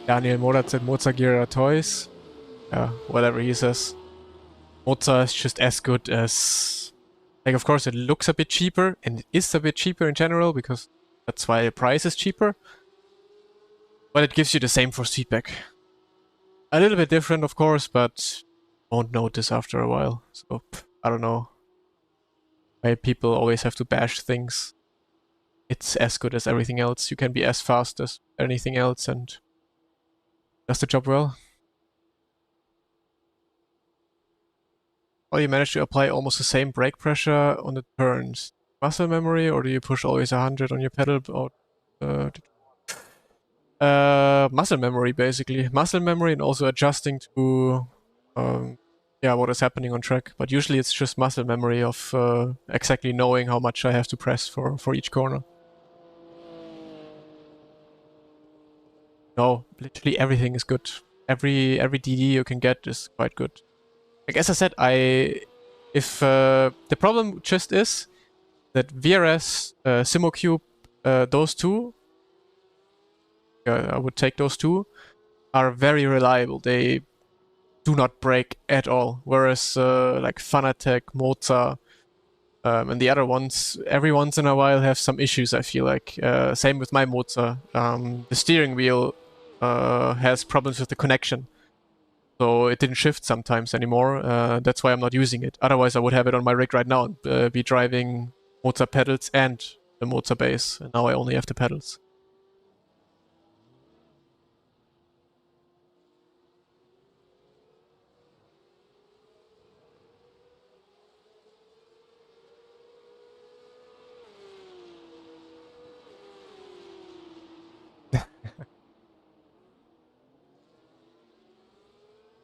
[SPEAKER 1] Daniel Morat said Moza gear are toys. Yeah, whatever he says. Moza is just as good as... Like, of course, it looks a bit cheaper, and it is a bit cheaper in general, because that's why the price is cheaper. But it gives you the same force feedback. A little bit different, of course, but won't notice after a while. So, I don't know why people always have to bash things. It's as good as everything else. You can be as fast as anything else, and does the job well. Well, you manage to apply almost the same brake pressure on the turns. Muscle memory, or do you push always 100 on your pedal? Or, muscle memory, basically. Muscle memory and also adjusting to yeah, what is happening on track. But usually it's just muscle memory of exactly knowing how much I have to press for each corner. No, literally everything is good. Every DD you can get is quite good. Like as I said, if the problem just is that VRS, SimoCube, those two, I would take those two, are very reliable. They do not break at all. Whereas like Fanatec, Moza, and the other ones, every once in a while have some issues, I feel like. Same with my Moza. The steering wheel has problems with the connection. So it didn't shift sometimes anymore. That's why I'm not using it. Otherwise, I would have it on my rig right now and be driving Moza pedals and the Moza bass. And now I only have the pedals.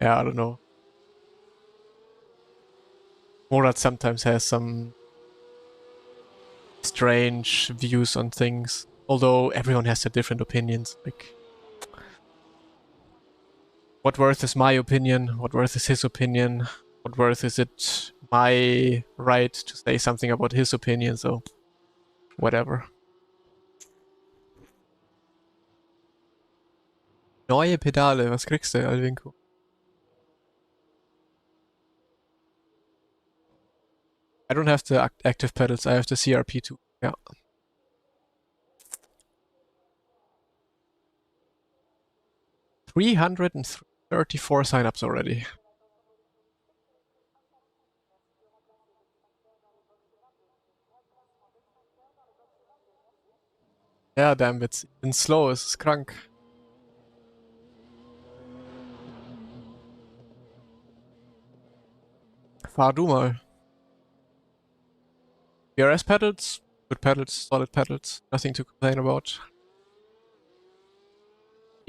[SPEAKER 1] Yeah, I don't know. Murat sometimes has some strange views on things. Although everyone has their different opinions. Like, what worth is my opinion? What worth is his opinion? What worth is it my right to say something about his opinion? So, whatever. Neue Pedale, was kriegst du, Alvinko? I don't have the active pedals, I have the CRP2. Yeah. $334 signups already. Ja, damn it. Ich bin slow, es ist krank. Fahr du mal. BRS pedals, good pedals, solid pedals, nothing to complain about.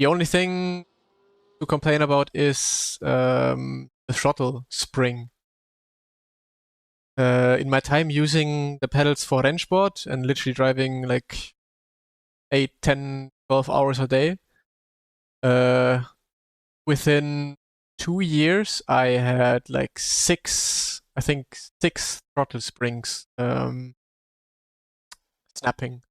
[SPEAKER 1] The only thing to complain about is the throttle spring. In my time using the pedals for Rennsport and literally driving like 8, 10, 12 hours a day, within 2 years I had like 6 throttle springs snapping.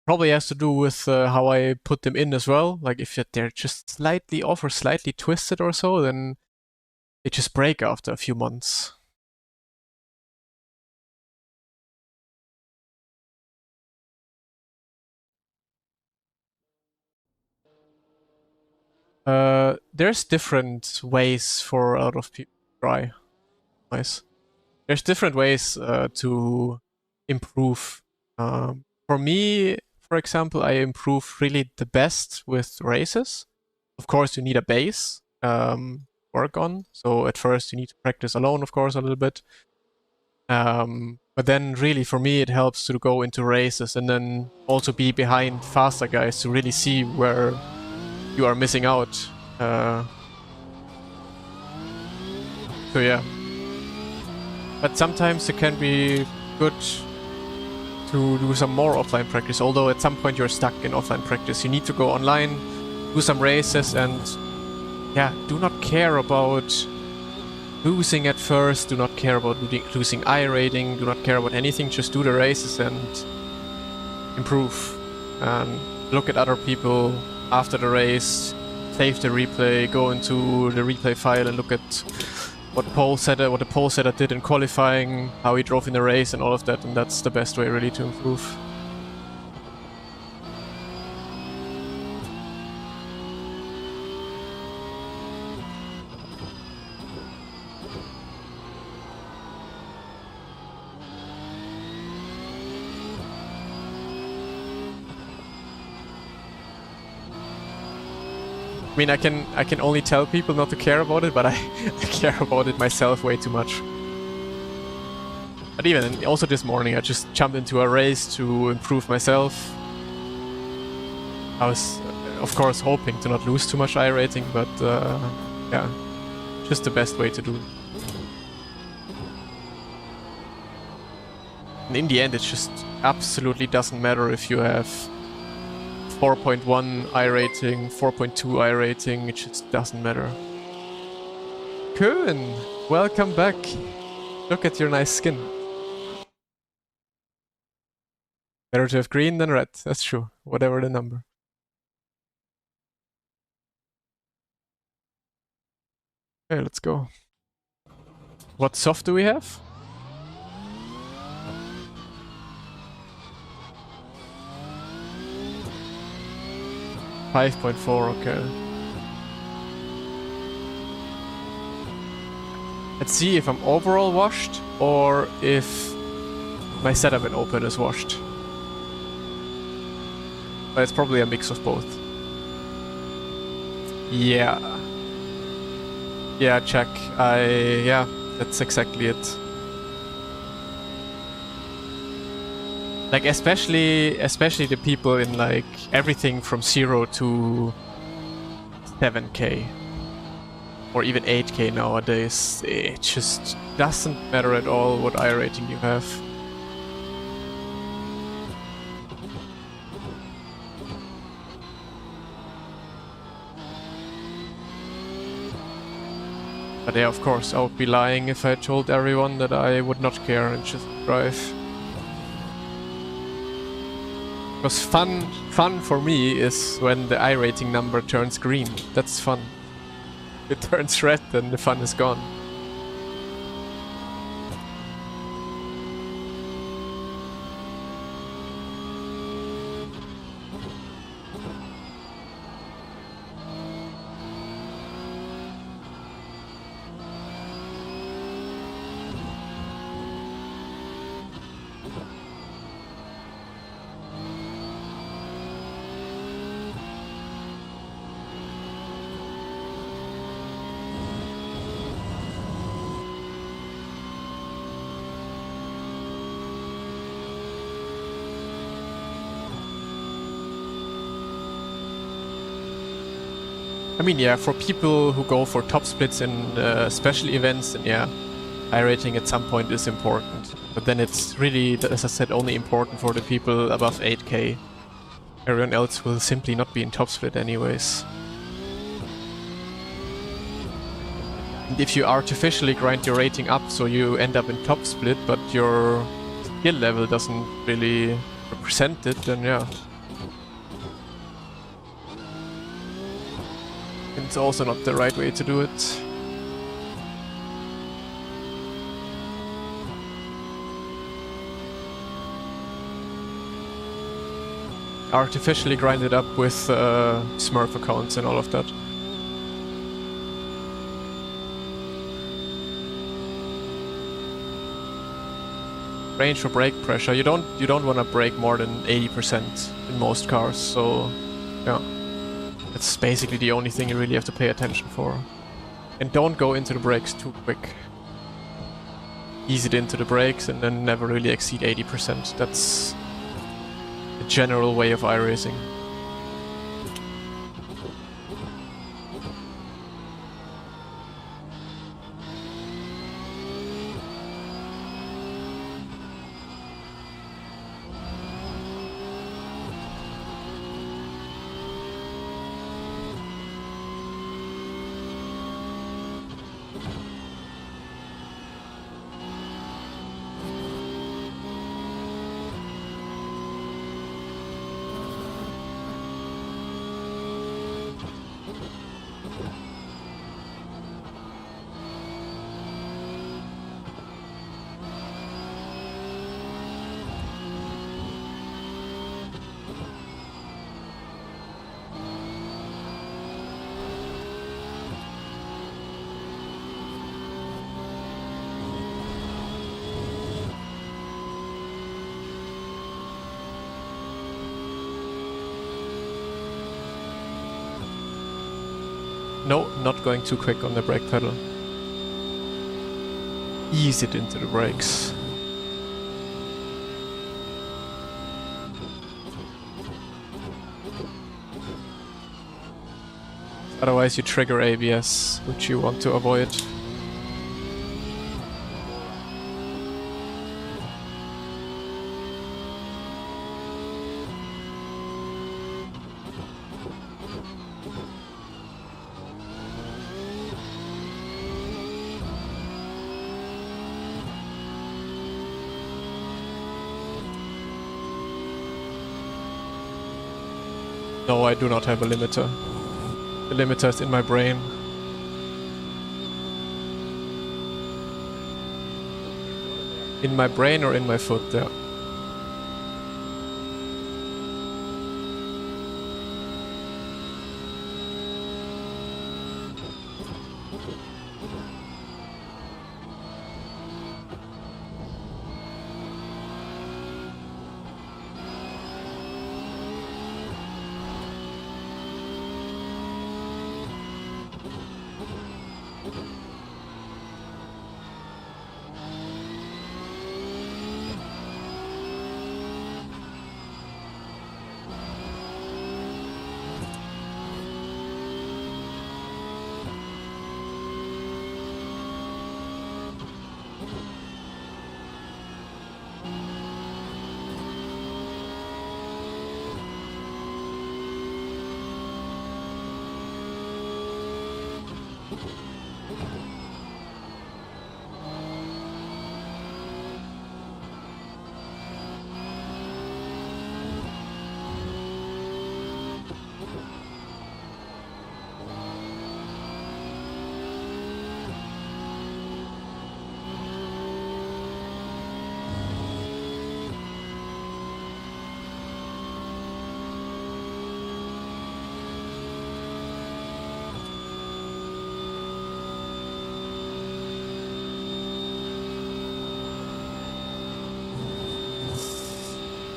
[SPEAKER 1] Probably has to do with how I put them in as well. Like if they're just slightly off or slightly twisted or so, then they just break after a few months. There's different ways for a lot of people to try. Nice. There's different ways to improve. For me, for example, I improve really the best with races. Of course, you need a base work on. So at first you need to practice alone, of course, a little bit. But then really for me it helps to go into races and then also be behind faster guys to really see where you are missing out. So yeah. But sometimes it can be good to do some more offline practice, although at some point you're stuck in offline practice. You need to go online, do some races, and yeah, do not care about losing at first, do not care about losing I rating, do not care about anything, just do the races and improve. And look at other people after the race, save the replay, go into the replay file and look at what the pole setter did in qualifying, how he drove in the race and all of that, and that's the best way really to improve. I mean, I can only tell people not to care about it, but I care about it myself way too much. But even also this morning, I just jumped into a race to improve myself. I was, of course, hoping to not lose too much iRating, but yeah, just the best way to do it. And in the end, it just absolutely doesn't matter if you have 4.1 iRating, 4.2 iRating, it just doesn't matter. Kuhn, welcome back. Look at your nice skin. Better to have green than red, that's true, whatever the number. Okay, let's go. What soft do we have? .4, okay. Let's see if I'm overall washed or if my setup in open is washed. But it's probably a mix of both. Yeah. Yeah, check. Yeah, that's exactly it. Like especially the people in like everything from 0 to 7k or even 8k nowadays, it just doesn't matter at all what iRating you have. But yeah, of course, I would be lying if I told everyone that I would not care and just drive. Because fun for me is when the iRating number turns green. That's fun. If it turns red, then the fun is gone. I mean, yeah, for people who go for top splits in special events, then yeah, iRating at some point is important. But then it's really, as I said, only important for the people above 8k. Everyone else will simply not be in top split anyways. And if you artificially grind your rating up so you end up in top split, but your skill level doesn't really represent it, then yeah. It's also not the right way to do it. Artificially grind it up with Smurf accounts and all of that. Range for brake pressure. You don't want to brake more than 80% in most cars, so yeah. That's basically the only thing you really have to pay attention for. And don't go into the brakes too quick. Ease it into the brakes and then never really exceed 80%. That's the general way of iRacing. No, not going too quick on the brake pedal. Ease it into the brakes. Otherwise you trigger ABS, which you want to avoid. No, I do not have a limiter. The limiter is in my brain. In my brain or in my foot, yeah.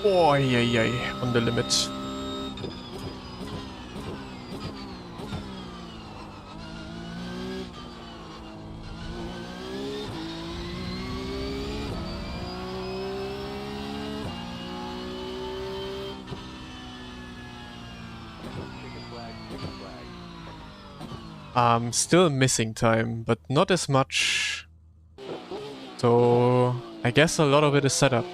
[SPEAKER 1] Oh, yeah, on the limit. Still missing time, but not as much. So I guess a lot of it is setup.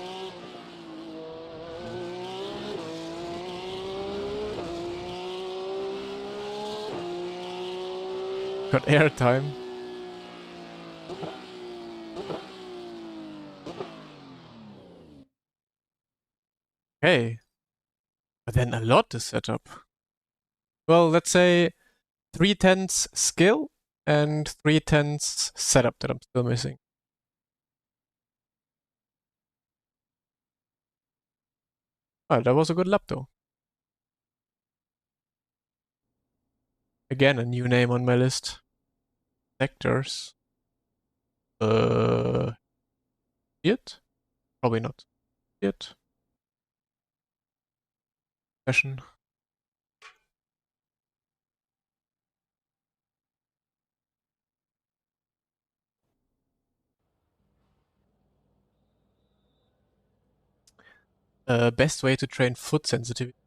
[SPEAKER 1] Got airtime. Hey, but then a lot is setup. Well, let's say 3/10 skill and 3/10 setup that I'm still missing. Oh, that was a good lap though. Again, a new name on my list. Sectors. It? Probably not. It. Session. Best way to train foot sensitivity.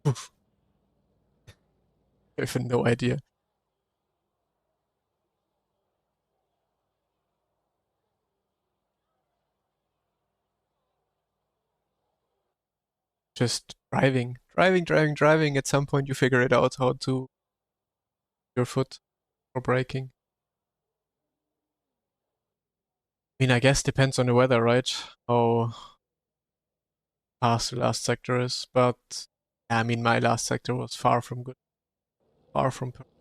[SPEAKER 1] Oof. I have no idea. Just driving. Driving. At some point you figure it out how to your foot for braking. I mean, I guess depends on the weather, right? How fast the last sector is, but I mean, my last sector was far from good. Far from perfect.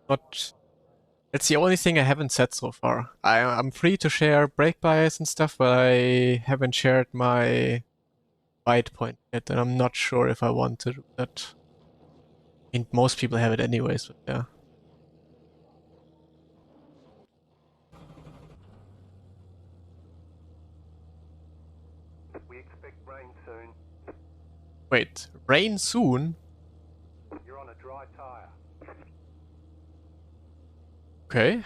[SPEAKER 1] Not That's the only thing I haven't said so far. I'm free to share brake bias and stuff, but I haven't shared my bite point yet, and I'm not sure if I want to do that. I mean, most people have it anyways, but yeah.
[SPEAKER 2] We expect rain soon.
[SPEAKER 1] Wait, rain soon?
[SPEAKER 2] You're on a dry tyre.
[SPEAKER 1] Okay.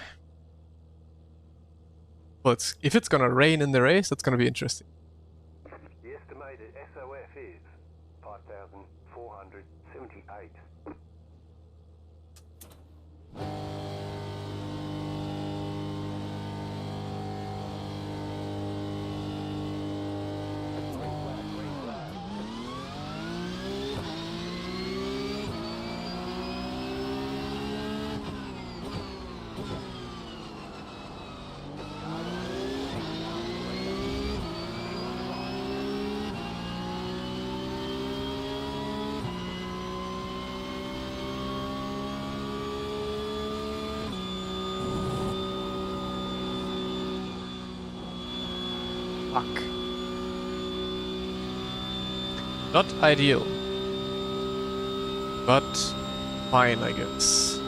[SPEAKER 1] Well, if it's gonna rain in the race, that's gonna be interesting.
[SPEAKER 2] The estimated SOF is 5,478.
[SPEAKER 1] Fuck. Not ideal. But fine, I guess.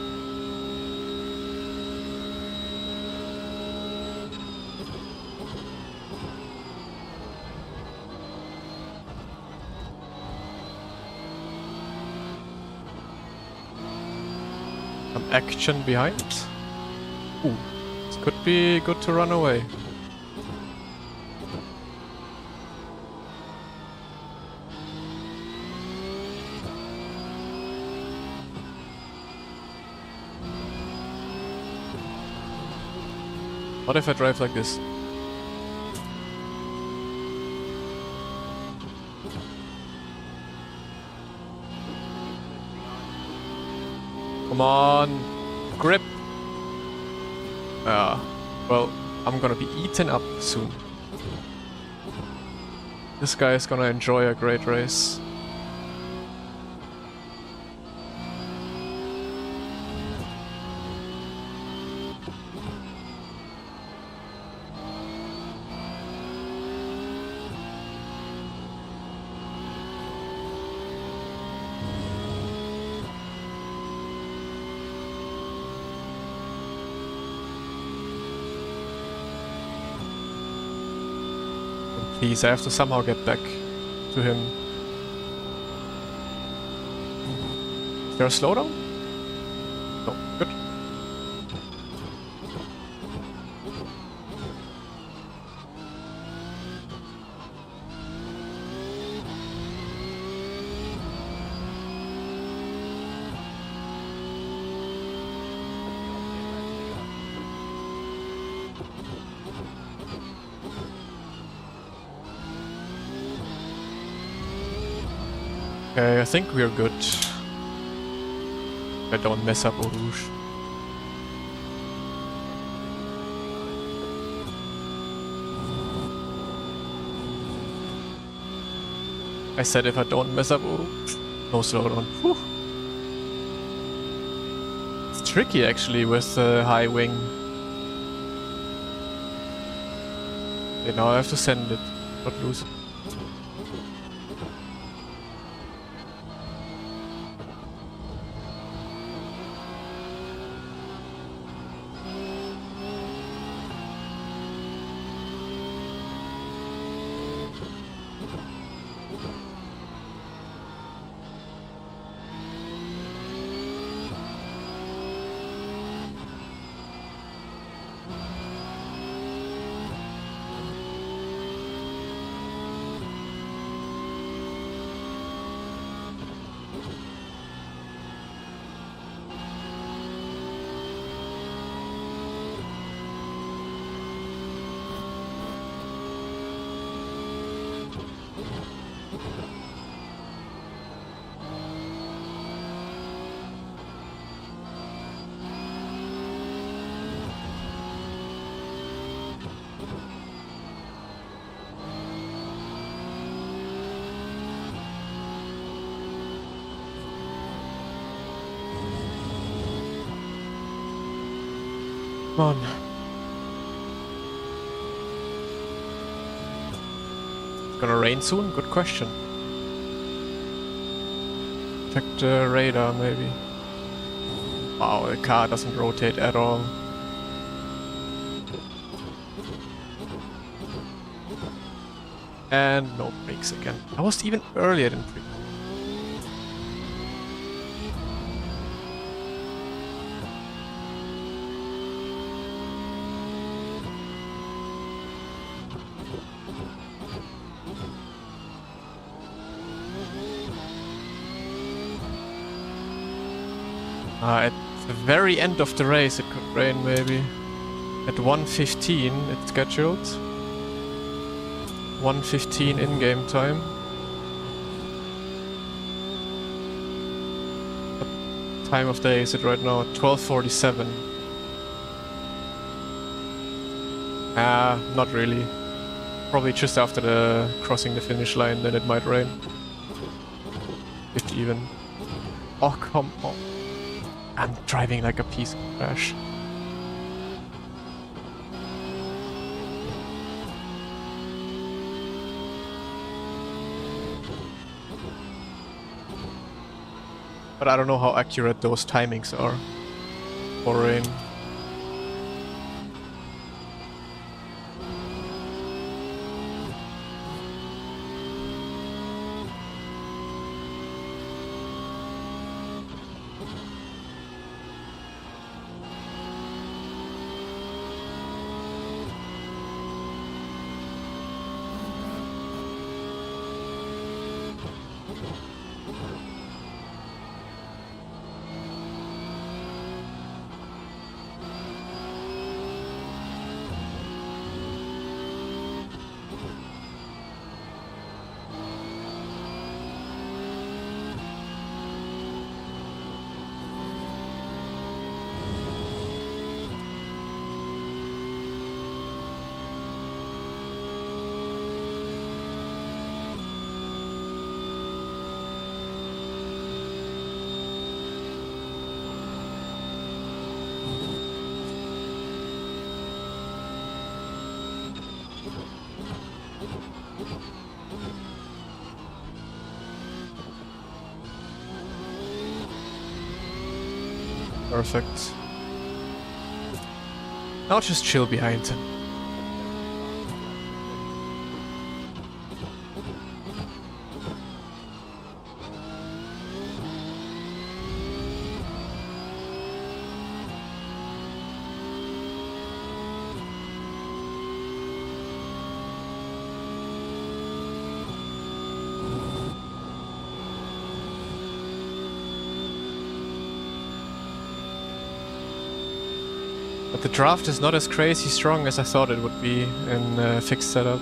[SPEAKER 1] Some action behind. Ooh, this could be good to run away. What if I drive like this? Come on, grip. Well, I'm gonna be eaten up soon. This guy is gonna enjoy a great race. Please, I have to somehow get back to him. Is there a slowdown? No, good. Okay, I think we're good. I don't mess up Eau Rouge. I said if I don't mess up Eau Rouge, no slowdown. Whew. It's tricky actually with the high wing. Okay, now I have to send it, not lose it. Come on. It's gonna rain soon? Good question. Check the radar, maybe. Wow, the car doesn't rotate at all. And no brakes again. I was even earlier than pre. At the very end of the race it could rain maybe. At 1:15 it's scheduled. 1:15 in-game time. What time of day is it right now? 12:47. Not really. Probably just after the crossing the finish line, then it might rain. If even. Oh, come on. I'm driving like a piece of trash. But I don't know how accurate those timings are for rain. Perfect. Now just chill behind him. But the draft is not as crazy strong as I thought it would be in fixed setup.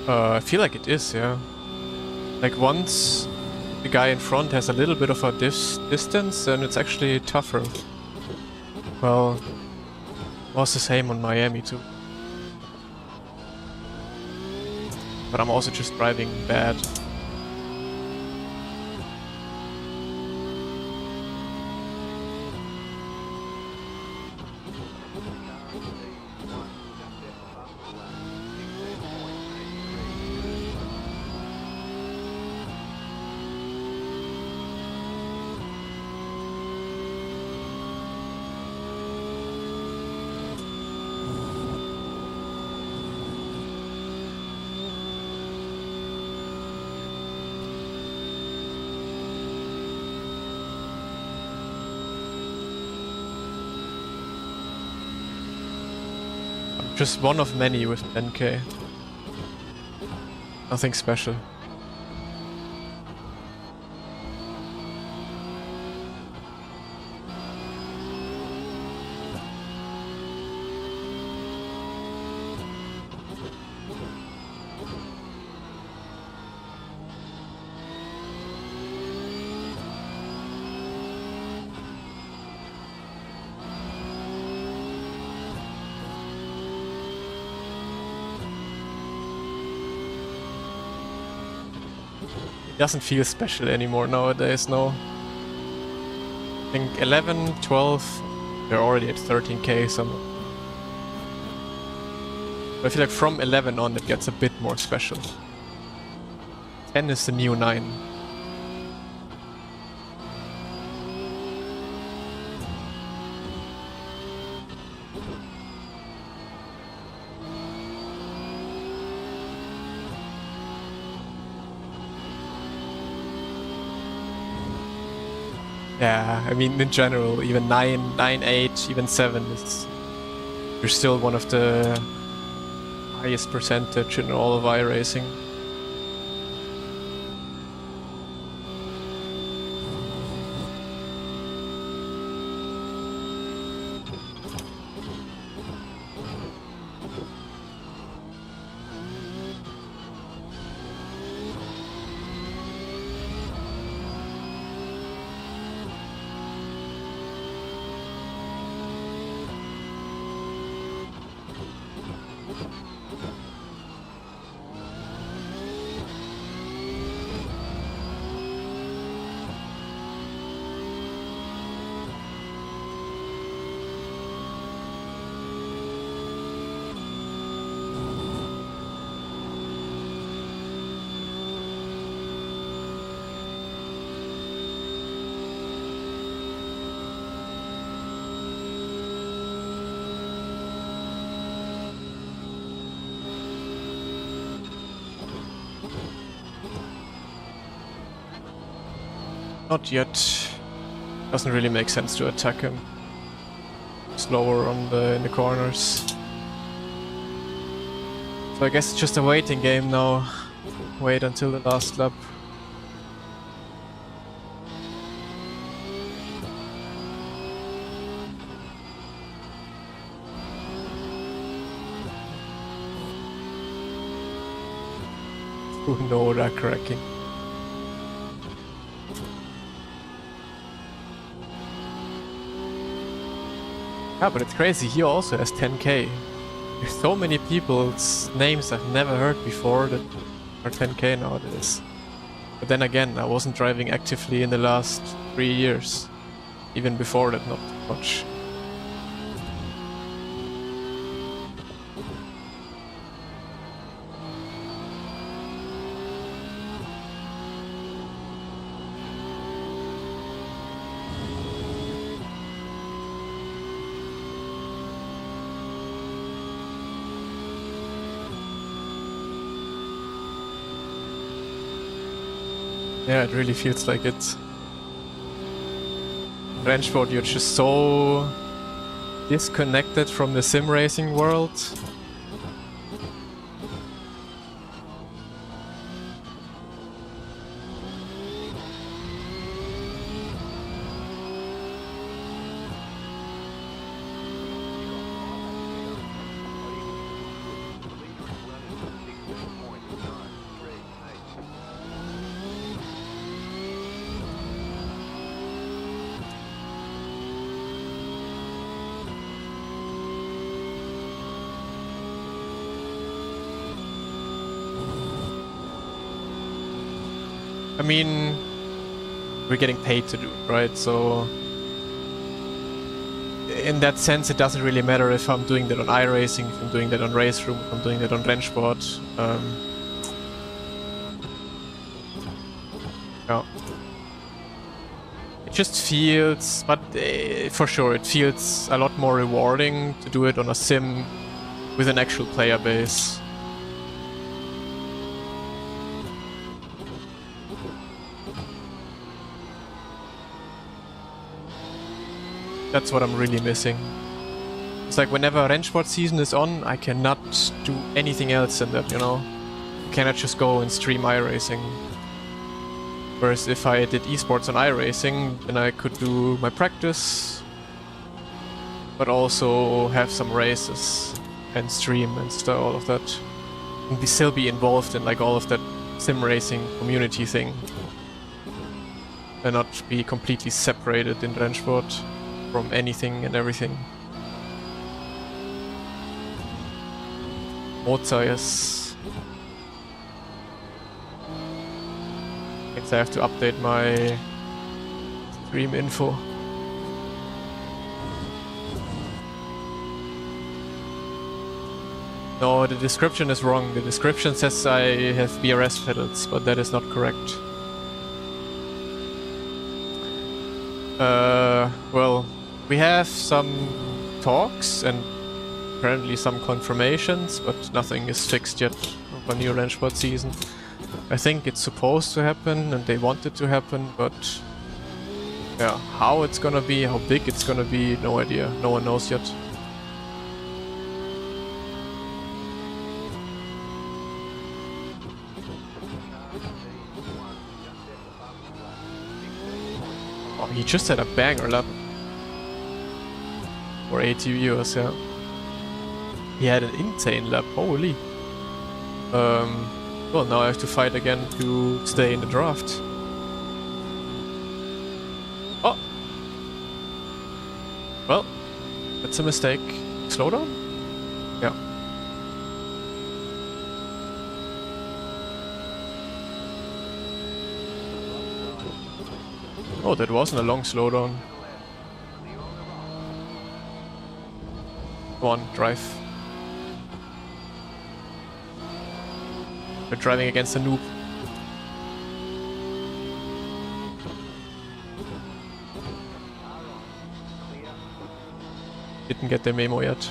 [SPEAKER 1] I feel like it is, yeah. Like once the guy in front has a little bit of a distance, then it's actually tougher. Well, was the same on Miami too. But I'm also just driving bad. Just one of many with 10k. Nothing special. Doesn't feel special anymore nowadays, no. I think 11, 12, they're already at 13k, so I feel like from 11 on it gets a bit more special. 10 is the new 9. Yeah, I mean, in general, even 9, 9, 8, even 7 is... You're still one of the highest percentage in all of iRacing. Not yet. Doesn't really make sense to attack him. Slower on in the corners. So I guess it's just a waiting game now. Wait until the last lap. Oh no, they're cracking. Yeah, but it's crazy, he also has 10k. There's so many people's names I've never heard before that are 10k nowadays. But then again, I wasn't driving actively in the last 3 years. Even before that, not much. Yeah, it really feels like it. Rennsport, you're just so disconnected from the sim racing world. I mean, we're getting paid to do it, right? So in that sense, it doesn't really matter if I'm doing that on iRacing, if I'm doing that on Race Room, if I'm doing that on Rennsport. Yeah. It just feels, but for sure, it feels a lot more rewarding to do it on a sim with an actual player base. That's what I'm really missing. It's like whenever Rennsport season is on, I cannot do anything else than that, you know? I cannot just go and stream iRacing. Whereas if I did esports on iRacing, then I could do my practice, but also have some races and stream and stuff, all of that. And still be involved in like all of that sim racing community thing. And not be completely separated in Rennsport from anything and everything. Moza, yes. Guess I have to update my stream info. No, the description is wrong. The description says I have BRS pedals, but that is not correct. Well, we have some talks and apparently some confirmations, but nothing is fixed yet of a new Rennsport season. I think it's supposed to happen and they want it to happen, but yeah, how it's gonna be, how big it's gonna be, no idea. No one knows yet. Oh, he just had a banger lap. For 80 viewers, yeah. He had an insane lap, holy. Well, now I have to fight again to stay in the draft. Oh! Well, that's a mistake. Slow down? Yeah. Oh, that wasn't a long slowdown. Come on, drive. We're driving against a noob. Didn't get the memo yet.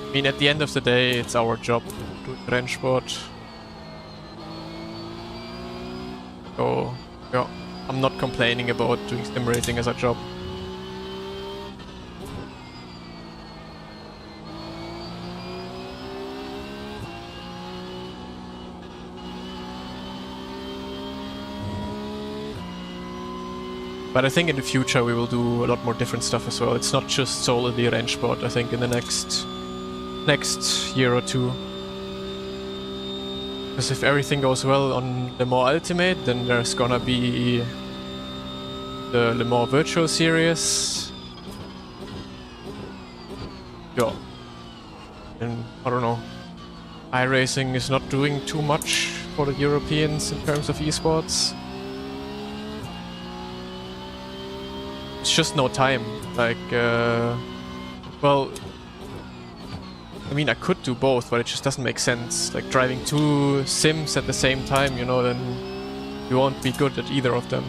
[SPEAKER 1] I mean, at the end of the day, it's our job to do Rennsport. So, yeah, I'm not complaining about doing sim racing as a job. But I think in the future we will do a lot more different stuff as well. It's not just solely Rennsport, I think, in the next year or two. Because if everything goes well on Le Mans Ultimate, then there's gonna be the Le Mans Virtual Series. Yeah. And I don't know. iRacing is not doing too much for the Europeans in terms of esports. It's just no time. Like, well, I mean, I could do both, but it just doesn't make sense. Like, driving two sims at the same time, you know, then you won't be good at either of them.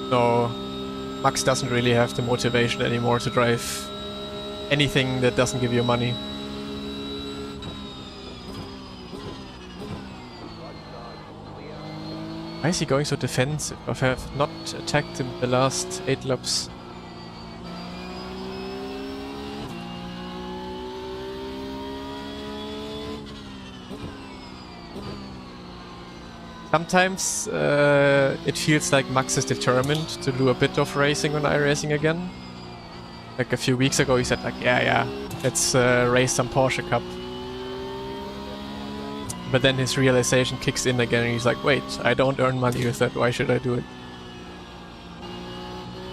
[SPEAKER 1] So, Max doesn't really have the motivation anymore to drive anything that doesn't give you money. Why is he going so defensive? I have not attacked him the last 8 laps. Sometimes it feels like Max is determined to do a bit of racing on iRacing again. Like a few weeks ago he said like, yeah, let's race some Porsche Cup. But then his realization kicks in again and he's like, wait, I don't earn money with that, why should I do it?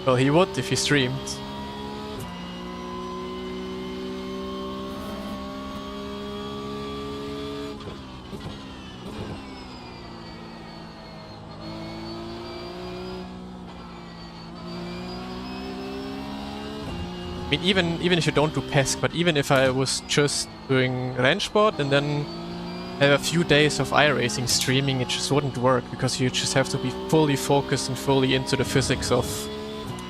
[SPEAKER 1] Well, he would if he streamed. I mean, even if you don't do PESC, but even if I was just doing Rennsport and then have a few days of iRacing streaming, it just wouldn't work because you just have to be fully focused and fully into the physics of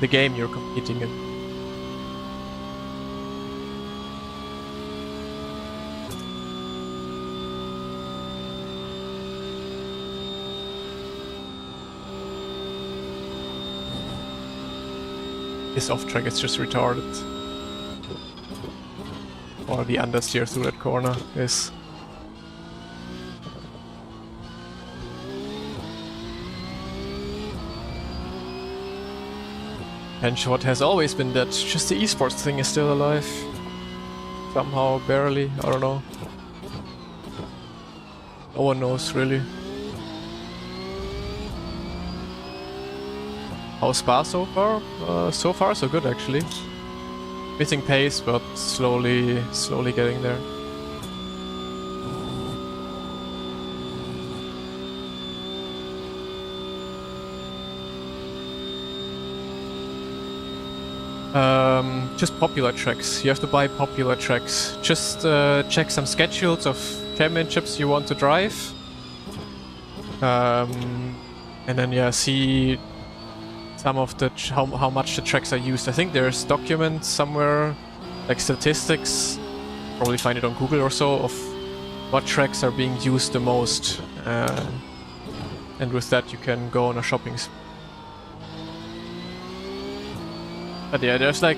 [SPEAKER 1] the game you're competing in. This off track is just retarded. Or the understeer through that corner is. And what has always been that just the esports thing is still alive. Somehow, barely, I don't know. No one knows really. How's Spa so far? So far so good actually. Missing pace, but slowly getting there. Just popular tracks. You have to buy popular tracks. Just check some schedules of championships you want to drive. And then yeah, see some of the how much the tracks are used. I think there's documents somewhere, like statistics. Probably find it on Google or so of what tracks are being used the most. And with that you can go on a shopping spree. But yeah, there's like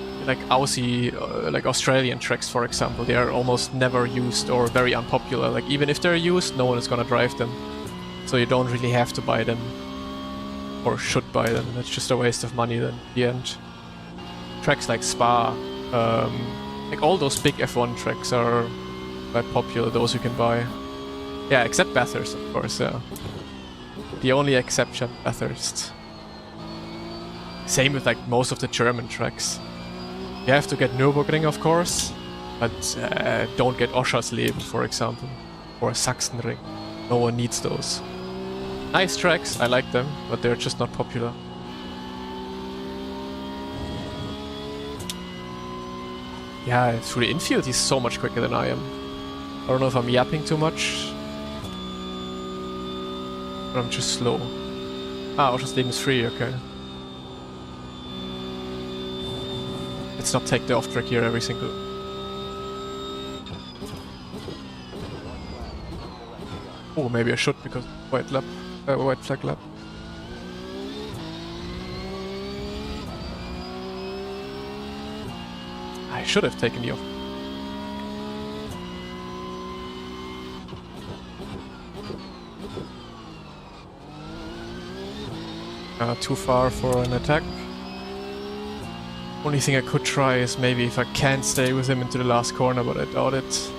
[SPEAKER 1] Aussie, like Australian tracks, for example. They are almost never used or very unpopular. Like even if they're used, no one is gonna drive them. So you don't really have to buy them, or should buy them. It's just a waste of money then. In the end, tracks like Spa, like all those big F1 tracks are quite popular. Those you can buy. Yeah, except Bathurst, of course. Yeah, the only exception, Bathurst. Same with like most of the German tracks. You have to get Nürburgring, of course, but don't get Oschersleben, for example, or Sachsenring. No one needs those. Nice tracks, I like them, but they're just not popular. Yeah, through the infield he's so much quicker than I am. I don't know if I'm yapping too much, but I'm just slow. Ah, Oschersleben is free, okay. Let's not take the off track here every single. Oh, maybe I should because white flag lap. I should have taken the off. Too far for an attack. Only thing I could try is maybe if I can stay with him into the last corner, but I doubt it.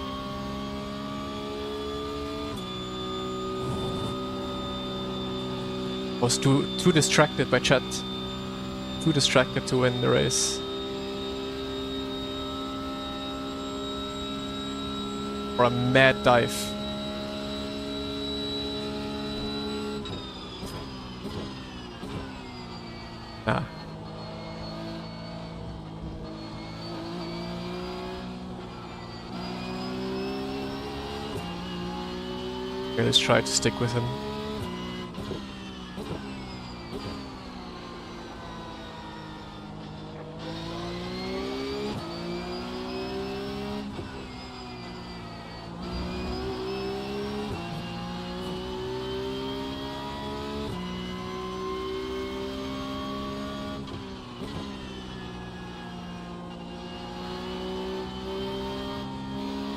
[SPEAKER 1] I was too distracted by chat. Too distracted to win the race. Or a mad dive. Ah. Okay, let's try to stick with him.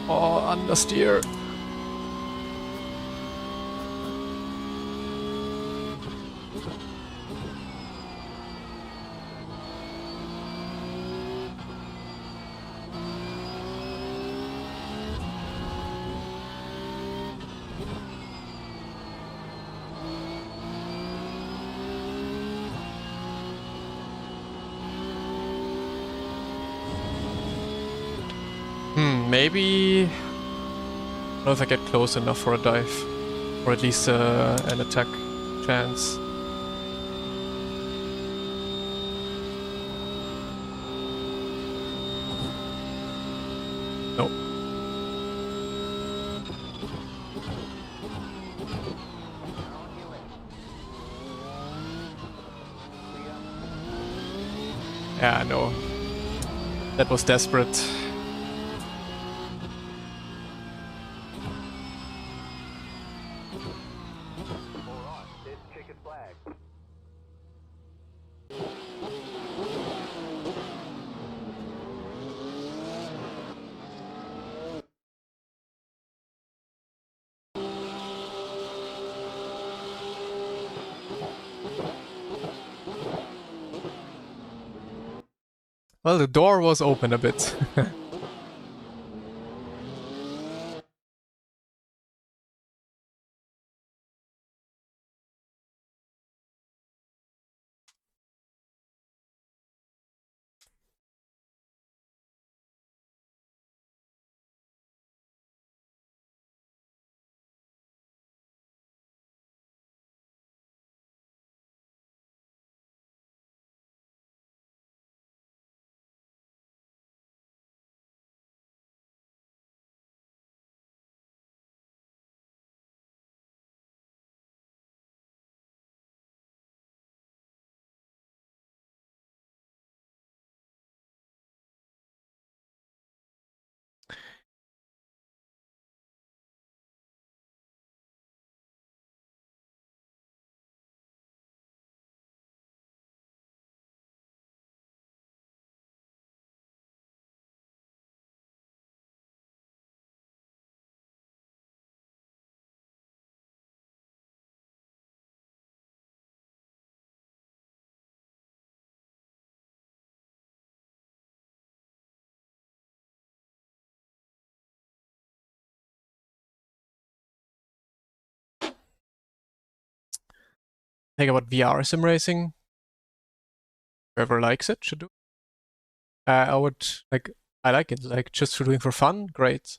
[SPEAKER 1] Oh, understeer. Maybe... I don't know if I get close enough for a dive. Or at least an attack chance. Yeah, no. That was desperate.
[SPEAKER 2] Alright, there's checkered flag.
[SPEAKER 1] Well, the door was open a bit. Think about VR sim racing. Whoever likes it should do. I would like. I like it. Like just for doing for fun, great.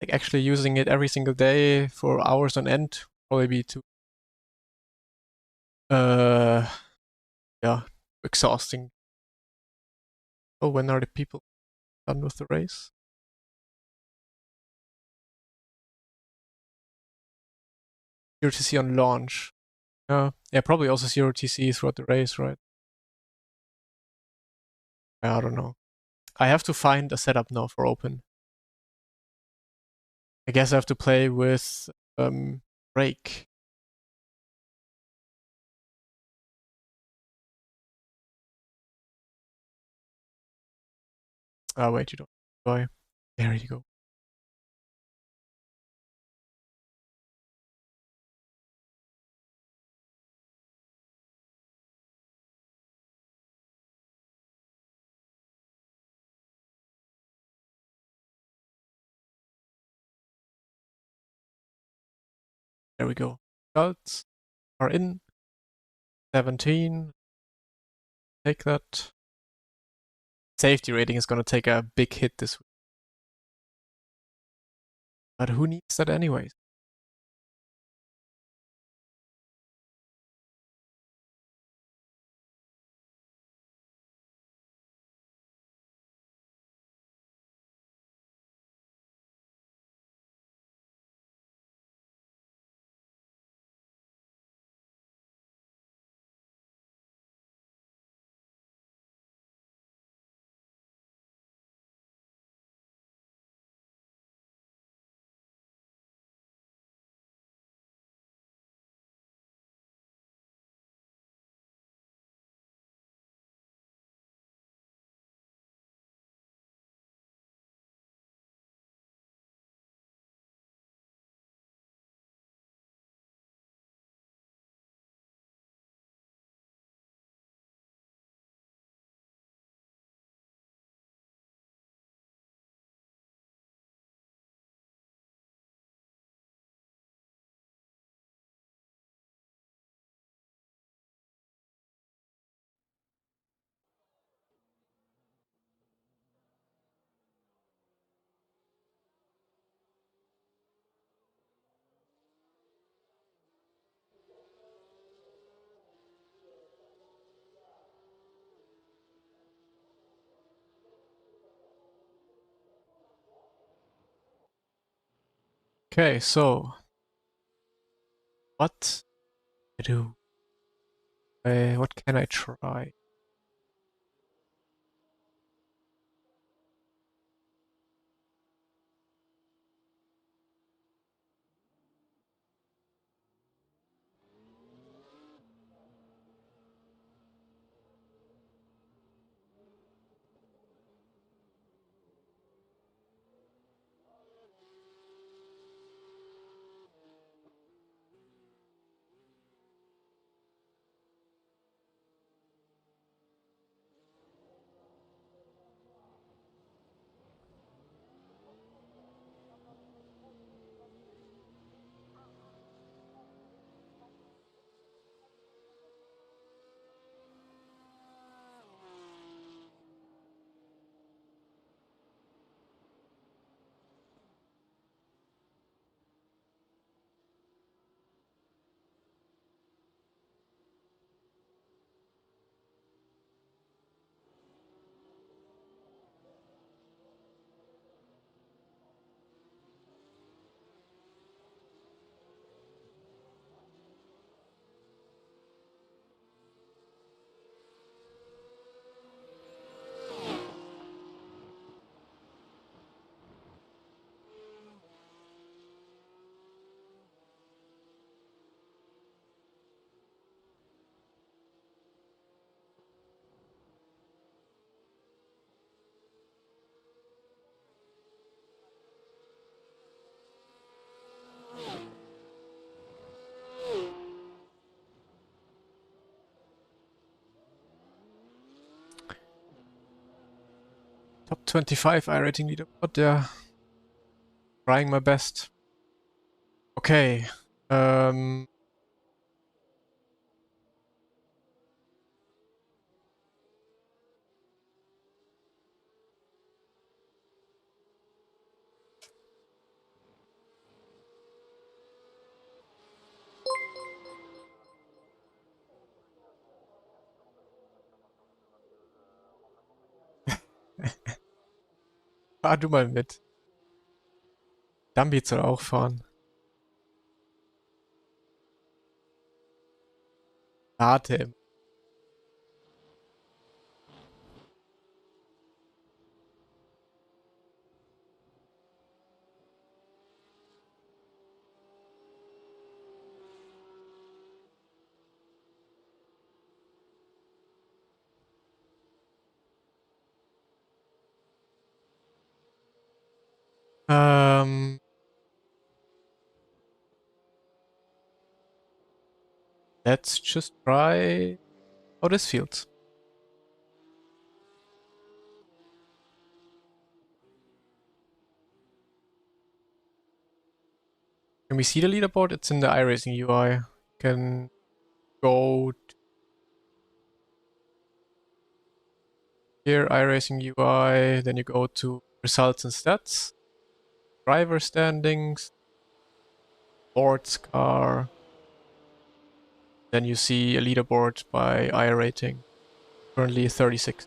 [SPEAKER 1] Like actually using it every single day for hours on end, probably be too. Uh, yeah, exhausting. Oh, when are the people done with the race? Zero TC on launch. Yeah, probably also zero TC throughout the race, right? I don't know. I have to find a setup now for open. I guess I have to play with brake. Oh wait, you don't. Boy, there you go. There we go. Results are in. 17. Take that. Safety rating is gonna take a big hit this week. But who needs that anyways? Okay, so what I do? What can I try? Top 25 iRating leaderboard, yeah. Trying my best. Okay. Fahr du mal mit. Dambi soll auch fahren. Warte. Let's just try how this feels. Can we see the leaderboard? It's in the iRacing UI. You can go here, iRacing UI, then you go to results and stats, driver standings, sports car, then you see a leaderboard by iRating, currently 36.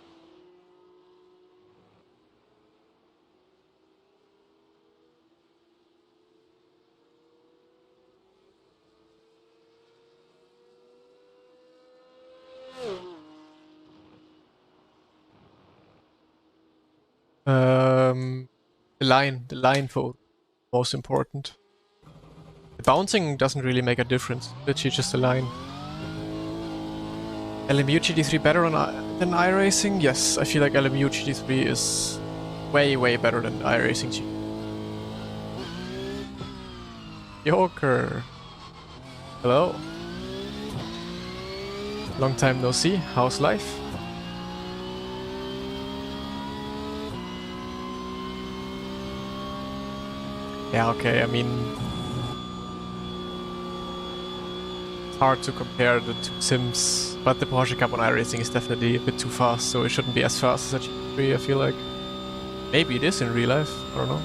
[SPEAKER 1] The line for most important. The bouncing doesn't really make a difference, literally just a line. LMU GT3 better than iRacing? Yes, I feel like LMU GT3 is way, way better than iRacing GT. Joker. Hello. Long time no see. How's life? Yeah, okay, I mean, it's hard to compare the two sims, but the Porsche Cup on iRacing is definitely a bit too fast, so it shouldn't be as fast as a GT3, I feel like. Maybe it is in real life, I don't know.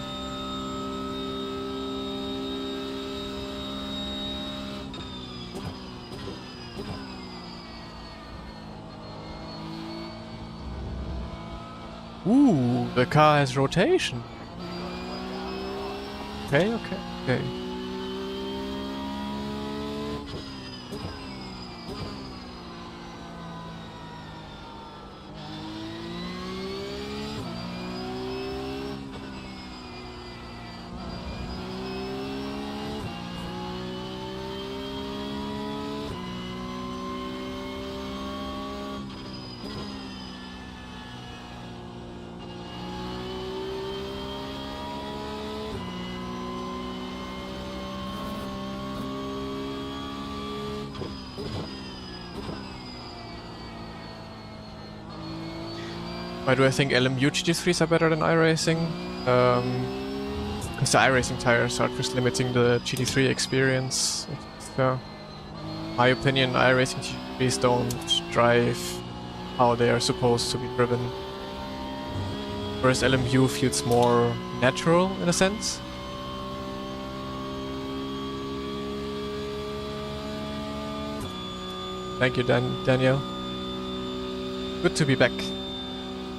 [SPEAKER 1] Ooh, the car has rotation. Okay. Why do I think LMU GT3s are better than iRacing? Because the iRacing tires are just limiting the GT3 experience. My opinion, iRacing GT3s don't drive how they are supposed to be driven. Whereas LMU feels more natural in a sense. Thank you, Daniel. Good to be back.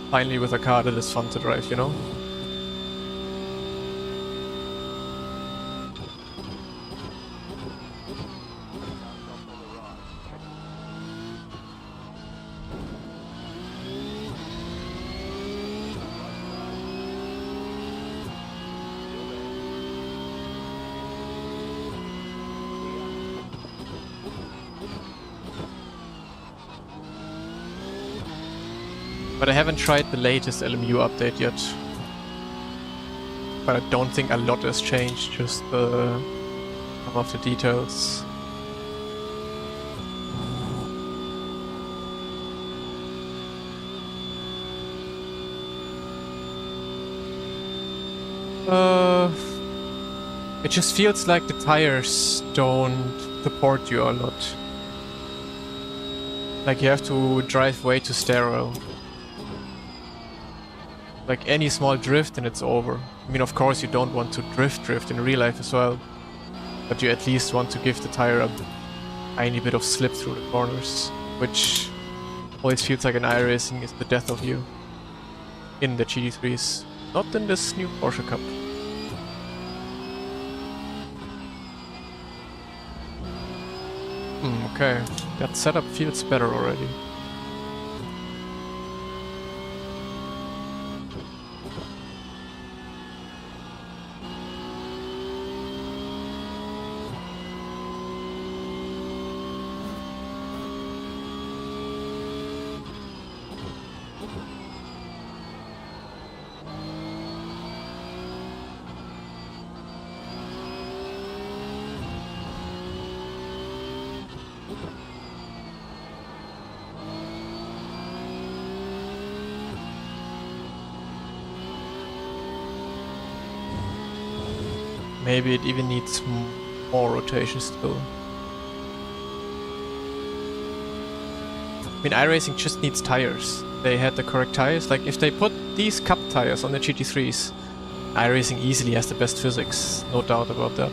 [SPEAKER 1] Finally with a car that is fun to drive, you know? But I haven't tried the latest LMU update yet. But I don't think a lot has changed, just some of the details. Uh, it just feels like the tires don't support you a lot. Like you have to drive way too sterile. Like any small drift and it's over. I mean, of course you don't want to drift in real life as well. But you at least want to give the tire a tiny bit of slip through the corners. Which always feels like an iRacing is the death of you. In the GT3s. Not in this new Porsche Cup. Okay. That setup feels better already. Maybe it even needs more rotation still. I mean, iRacing just needs tires. They had the correct tires. Like, if they put these Cup tires on the GT3s, iRacing easily has the best physics. No doubt about that.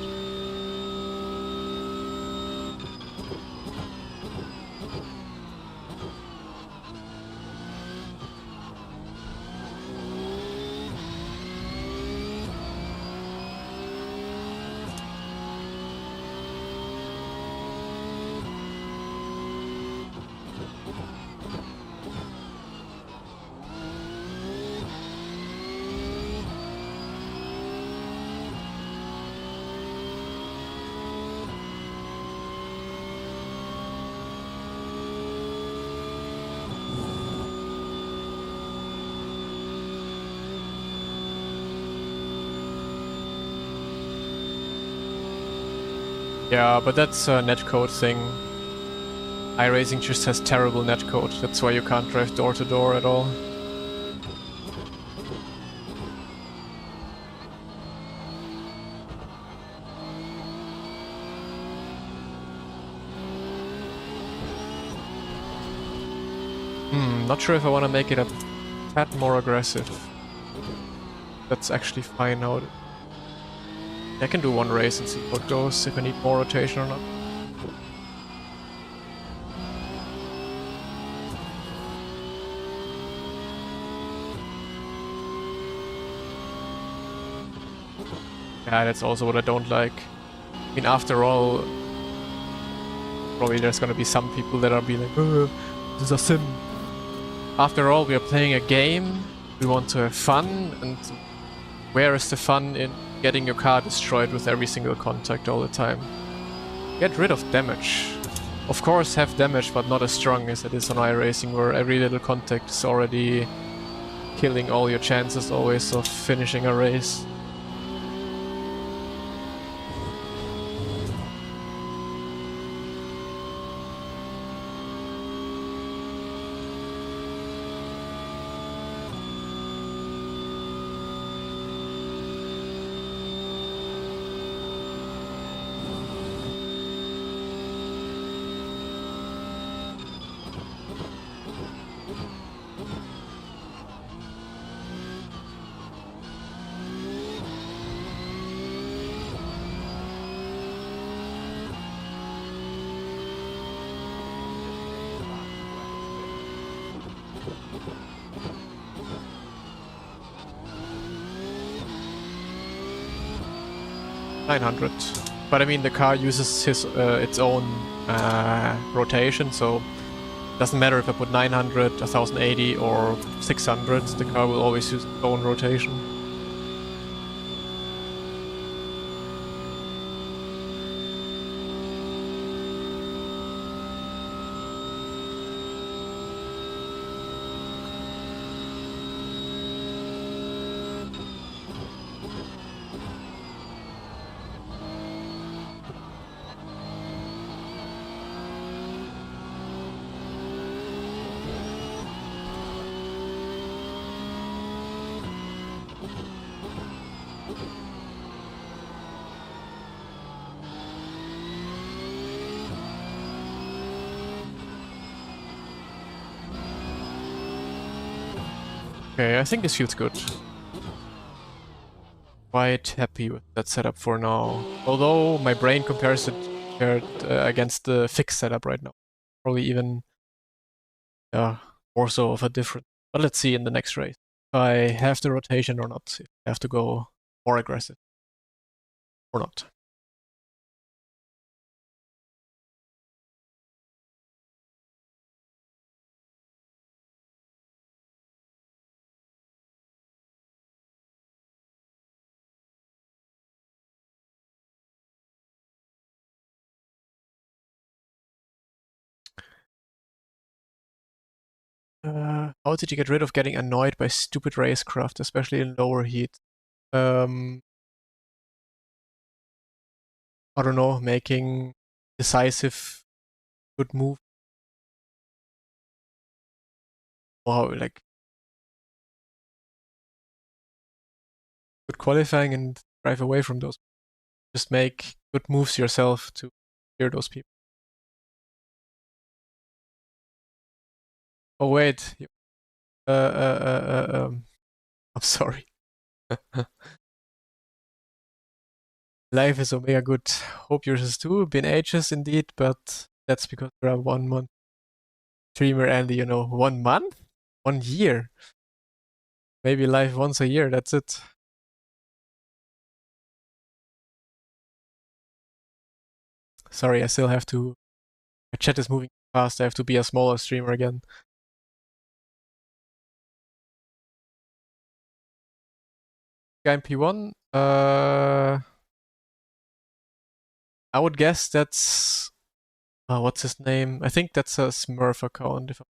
[SPEAKER 1] Yeah, but that's a netcode thing. iRacing just has terrible netcode. That's why you can't drive door to door at all. Not sure if I want to make it a tad more aggressive. That's actually fine now. I can do one race and see what goes, if I need more rotation or not. Yeah, that's also what I don't like. I mean, after all, probably there's gonna be some people that are being like, this is a sim. After all, we are playing a game, we want to have fun, and where is the fun in getting your car destroyed with every single contact all the time? Get rid of damage. Of course have damage, but not as strong as it is on iRacing, where every little contact is already killing all your chances always of finishing a race. But I mean, the car uses its own rotation, so it doesn't matter if I put 900, 1080 or 600, the car will always use its own rotation. Okay, I think this feels good. Quite happy with that setup for now. Although my brain compares it against the fixed setup right now. Probably even more so of a different. But let's see in the next race if I have the rotation or not. If I have to go more aggressive or not. How did you get rid of getting annoyed by stupid racecraft, especially in lower heat? Um, I don't know, making decisive good move or like good qualifying and drive away from those. Just make good moves yourself to clear those people. Oh wait, I'm sorry. Life is Omega good. Hope yours is too. Been ages indeed, but that's because you're a 1 month streamer and 1 month? 1 year. Maybe live once a year, that's it. Sorry, I still have to. My chat is moving fast. I have to be a smaller streamer again. Guy P1. I would guess that's. What's his name? I think that's a Smurf account, if I'm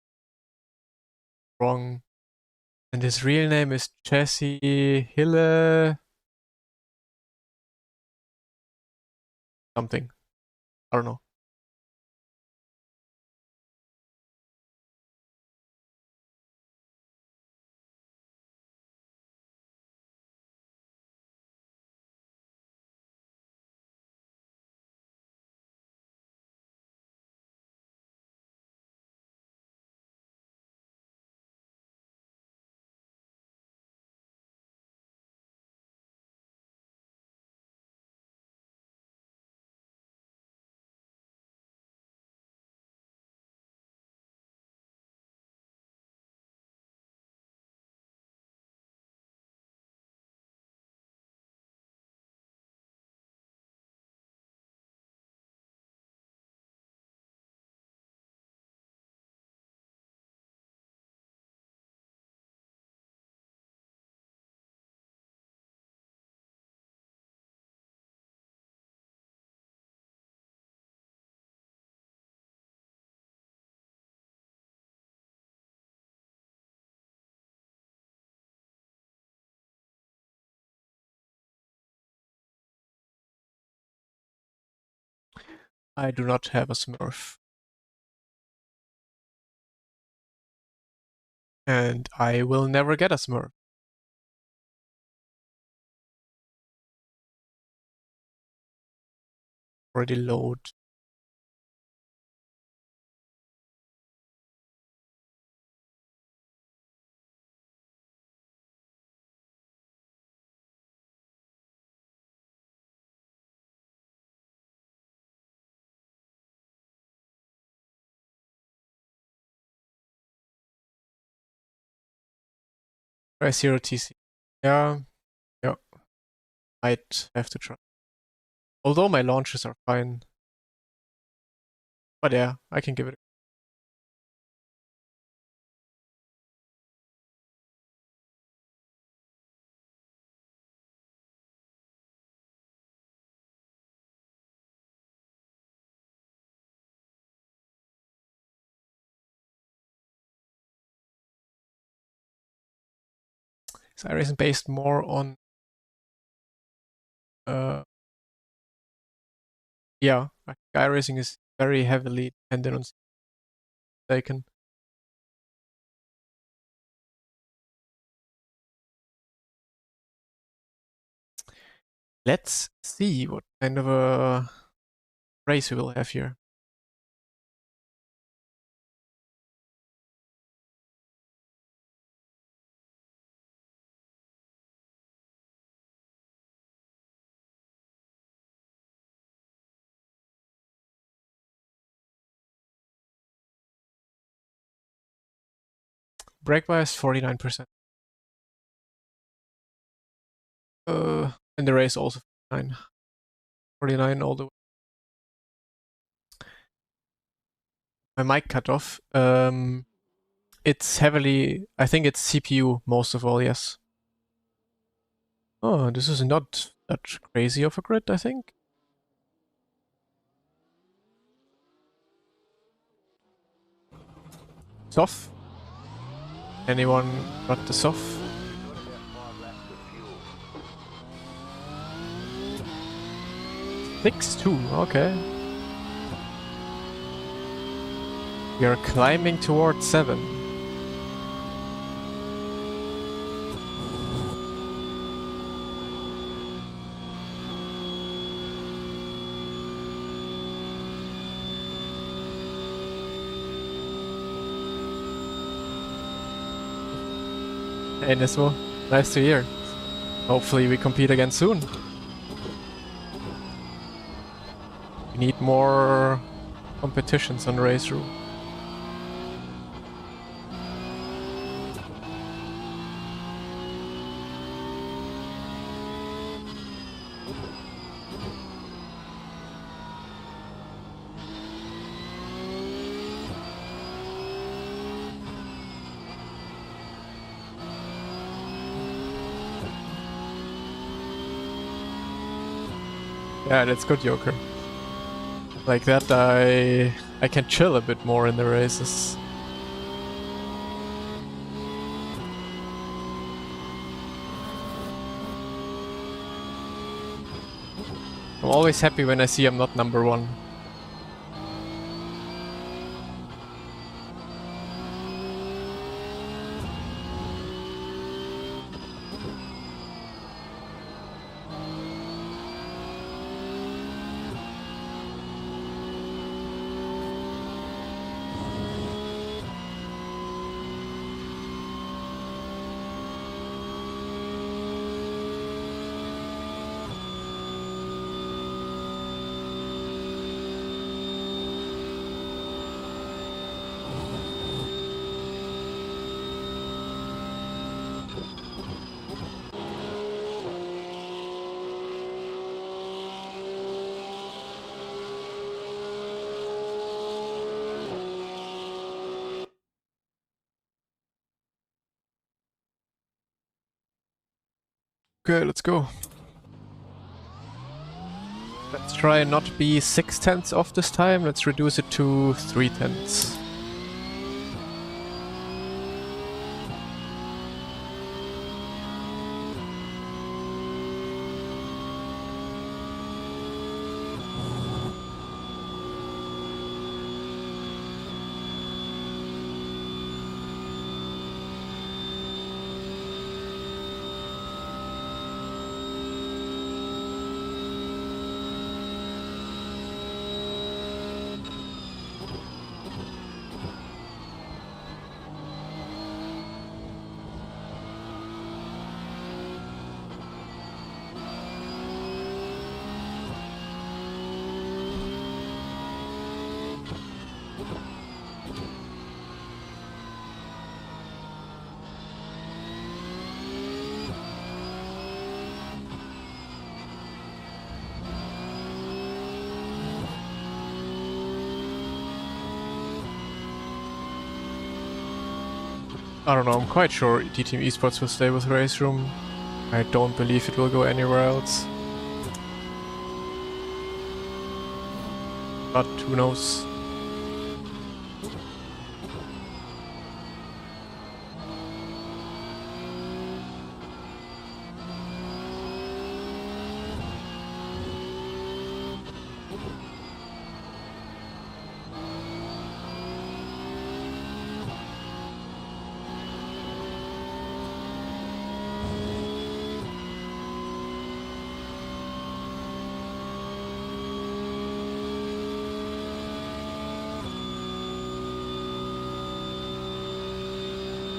[SPEAKER 1] wrong. And his real name is Jesse Hille. Something. I don't know. I do not have a Smurf. And I will never get a Smurf. Already load. Try 0 TC. Yeah, yeah. Might have to try. Although my launches are fine. But yeah, I can give it a Sky Racing based more on uh yeah, Sky Racing is very heavily dependent on taken. Let's see what kind of a race we will have here. brake bias 49%. In the race also 49 all the way. My mic cut off. It's heavily, I think it's CPU most of all, yes. Oh, this is not that crazy of a grid, I think. Soft? Anyone got the soft?
[SPEAKER 2] Got about 5 laps of fuel.
[SPEAKER 1] 6-2, okay. We are climbing towards 7. Hey Nismo, nice to hear. Hopefully we compete again soon. We need more competitions on Race Room. Yeah, that's good, Joker. Like that, I can chill a bit more in the races. I'm always happy when I see I'm not number 1. Okay, let's go. Let's try and not be 6/10 off this time. Let's reduce it to 3/10. I don't know, I'm quite sure D-Team Esports will stay with Race Room. I don't believe it will go anywhere else. But who knows?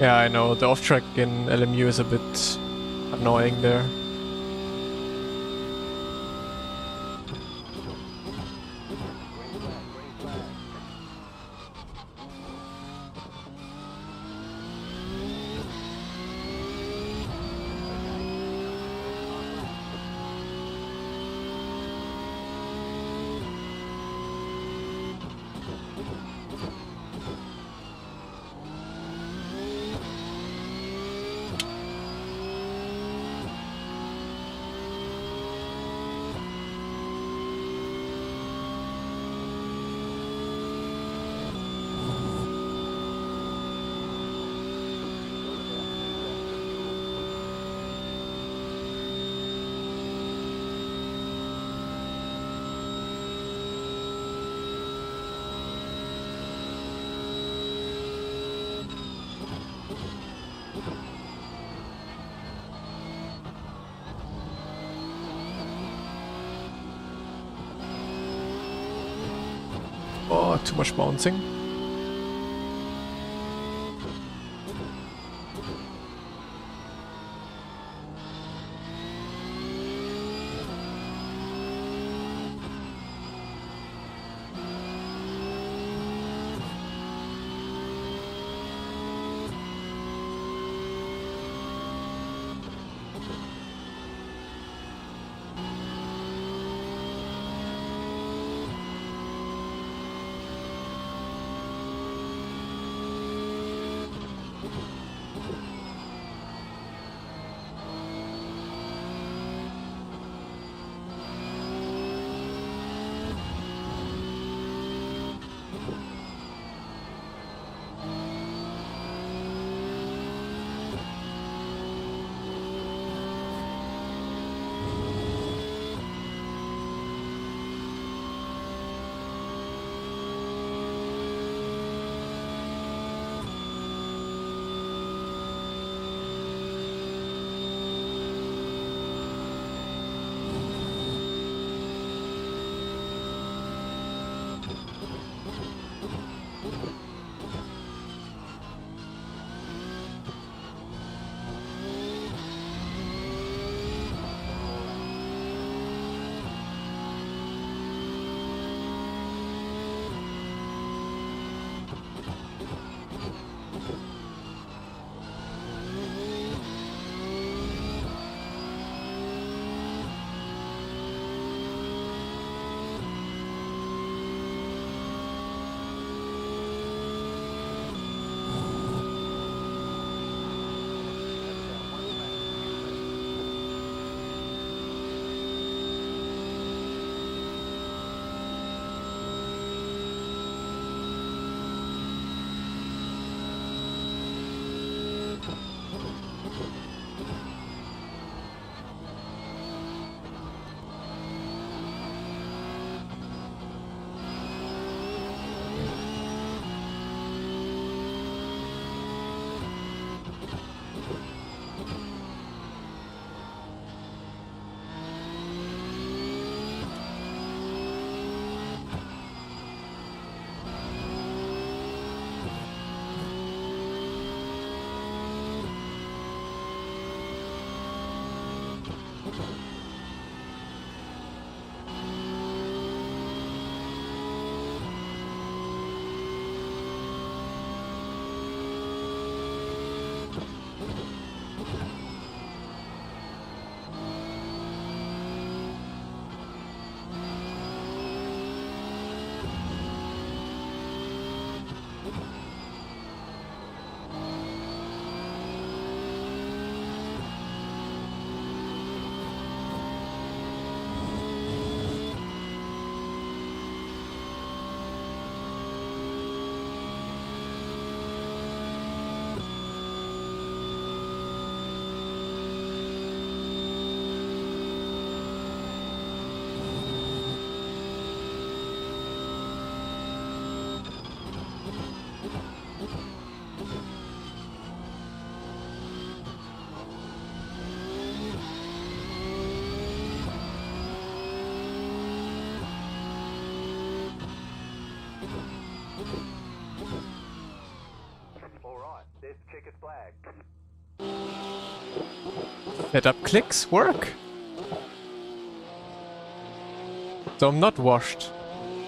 [SPEAKER 1] Yeah, I know, the off-track in LMU is a bit annoying there. too much bouncing.
[SPEAKER 2] Checkered flag.
[SPEAKER 1] Setup clicks work. So I'm not washed.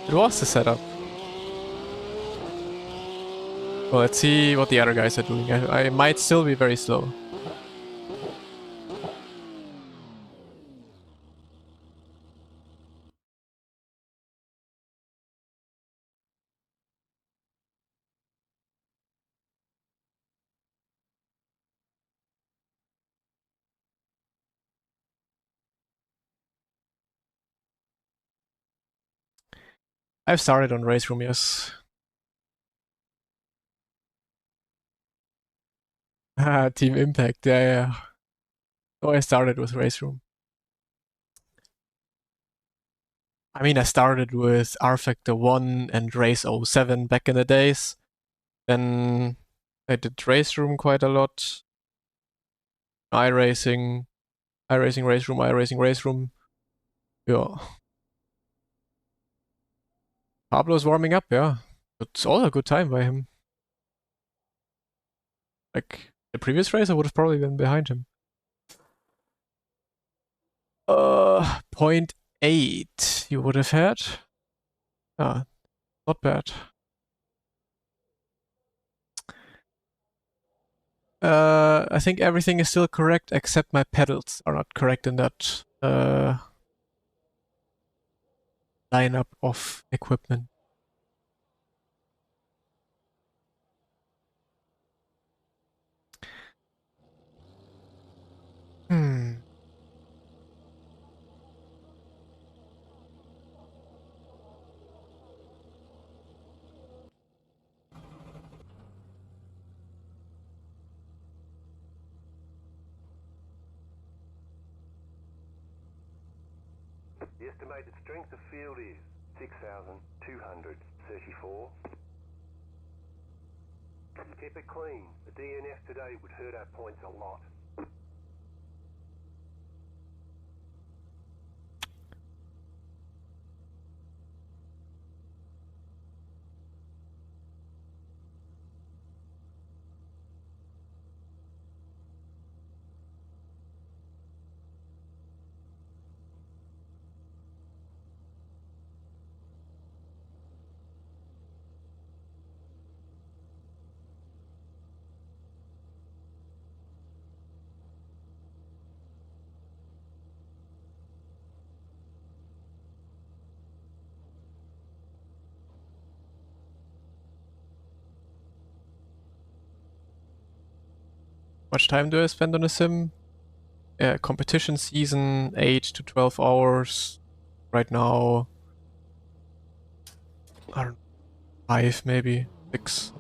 [SPEAKER 1] It was the setup. Well, let's see what the other guys are doing. I might still be very slow. I've started on Race Room, yes. Team Impact, yeah, yeah. Oh, I started with Race Room. I mean, I started with R Factor 1 and Race 07 back in the days. Then I did Race Room quite a lot. iRacing, iRacing Race Room, iRacing Race Room. Yeah. Pablo's warming up, yeah. It's all a good time by him. Like, the previous race, I would have probably been behind him. 0.8 you would have had. Ah, not bad. I think everything is still correct except my pedals are not correct in that lineup of equipment. Hmm.
[SPEAKER 2] The estimated strength of field is 6,234. Keep it clean. The DNF today would hurt our points a lot.
[SPEAKER 1] Much time do I spend on a sim? Competition season, 8 to 12 hours. Right now, I don't know, 5 maybe, 6.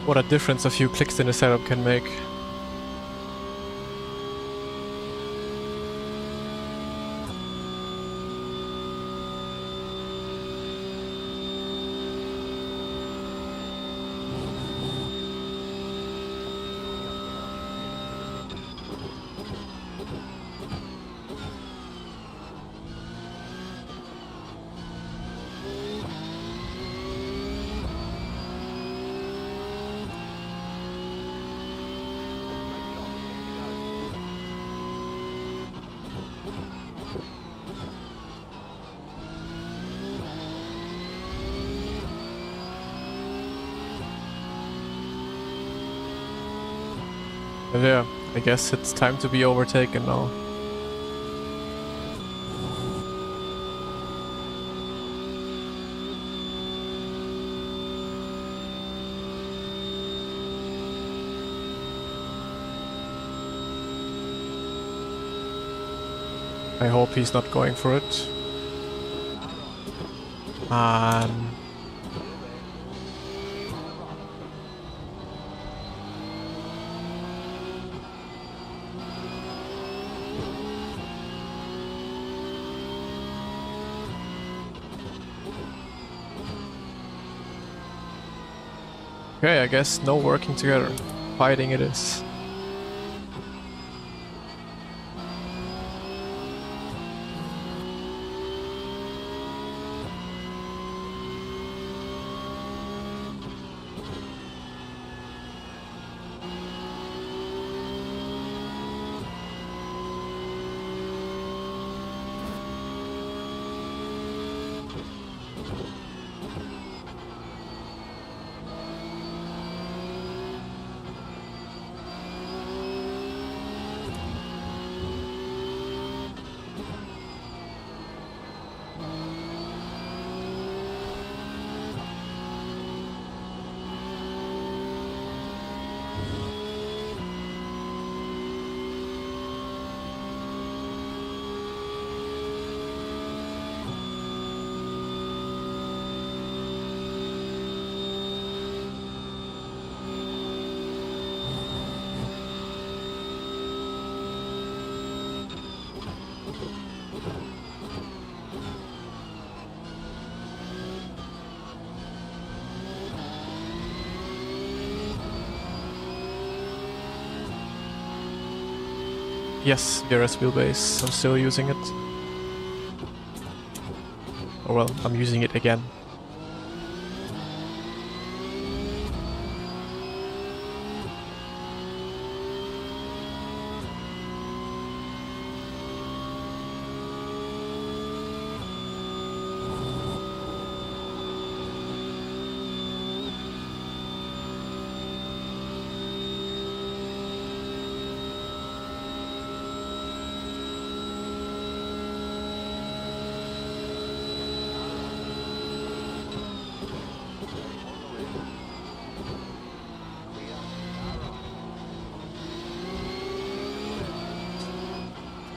[SPEAKER 1] What a difference a few clicks in the setup can make. Yeah, I guess it's time to be overtaken now. I hope he's not going for it. Okay, I guess no working together. Fighting it is. Yes, DRS wheelbase. I'm still using it. Oh well, I'm using it again.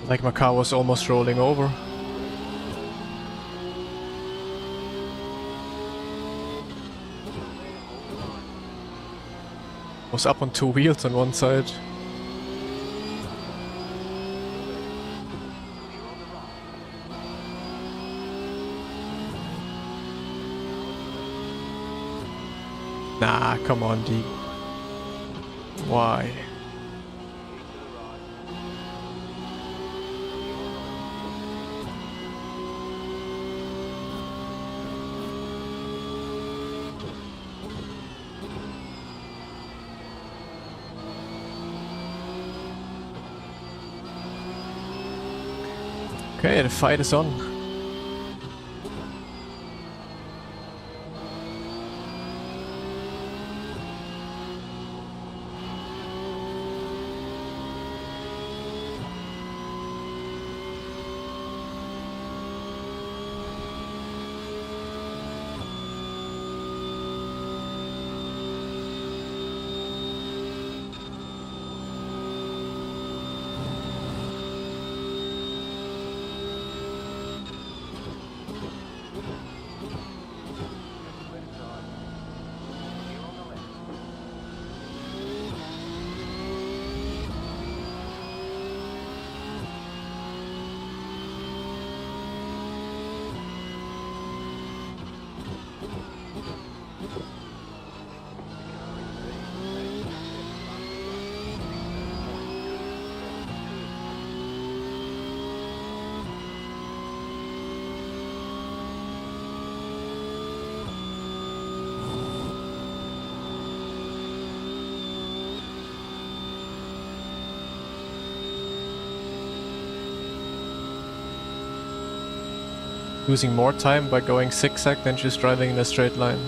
[SPEAKER 1] Like my car was almost rolling over. Was up on 2 wheels on one side. Nah, come on, D. Why? Okay, the fight is on. Losing more time by going zigzag than just driving in a straight line.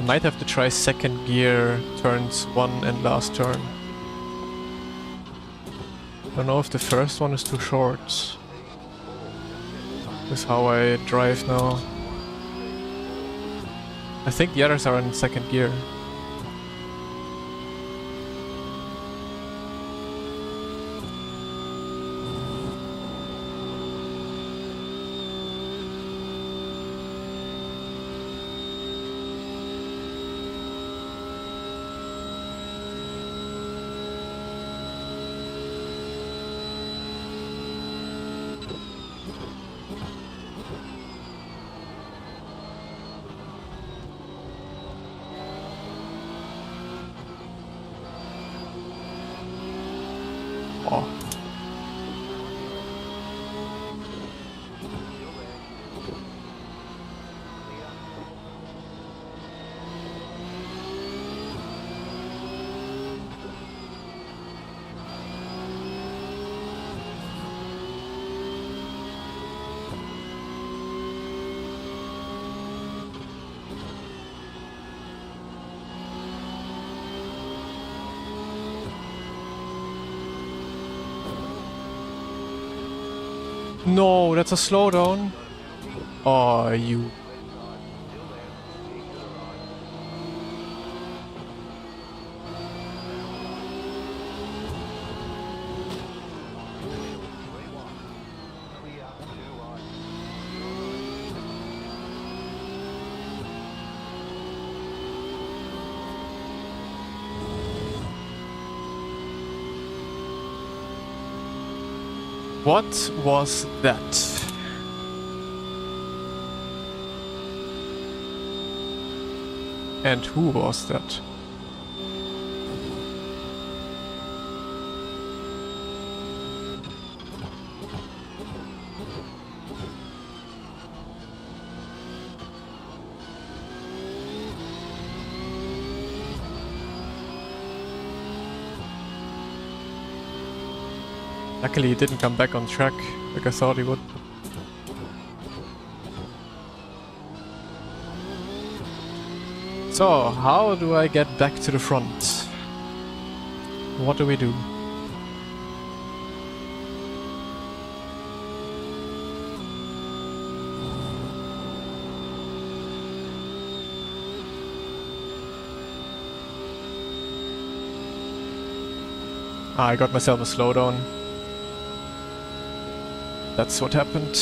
[SPEAKER 1] might have to try second gear turns 1 and last turn. I don't know if the first one is too short. With how I drive now. I think the others are in second gear. Oh. No, that's a slowdown. Oh, you. What was that? And who was that? Luckily he didn't come back on track like I thought he would. So, how do I get back to the front? What do we do? Ah, I got myself a slowdown. That's what happened.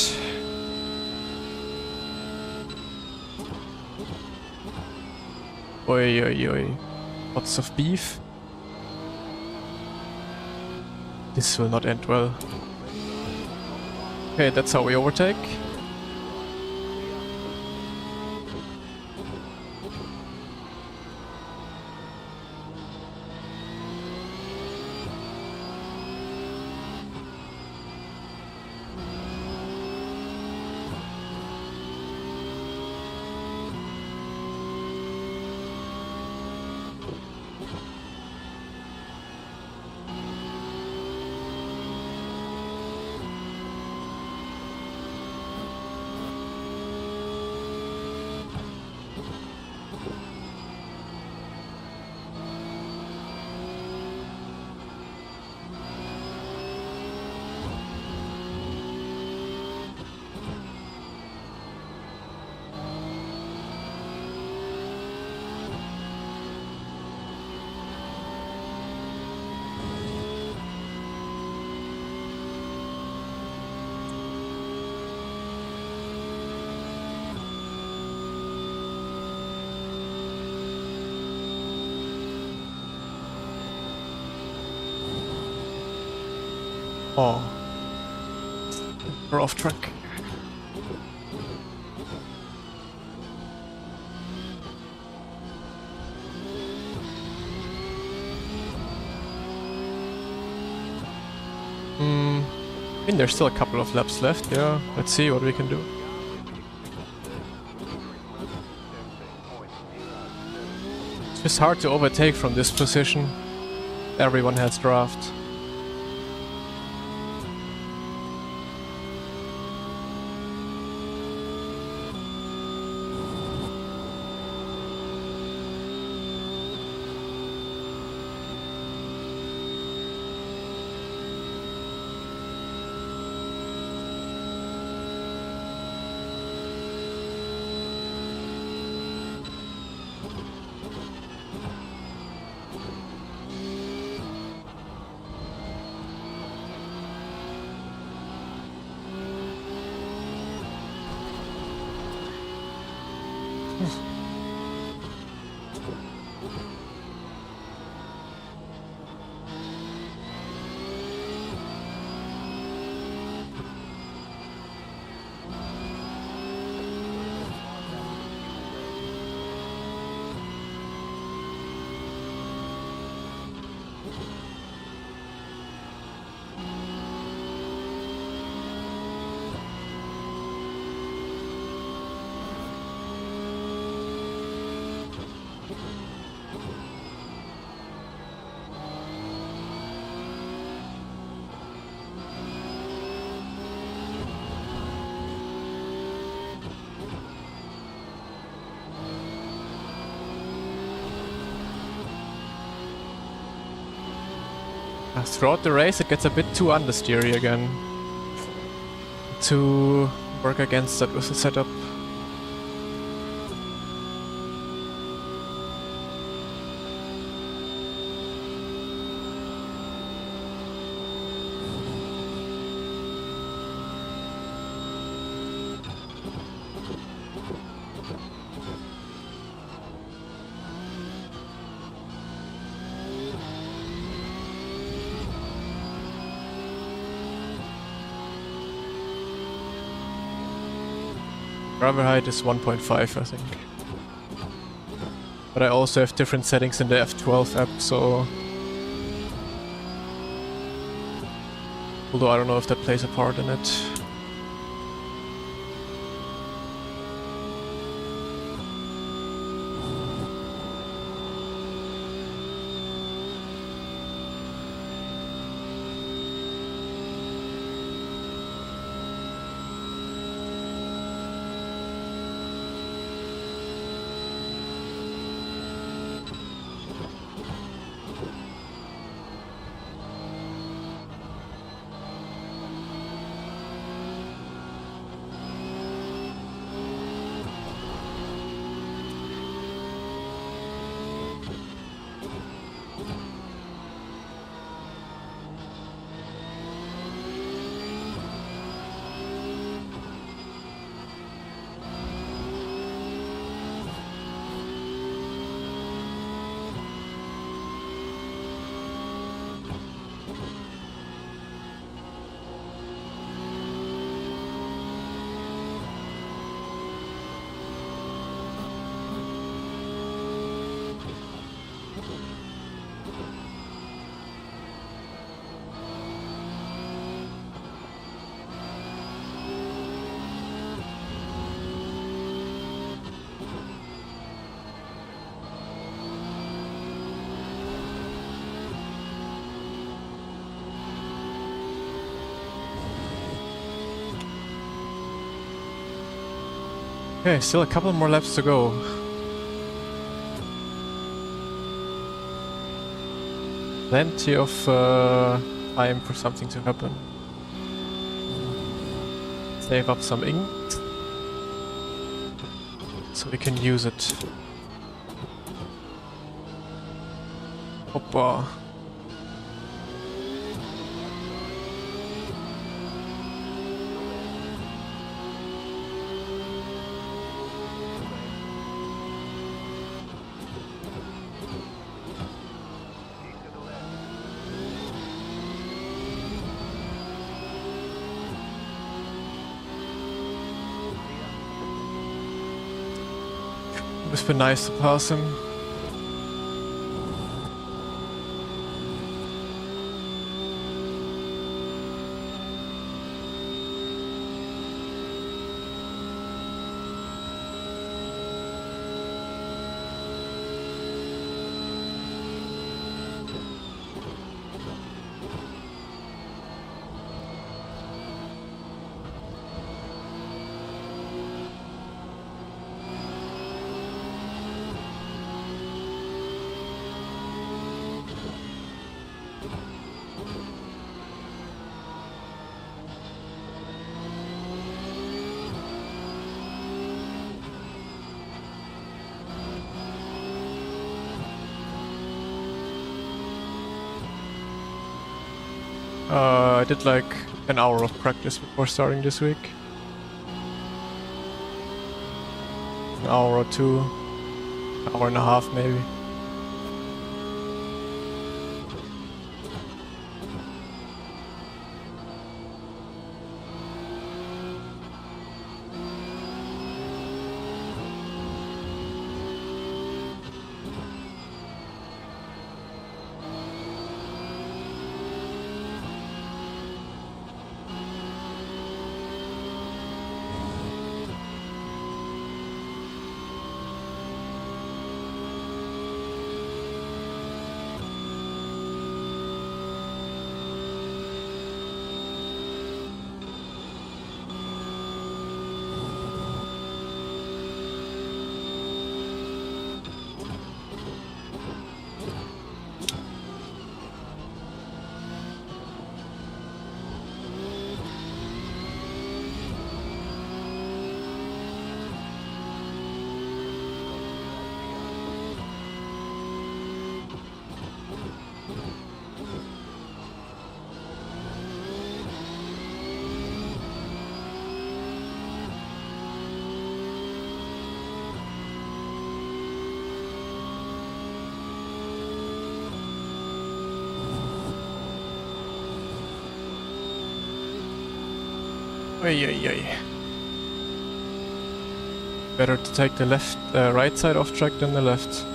[SPEAKER 1] Oi, oi, oi. Lots of beef. This will not end well. Okay, that's how we overtake. Oh. We're off track. I mean, there's still a couple of laps left, yeah. Let's see what we can do. It's just hard to overtake from this position. Everyone has draft. Throughout the race it gets a bit too understeery again. To work against that with the setup. Driver height is 1.5, I think. But I also have different settings in the F12 app, so... Although I don't know if that plays a part in it. Okay, still a couple more laps to go. Plenty of time for something to happen. Save up some ink so we can use it. Hoppa. It's been nice to pass him. I did like an hour of practice before starting this week. An hour or two. Hour and a half maybe. Ay, ay, ay. Better to take the right side off track than the left.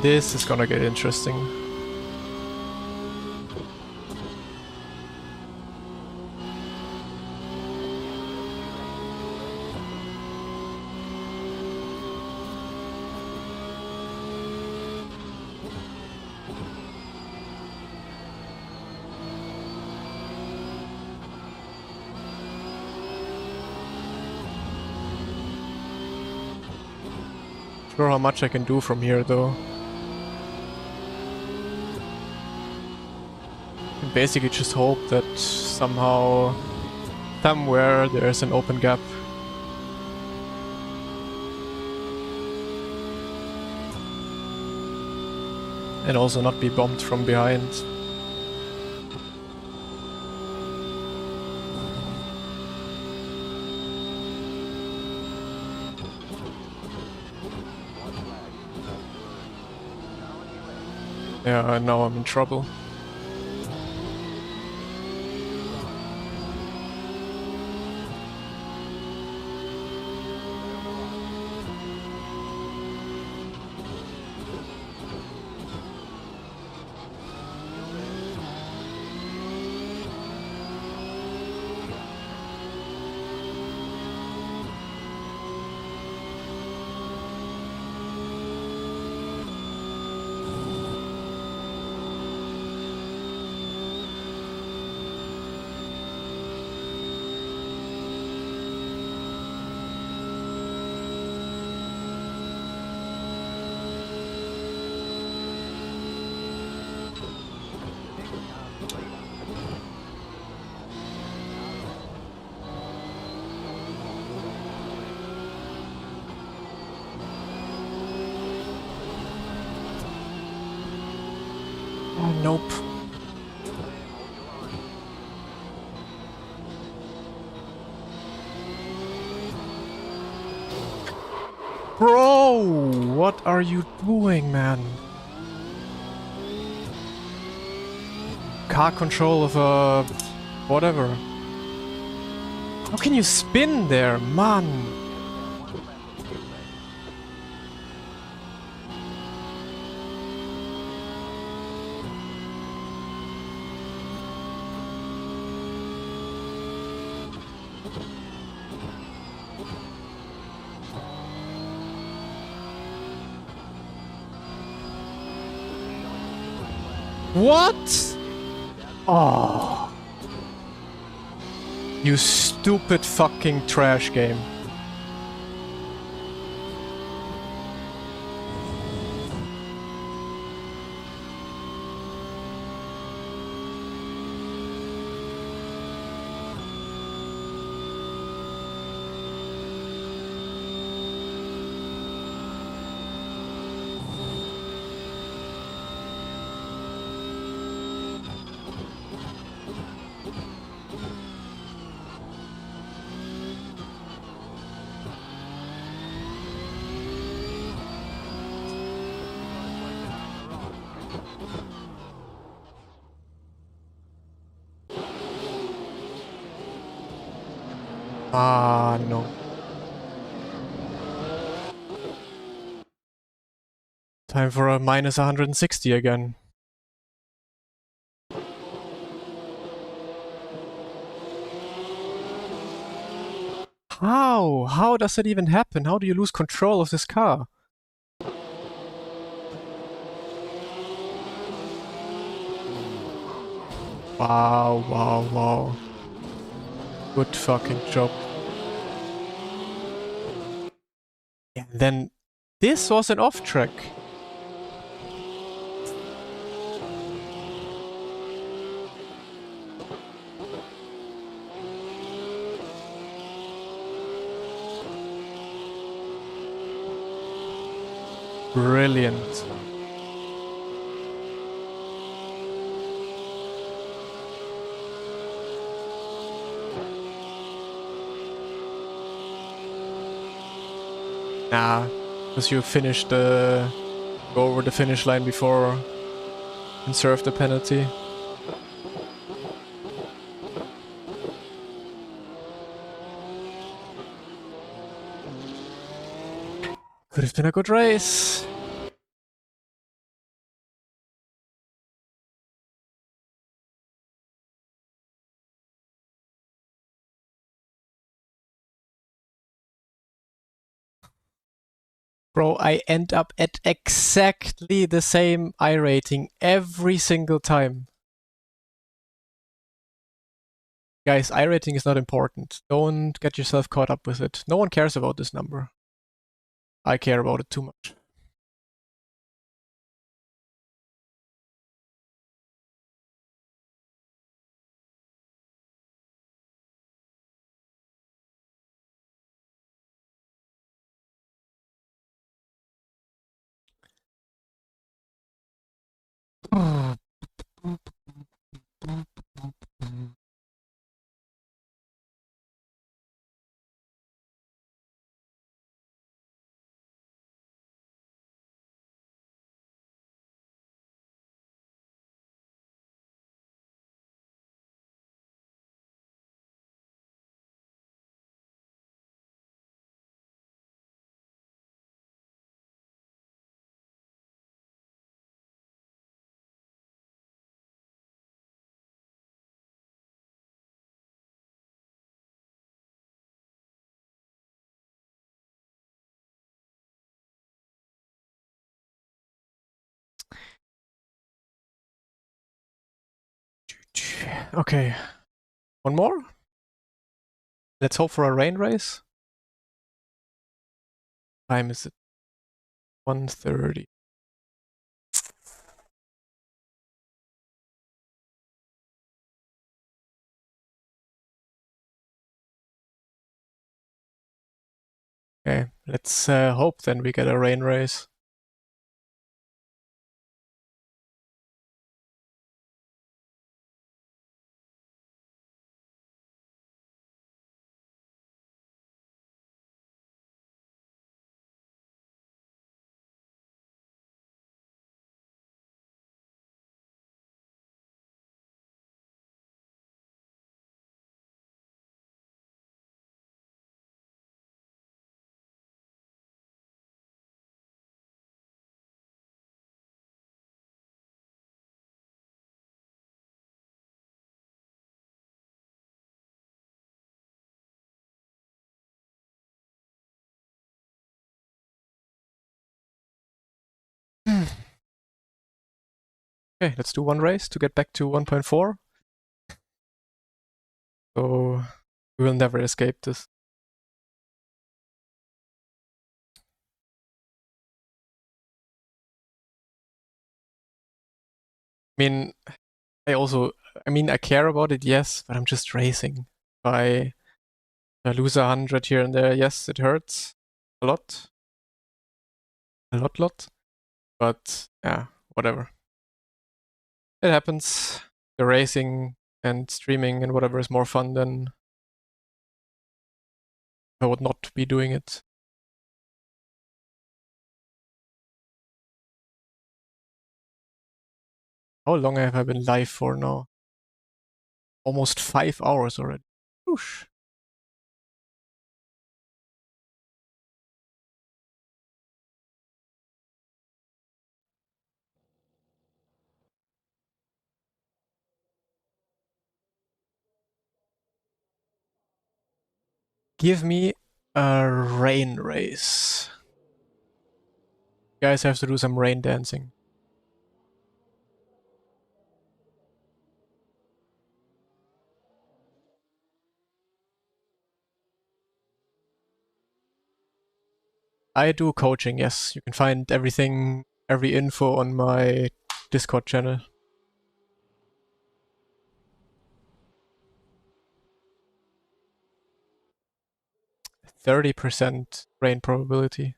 [SPEAKER 1] This is gonna get interesting. Not sure how much I can do from here though. Basically just hope that somehow, somewhere there's an open gap. And also not be bombed from behind. Yeah, now I'm in trouble. Nope. Bro, what are you doing, man? Car control of a... whatever. How can you spin there, man? What? Oh. You stupid fucking trash game. Ah, no. Time for a minus 160 again. How? How does that even happen? How do you lose control of this car? Wow, wow, wow. Good fucking job. Yeah, then this was an off track. Brilliant. Nah, because you finished the... go over the finish line before and serve the penalty. Could have been a good race. Bro, I end up at exactly the same I-rating every single time. Guys, I-rating is not important. Don't get yourself caught up with it. No one cares about this number. I care about it too much. Okay, one more? Let's hope for a rain race. Time is it? 1:30. Okay, let's hope then we get a rain race. Okay, let's do one race to get back to 1.4. So We will never escape this. I mean, I care about it, yes, but I'm just racing. If I lose 100 here and there, yes, it hurts a lot. A lot. But yeah, whatever. It happens. The racing and streaming and whatever is more fun than I would not be doing it. How long have I been live for now? Almost 5 hours already. Whoosh. Give me a rain race. You guys have to do some rain dancing. I do coaching, yes. You can find everything, every info on my Discord channel. 30% rain probability.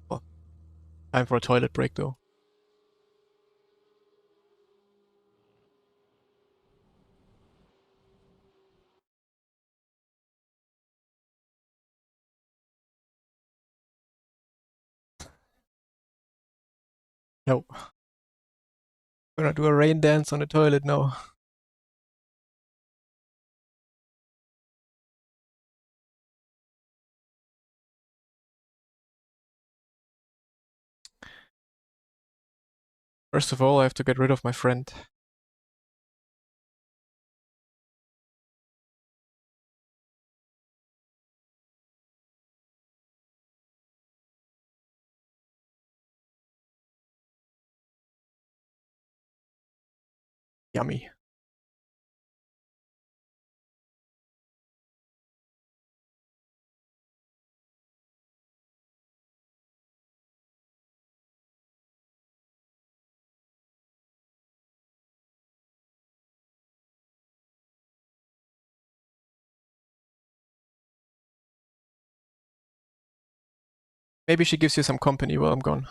[SPEAKER 1] Well, time for a toilet break though. No. I'm gonna do a rain dance on the toilet now. First of all, I have to get rid of my friend. Yummy. Maybe she gives you some company while I'm gone.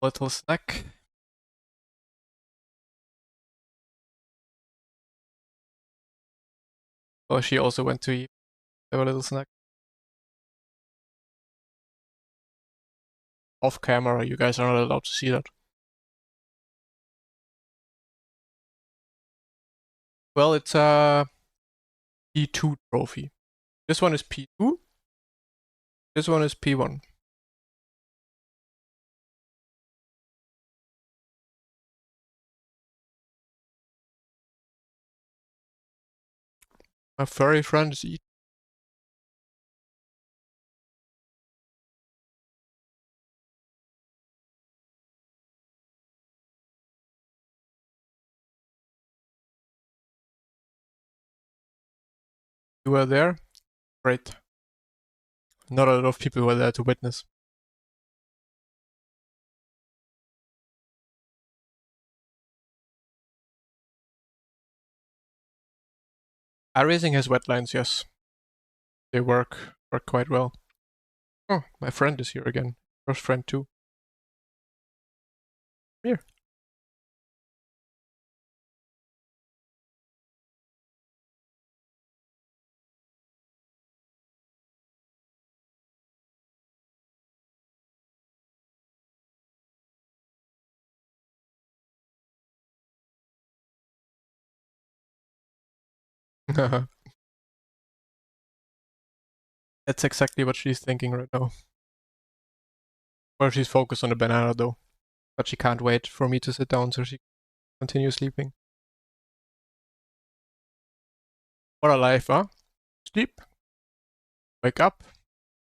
[SPEAKER 1] little snack. Oh, she also went to eat. Have a little snack. Off camera, you guys are not allowed to see that. Well, it's a P2 trophy. This one is P2. This one is P1. My furry friend is eating. You were there? Great. Not a lot of people were there to witness. iRacing has wet lines, yes. They work quite well. Oh, my friend is here again. First friend too. Here. That's exactly what she's thinking right now. Well, she's focused on the banana though. But she can't wait for me to sit down so she continues sleeping. What a life, huh? Sleep, wake up,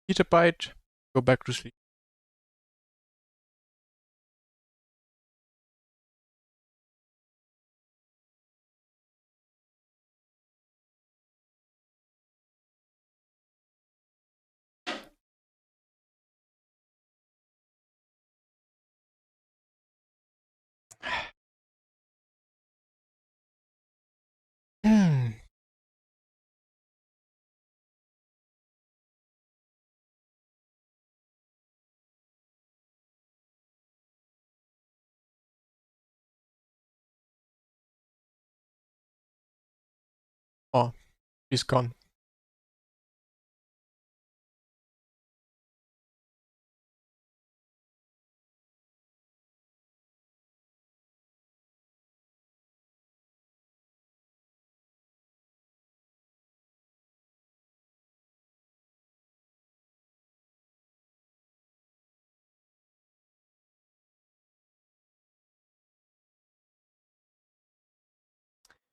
[SPEAKER 1] eat a bite, go back to sleep. Hmm. Oh, she's gone.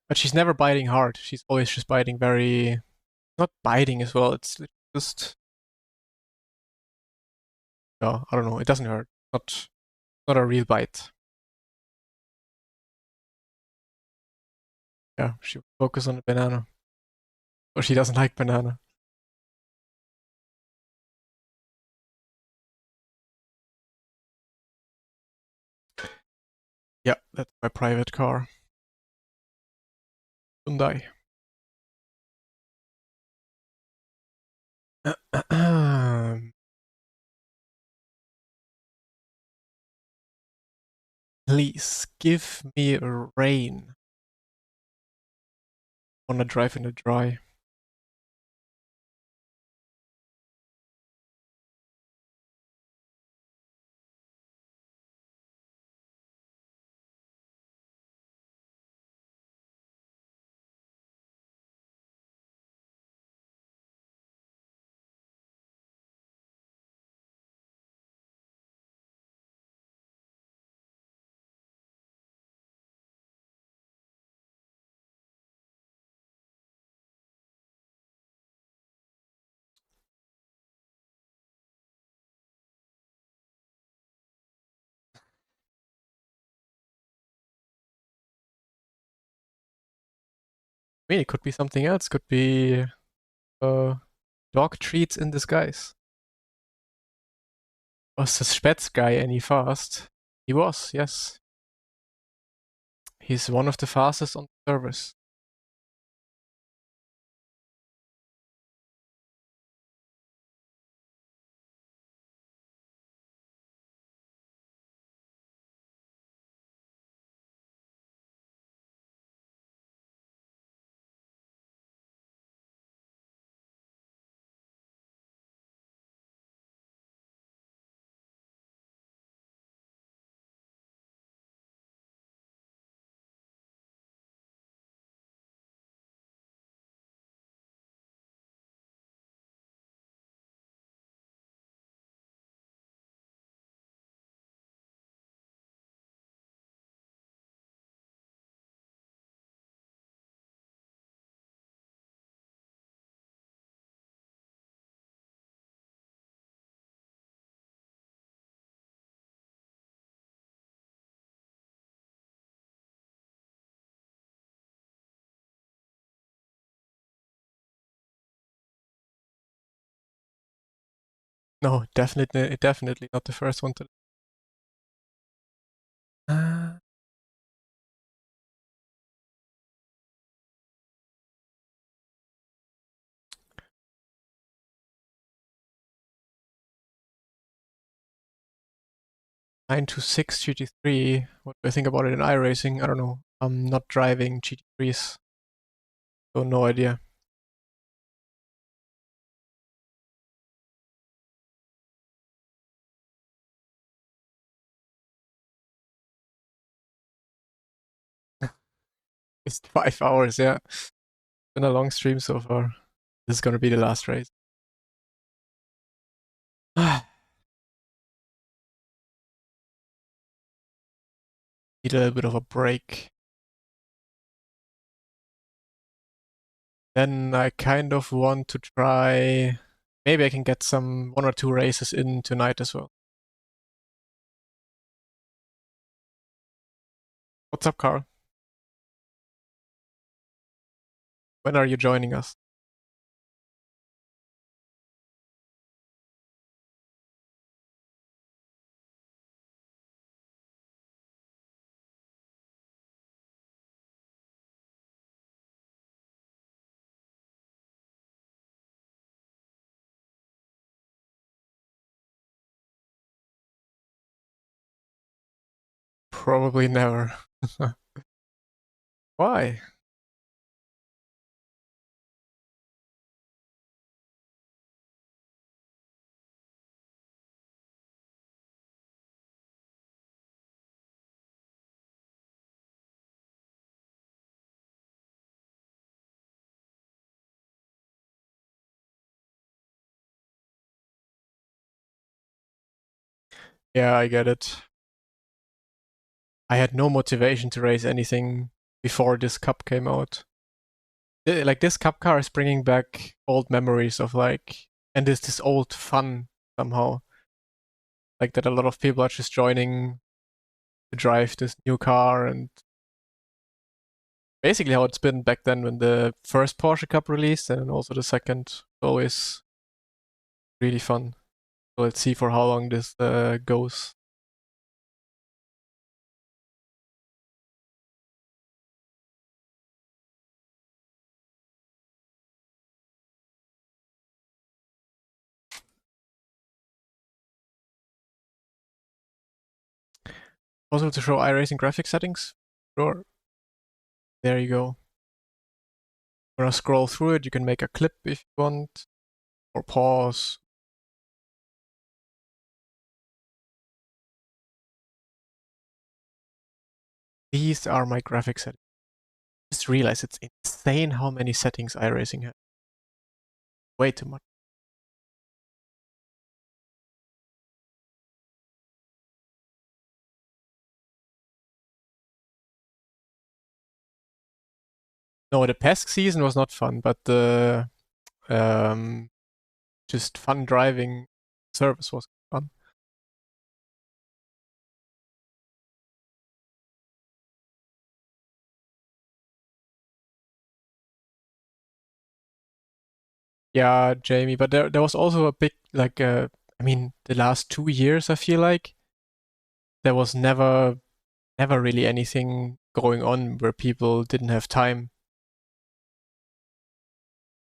[SPEAKER 1] But she's never biting hard. She's always just biting very... Not biting as well, it's just... No, I don't know, it doesn't hurt. Not a real bite. Yeah, she focus on the banana. Or she doesn't like banana. Yeah, that's my private car. Hyundai. Please give me a rain. Wanna drive in the dry. I mean, it could be something else. Could be dog treats in disguise. Was the Spätz guy any fast? He was, yes. He's one of the fastest on the service. No, definitely not the first one to. Uh, 926 GT3. What do I think about it in iRacing? I don't know. I'm not driving GT3s, so no idea. It's 5 hours, yeah. Been a long stream so far. This is gonna be the last race. Need a little bit of a break. Then I kind of want to try. Maybe I can get some 1 or 2 races in tonight as well. What's up, Carl? When are you joining us? Probably never. Why? Yeah, I get it. I had no motivation to race anything before this cup came out. Like this cup car is bringing back old memories of like, and this old fun somehow. Like that a lot of people are just joining to drive this new car, and basically how it's been back then when the first Porsche Cup released and also the second. Always really fun. So let's see for how long this goes. Possible to show iRacing graphic settings? Sure. There you go. When I scroll through it, you can make a clip if you want, or pause. These are my graphic settings. Just realize it's insane how many settings iRacing has. Way too much. No, the PESC season was not fun, but the um, just fun driving service was fun. Yeah, Jamie, but there was also a big like I mean the last 2 years I feel like there was never really anything going on where people didn't have time.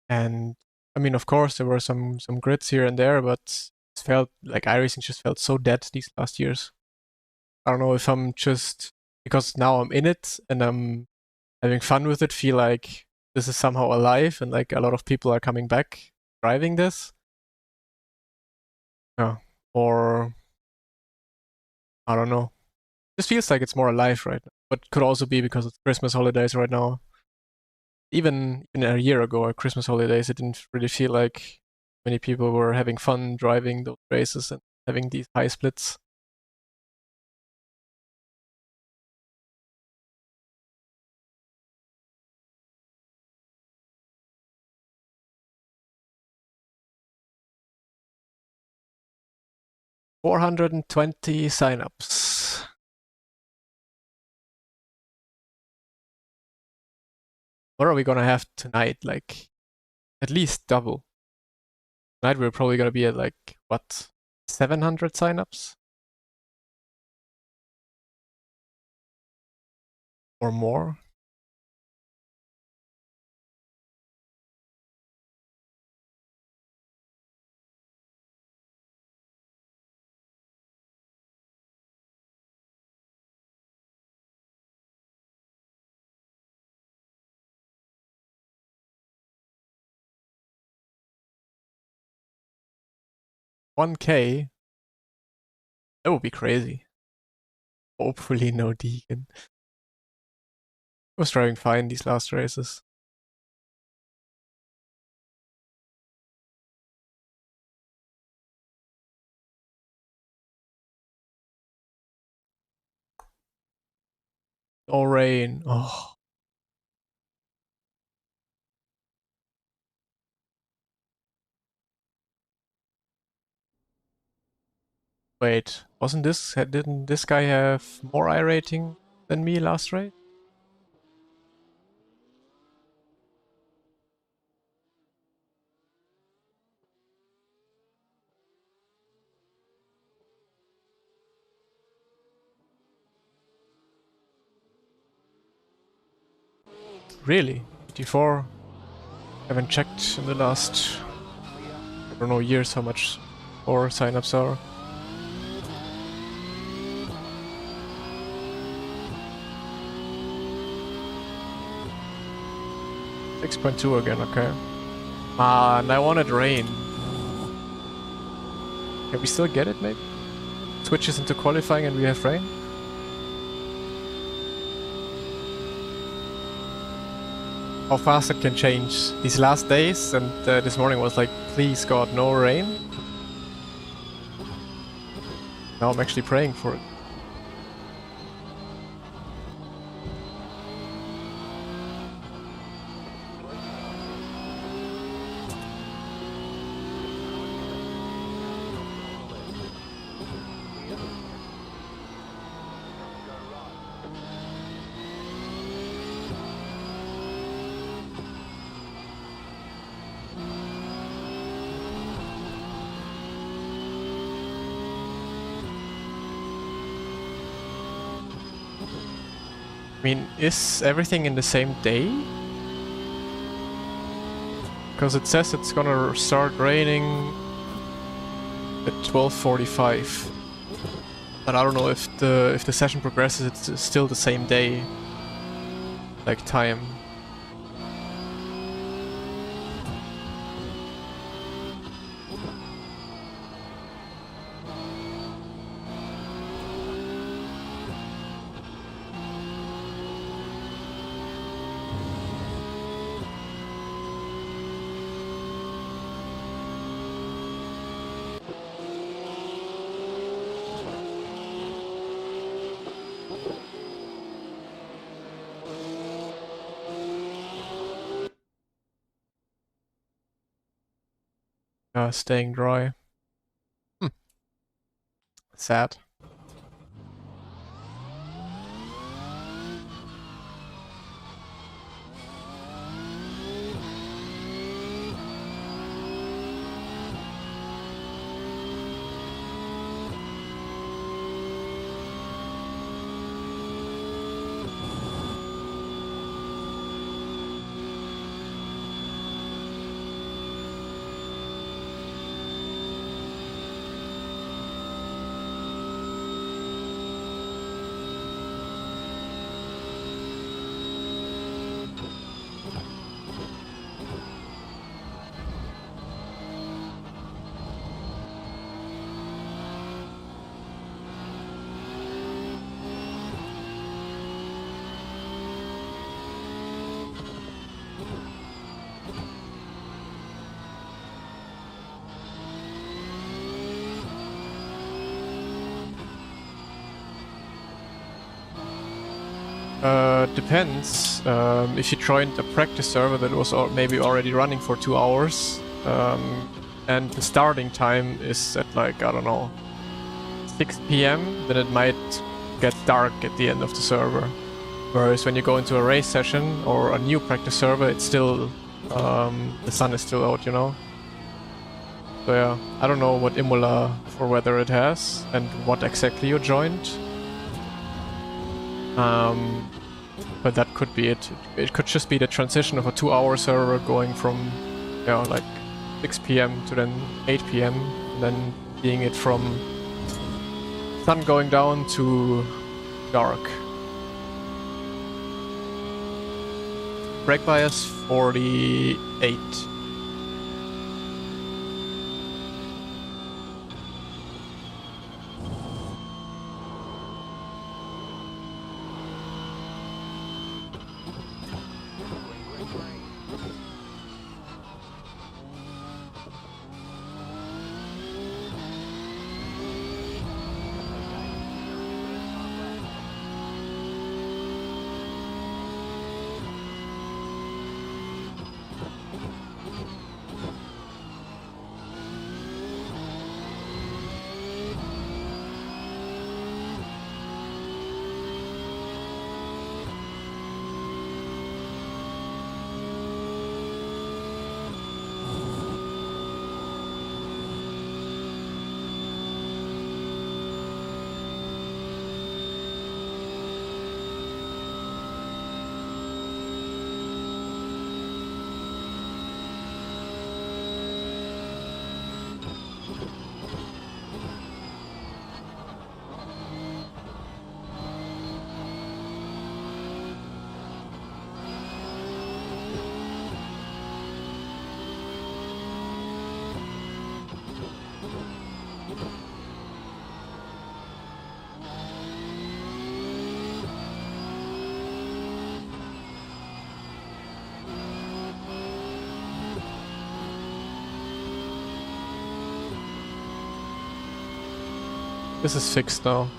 [SPEAKER 1] And I mean, of course, there were some grids here and there, but it felt like iRacing just felt so dead these last years. I don't know if I'm just because now I'm in it and I'm having fun with it. Feel like this is somehow alive and like a lot of people are coming back driving this. Yeah, or I don't know. This feels like it's more alive right now, but could also be because it's Christmas holidays right now. Even a year ago at Christmas holidays, it didn't really feel like many people were having fun driving those races and having these high splits. $420 signups. What are we gonna have tonight? Like at least double. Tonight we're probably gonna be at like what 700 signups? Or more? $1K? That would be crazy. Hopefully no Deegan. I was driving fine these last races. No rain. Oh. Wait, didn't this guy have more I rating than me last race? Really? 84? Haven't checked in the last, I don't know, years how much more signups are. $6.2 again, okay. And I wanted rain. Can we still get it, maybe? Switches into qualifying and we have rain? How fast it can change these last days, and this morning was like, please God, no rain. Now I'm actually praying for it. I mean, is everything in the same day? Because it says it's gonna start raining at 12:45. But I don't know if the session progresses, it's still the same day, like time. Staying dry. Sad. Depends. If you joined a practice server that was maybe already running for 2 hours, and the starting time is at like, I don't know, 6 PM, then it might get dark at the end of the server. Whereas when you go into a race session or a new practice server, it's still, the sun is still out, you know? So yeah, I don't know what Imola for weather it has and what exactly you joined. But that could be it. It could just be the transition of a 2-hour server going from, yeah, like 6 p.m. to then 8 p.m. and then being it from sun going down to dark. Brake bias 48. This is fixed now.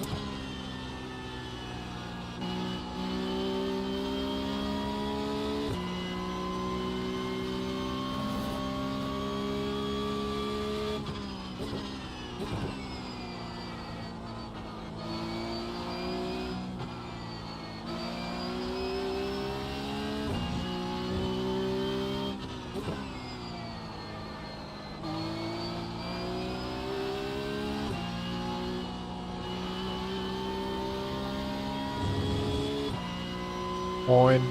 [SPEAKER 1] Moin.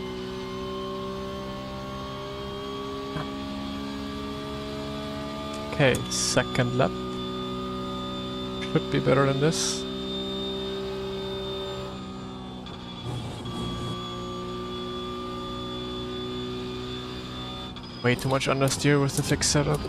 [SPEAKER 1] Okay, second lap. Should be better than this. Way too much understeer with the fixed setup.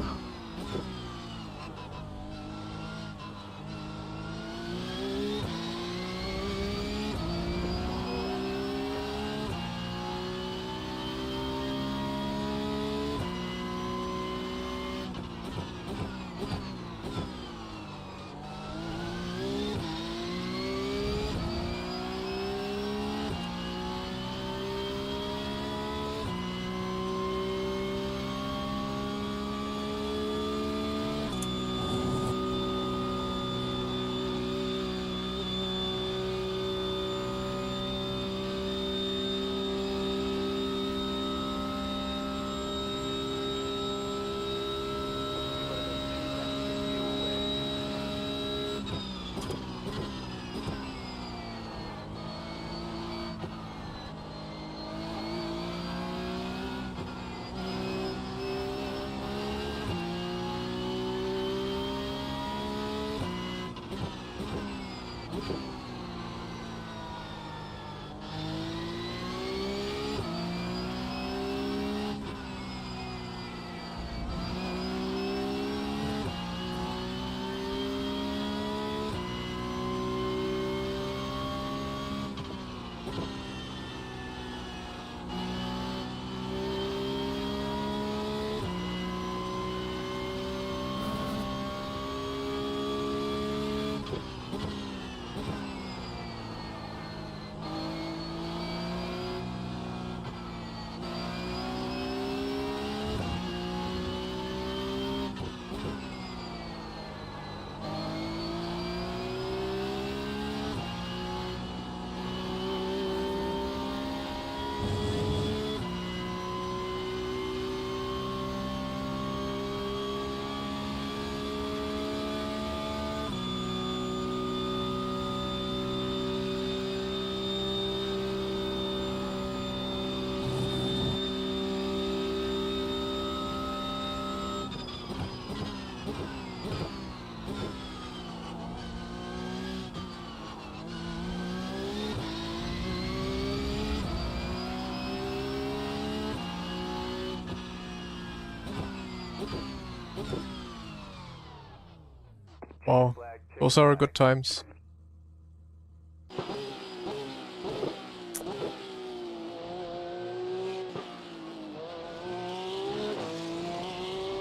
[SPEAKER 1] Wow,
[SPEAKER 2] Flag, check
[SPEAKER 1] those are
[SPEAKER 2] flag.
[SPEAKER 1] good times.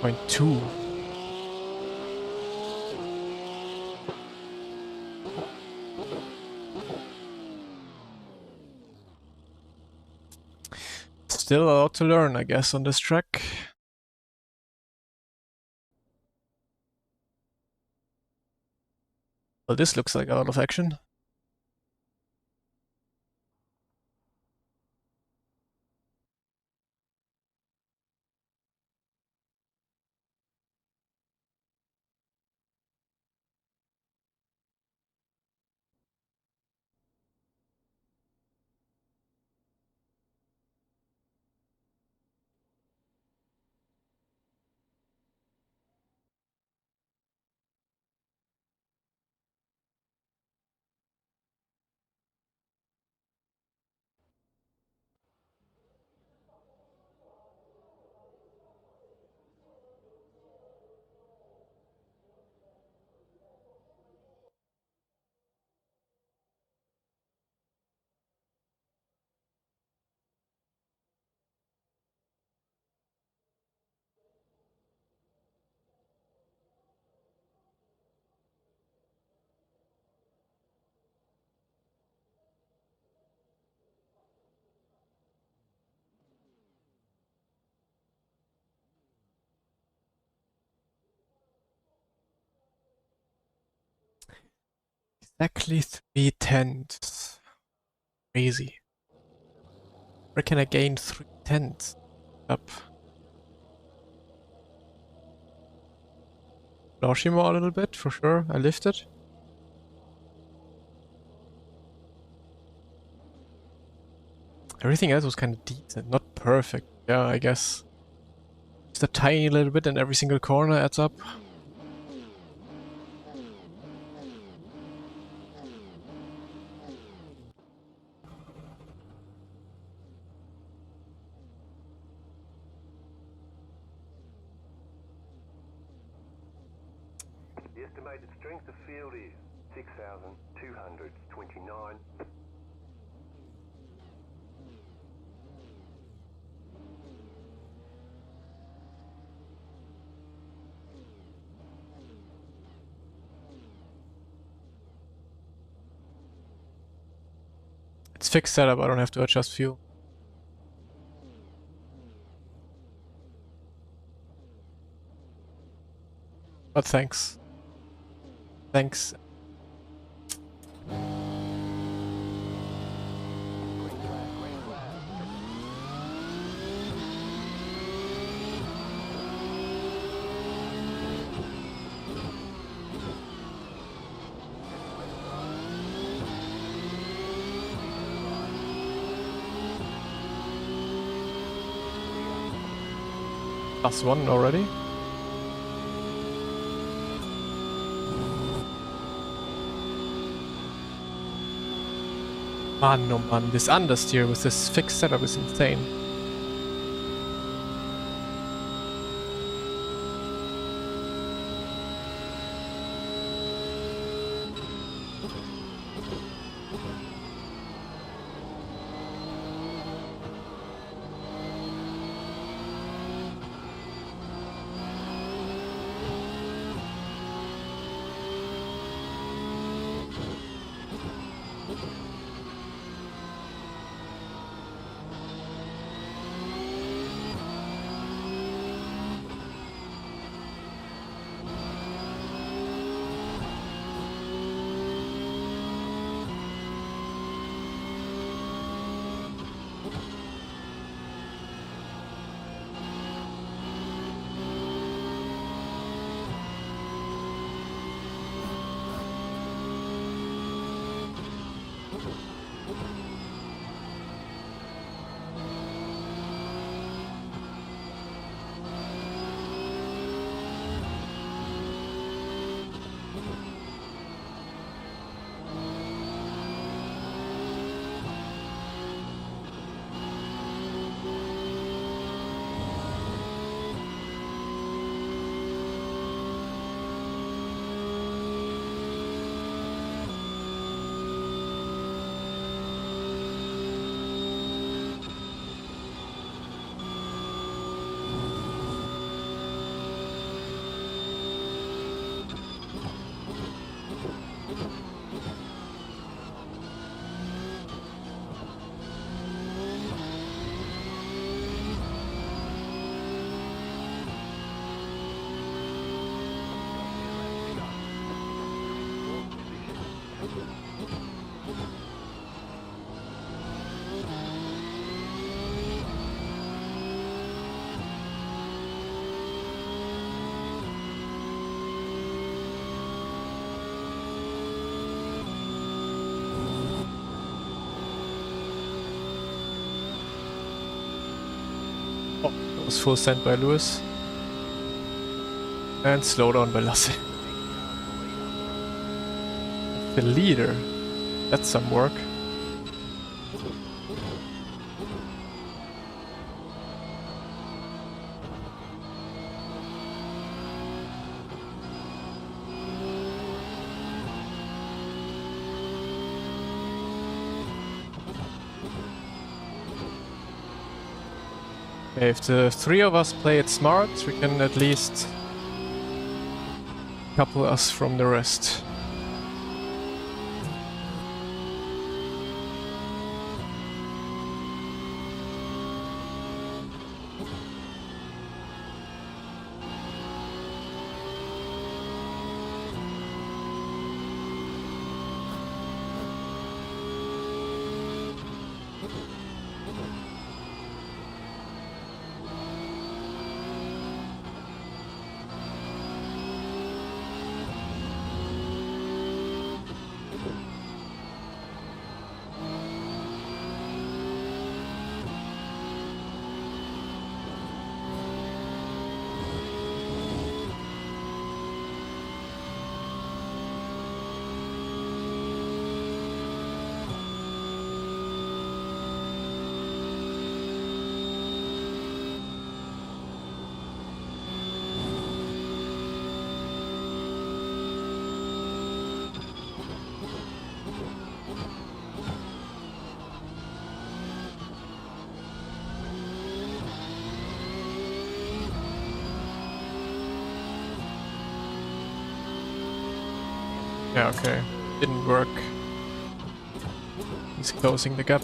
[SPEAKER 1] Point 2. Still a lot to learn, I guess, on this track. Well, this looks like a lot of action. Exactly 3 tenths. Crazy. Where can I gain 3 tenths? Up. Flashimo a little bit, for sure. I lifted. Everything else was kind of decent. Not perfect. Yeah, I guess. Just a tiny little bit and every single corner adds up.
[SPEAKER 2] The estimated strength of field is 6,229.
[SPEAKER 1] It's fixed setup, I don't have to adjust fuel. But thanks. Thanks. +1 already. Man, oh man, this understeer with this fixed setup is insane. was full send by Lewis. And slow down by Lasse. The leader. That's some work. Okay, if the three of us play it smart, we can at least couple us from the rest. Yeah, okay. Didn't work. He's closing the gap.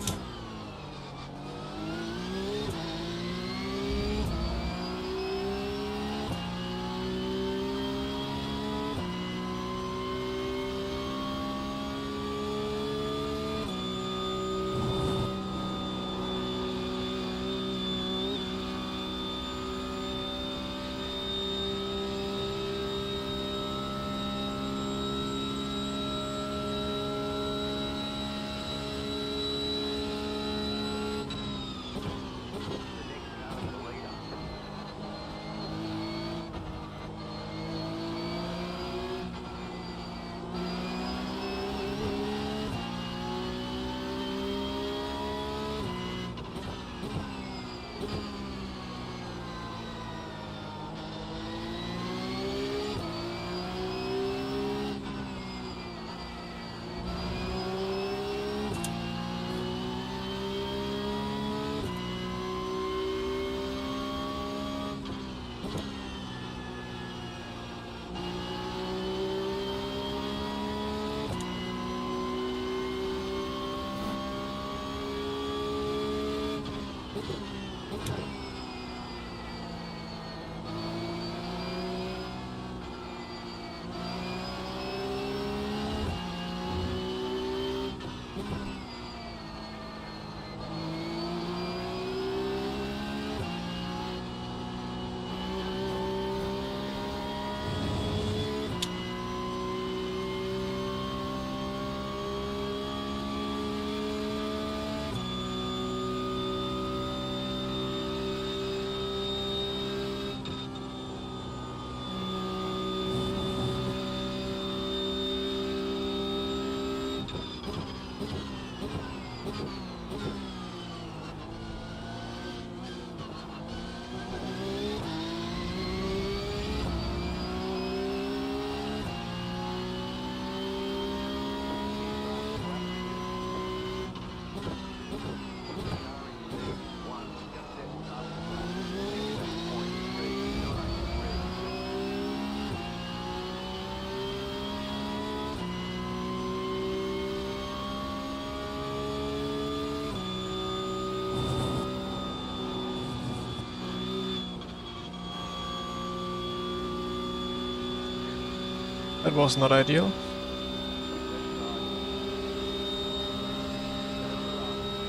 [SPEAKER 1] That was not ideal.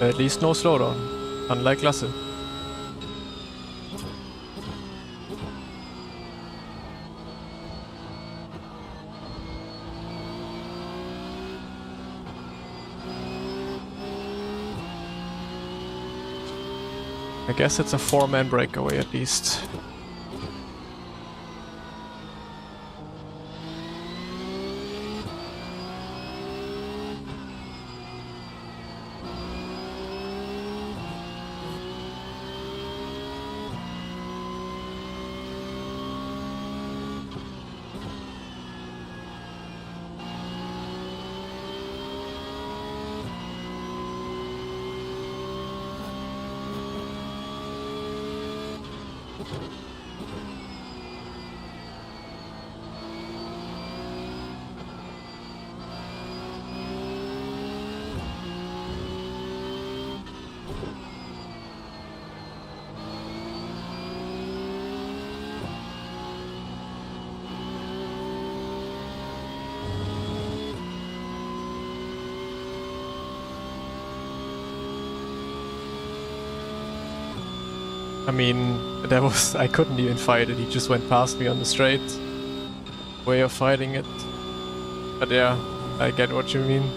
[SPEAKER 1] At least no slowdown, unlike Lasse. I guess it's a 4-man breakaway at least. I mean, I couldn't even fight it, he just went past me on the straight way of fighting it. But yeah, I get what you mean.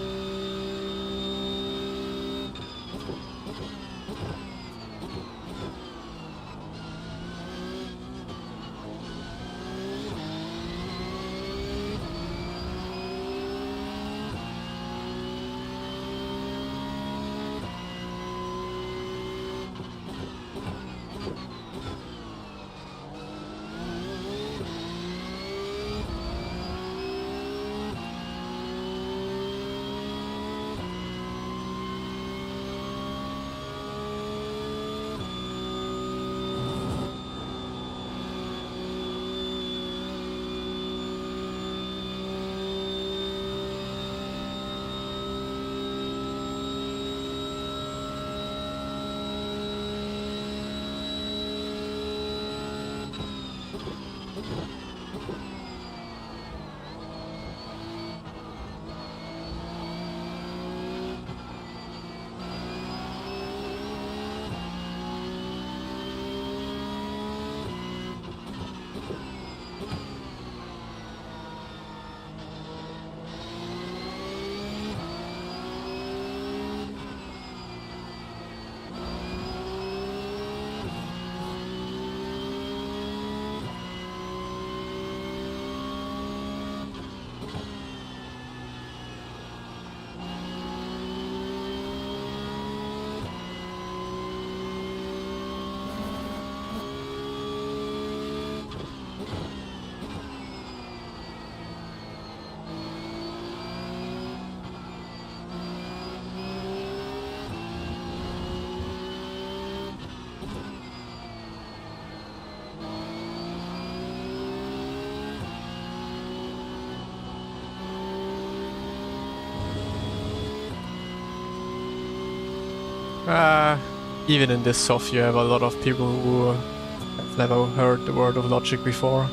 [SPEAKER 1] Even in this soft you have a lot of people who have never heard the word of logic before.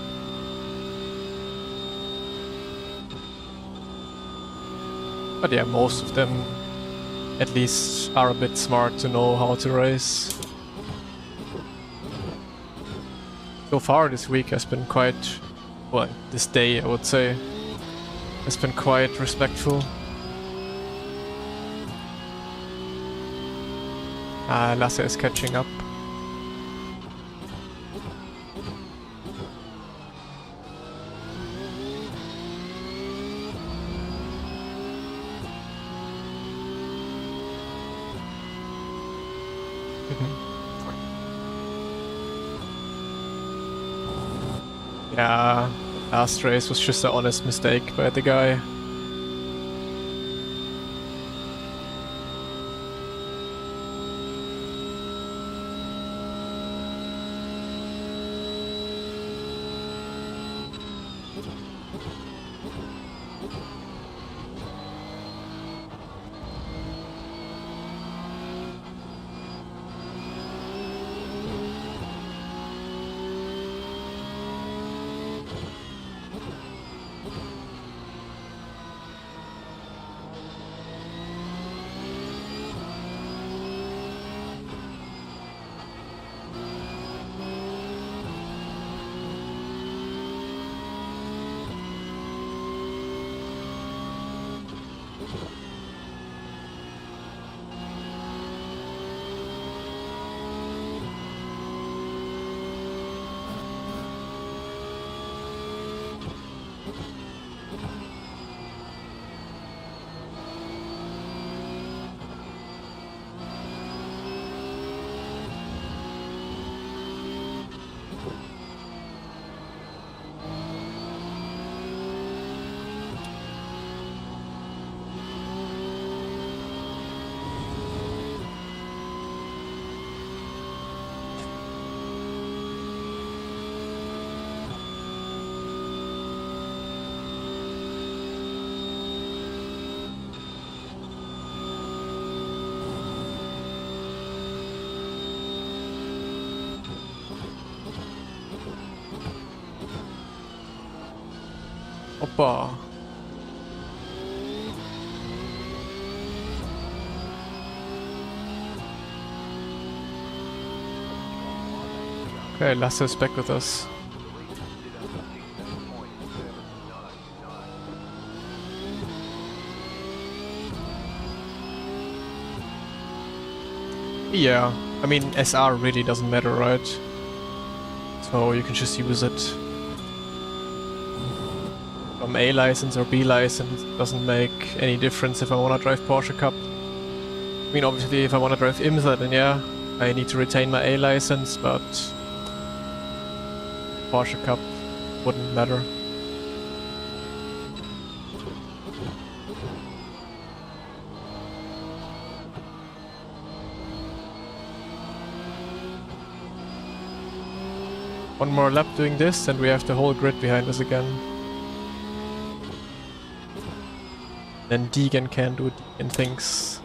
[SPEAKER 1] But yeah, most of them at least are a bit smart to know how to race. So far this week has been quite, well, this day I would say, has been quite respectful. Lasse is catching up. Yeah, last race was just an honest mistake by the guy. Spa. Okay, Lasso's back with us. Yeah, I mean SR really doesn't matter, right? So you can just use it. A license or B license doesn't make any difference if I want to drive Porsche Cup. I mean, obviously if I want to drive IMSA, then yeah, I need to retain my A license, but Porsche Cup wouldn't matter. One more lap doing this and we have the whole grid behind us again. Then Deegan can do Deegan things.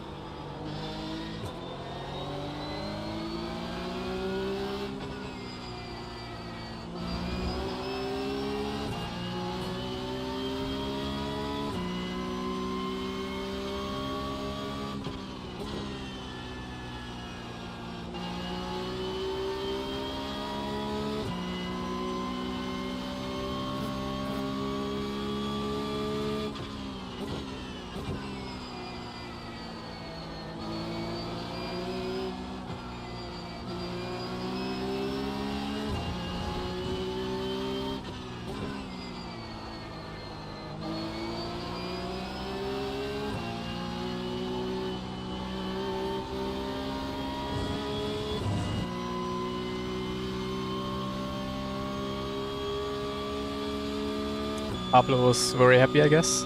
[SPEAKER 1] Pablo was very happy, I guess.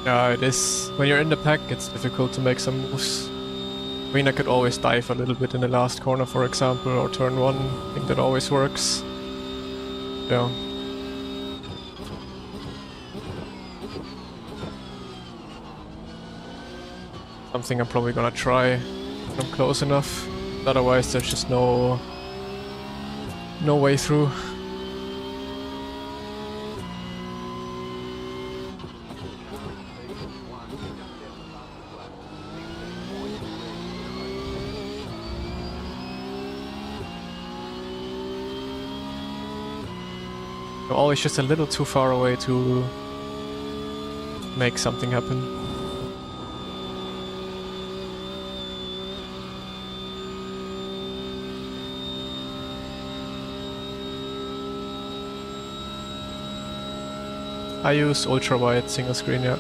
[SPEAKER 1] Yeah, it is. When you're in the pack, it's difficult to make some moves. I mean, I could always dive a little bit in the last corner, for example, or turn one. I think that always works. Yeah. Something I'm probably gonna try when I'm close enough. Otherwise, there's just no way through. always just a little too far away to make something happen. I use ultra wide single screen, yeah.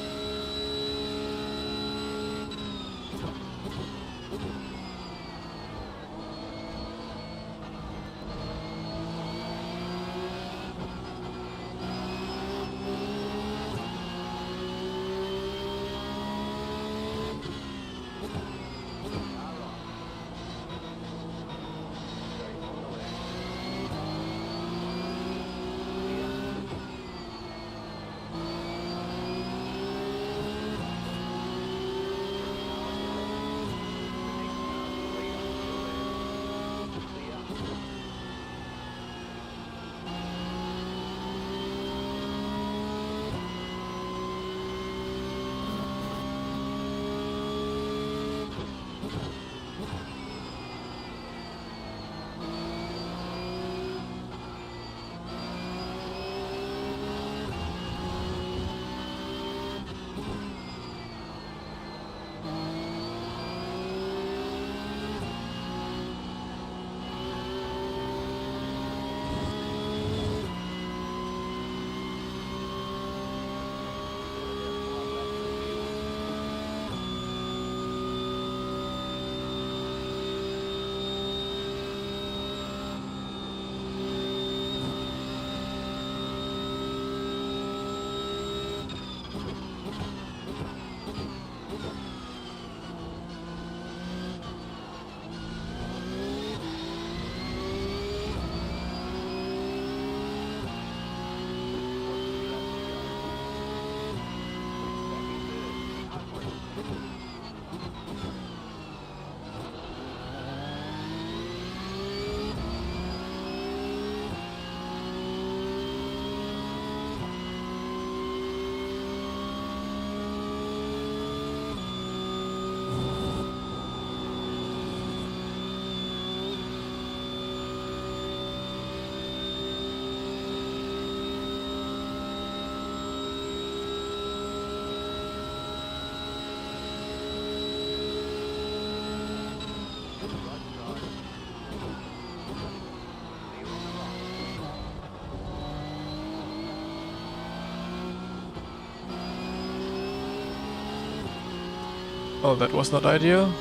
[SPEAKER 1] Oh, that was not ideal.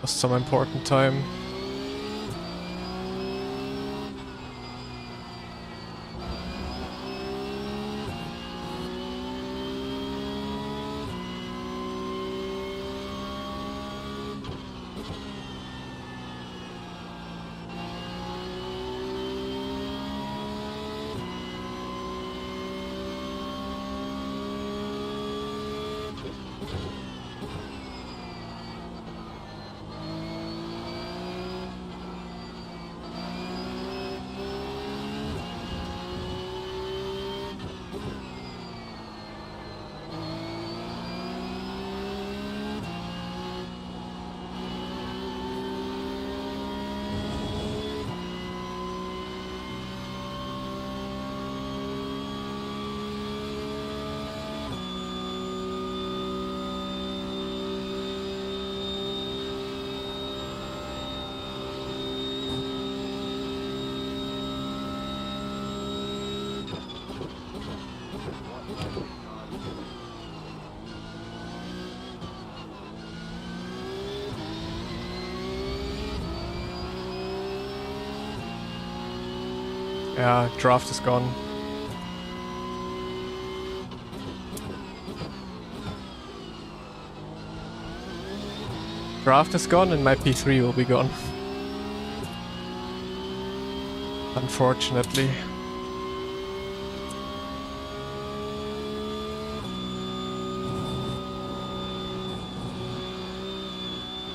[SPEAKER 1] Lost some important time. Yeah, draft is gone. Draft is gone and my P3 will be gone. Unfortunately.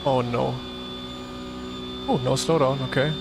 [SPEAKER 1] Oh no. Oh, no slowdown, okay.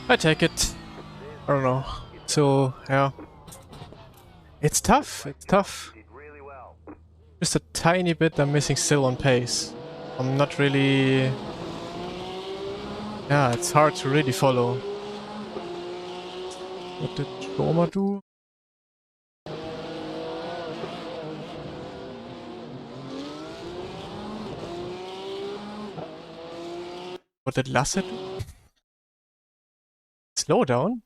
[SPEAKER 1] I take it. I don't know. So, yeah. It's tough. It's tough.
[SPEAKER 2] You did really well.
[SPEAKER 1] Just a tiny bit I'm missing still on pace. I'm not really... Yeah, it's hard to really follow. What did Shoma do? What did Lasse do? Slow down?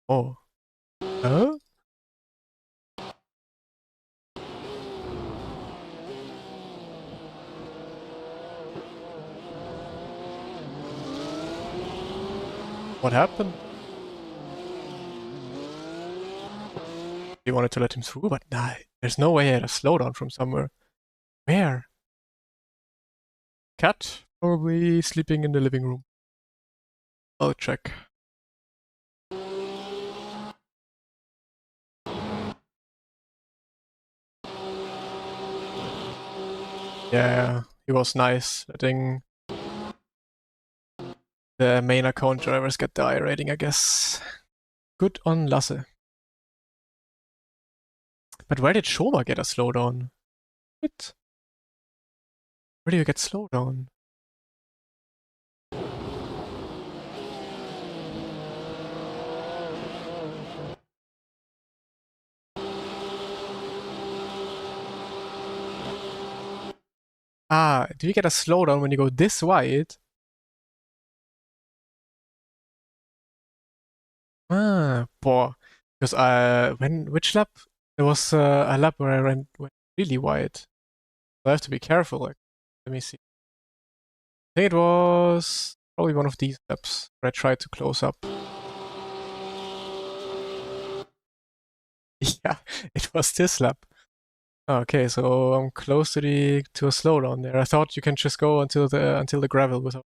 [SPEAKER 1] Oh. Huh? What happened? He wanted to let him through, but nah, there's no way he had a slowdown from somewhere. Where? Cat? Probably sleeping in the living room. I'll check. Yeah, he was nice, letting the main account drivers get the I rating, I guess. Good on Lasse. But where did Shoma get a slowdown? What? Where do you get slowdown? Ah, do you get a slowdown when you go this wide? Ah, boah. Because which lap? There was a lap where went really wide. I have to be careful. Like, let me see. I think it was probably one of these laps where I tried to close up. Yeah, it was this lap. Okay, so I'm close to a slowdown there. I thought you can just go until the gravel without.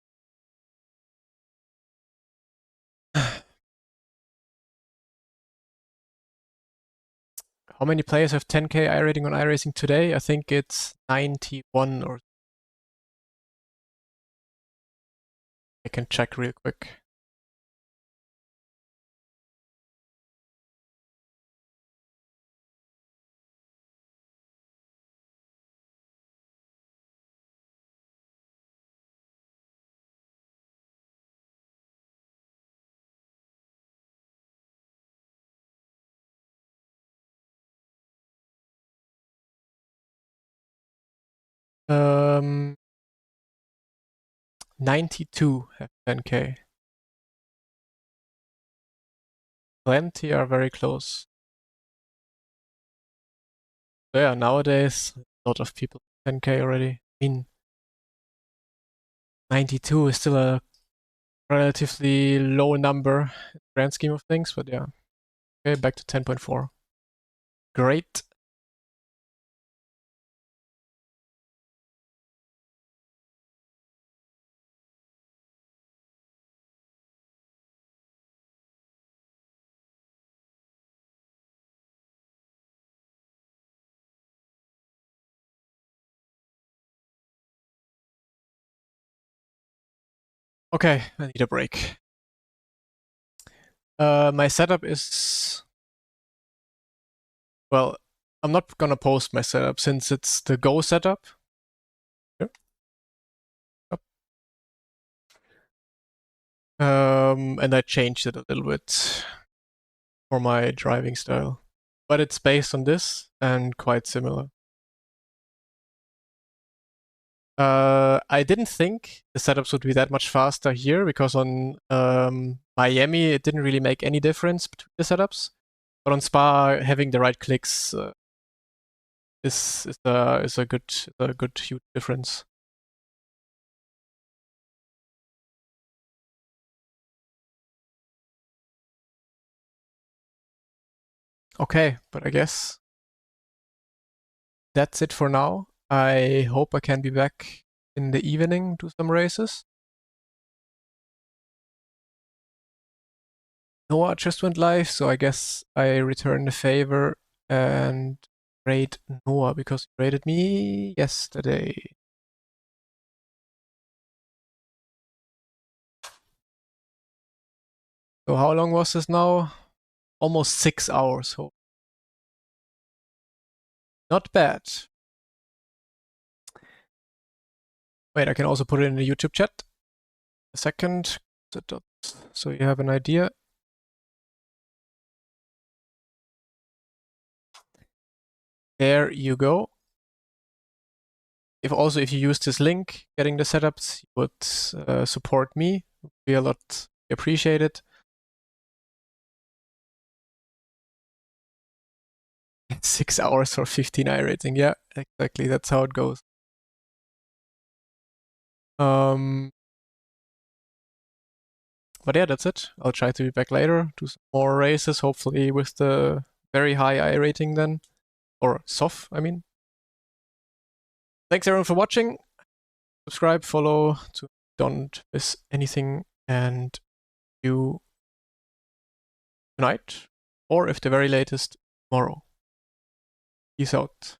[SPEAKER 1] How many players have 10k I rating on iRacing today? I think it's 91 or. I can check real quick. Um, 92 have 10k. Plenty are very close. So yeah, nowadays a lot of people 10k already. I mean, 92 is still a relatively low number in the grand scheme of things, but yeah. Okay, back to 10.4. Great. Okay, I need a break. My setup is... Well, I'm not gonna post my setup since it's the Go setup. Yep. Yep. And I changed it a little bit for my driving style. But it's based on this and quite similar. I didn't think the setups would be that much faster here because on Miami it didn't really make any difference between the setups, but on Spa having the right clicks is a good huge difference. Okay, but I guess that's it for now. I hope I can be back in the evening to some races. Noah just went live, so I guess I return the favor and raid Noah because he raided me yesterday. So how long was this now? Almost 6 hours. So not bad. Wait, I can also put it in the YouTube chat. A second. So you have an idea. There you go. If you use this link, getting the setups, you would support me. It would be a lot appreciated. 6 hours for 15 iRating. Yeah, exactly. That's how it goes. But yeah, that's it. I'll try to be back later, do some more races, hopefully with the very high iRating then. Or SOF, I mean. Thanks everyone for watching. Subscribe, follow to don't miss anything, and see you tonight, or if the very latest, tomorrow. Peace out.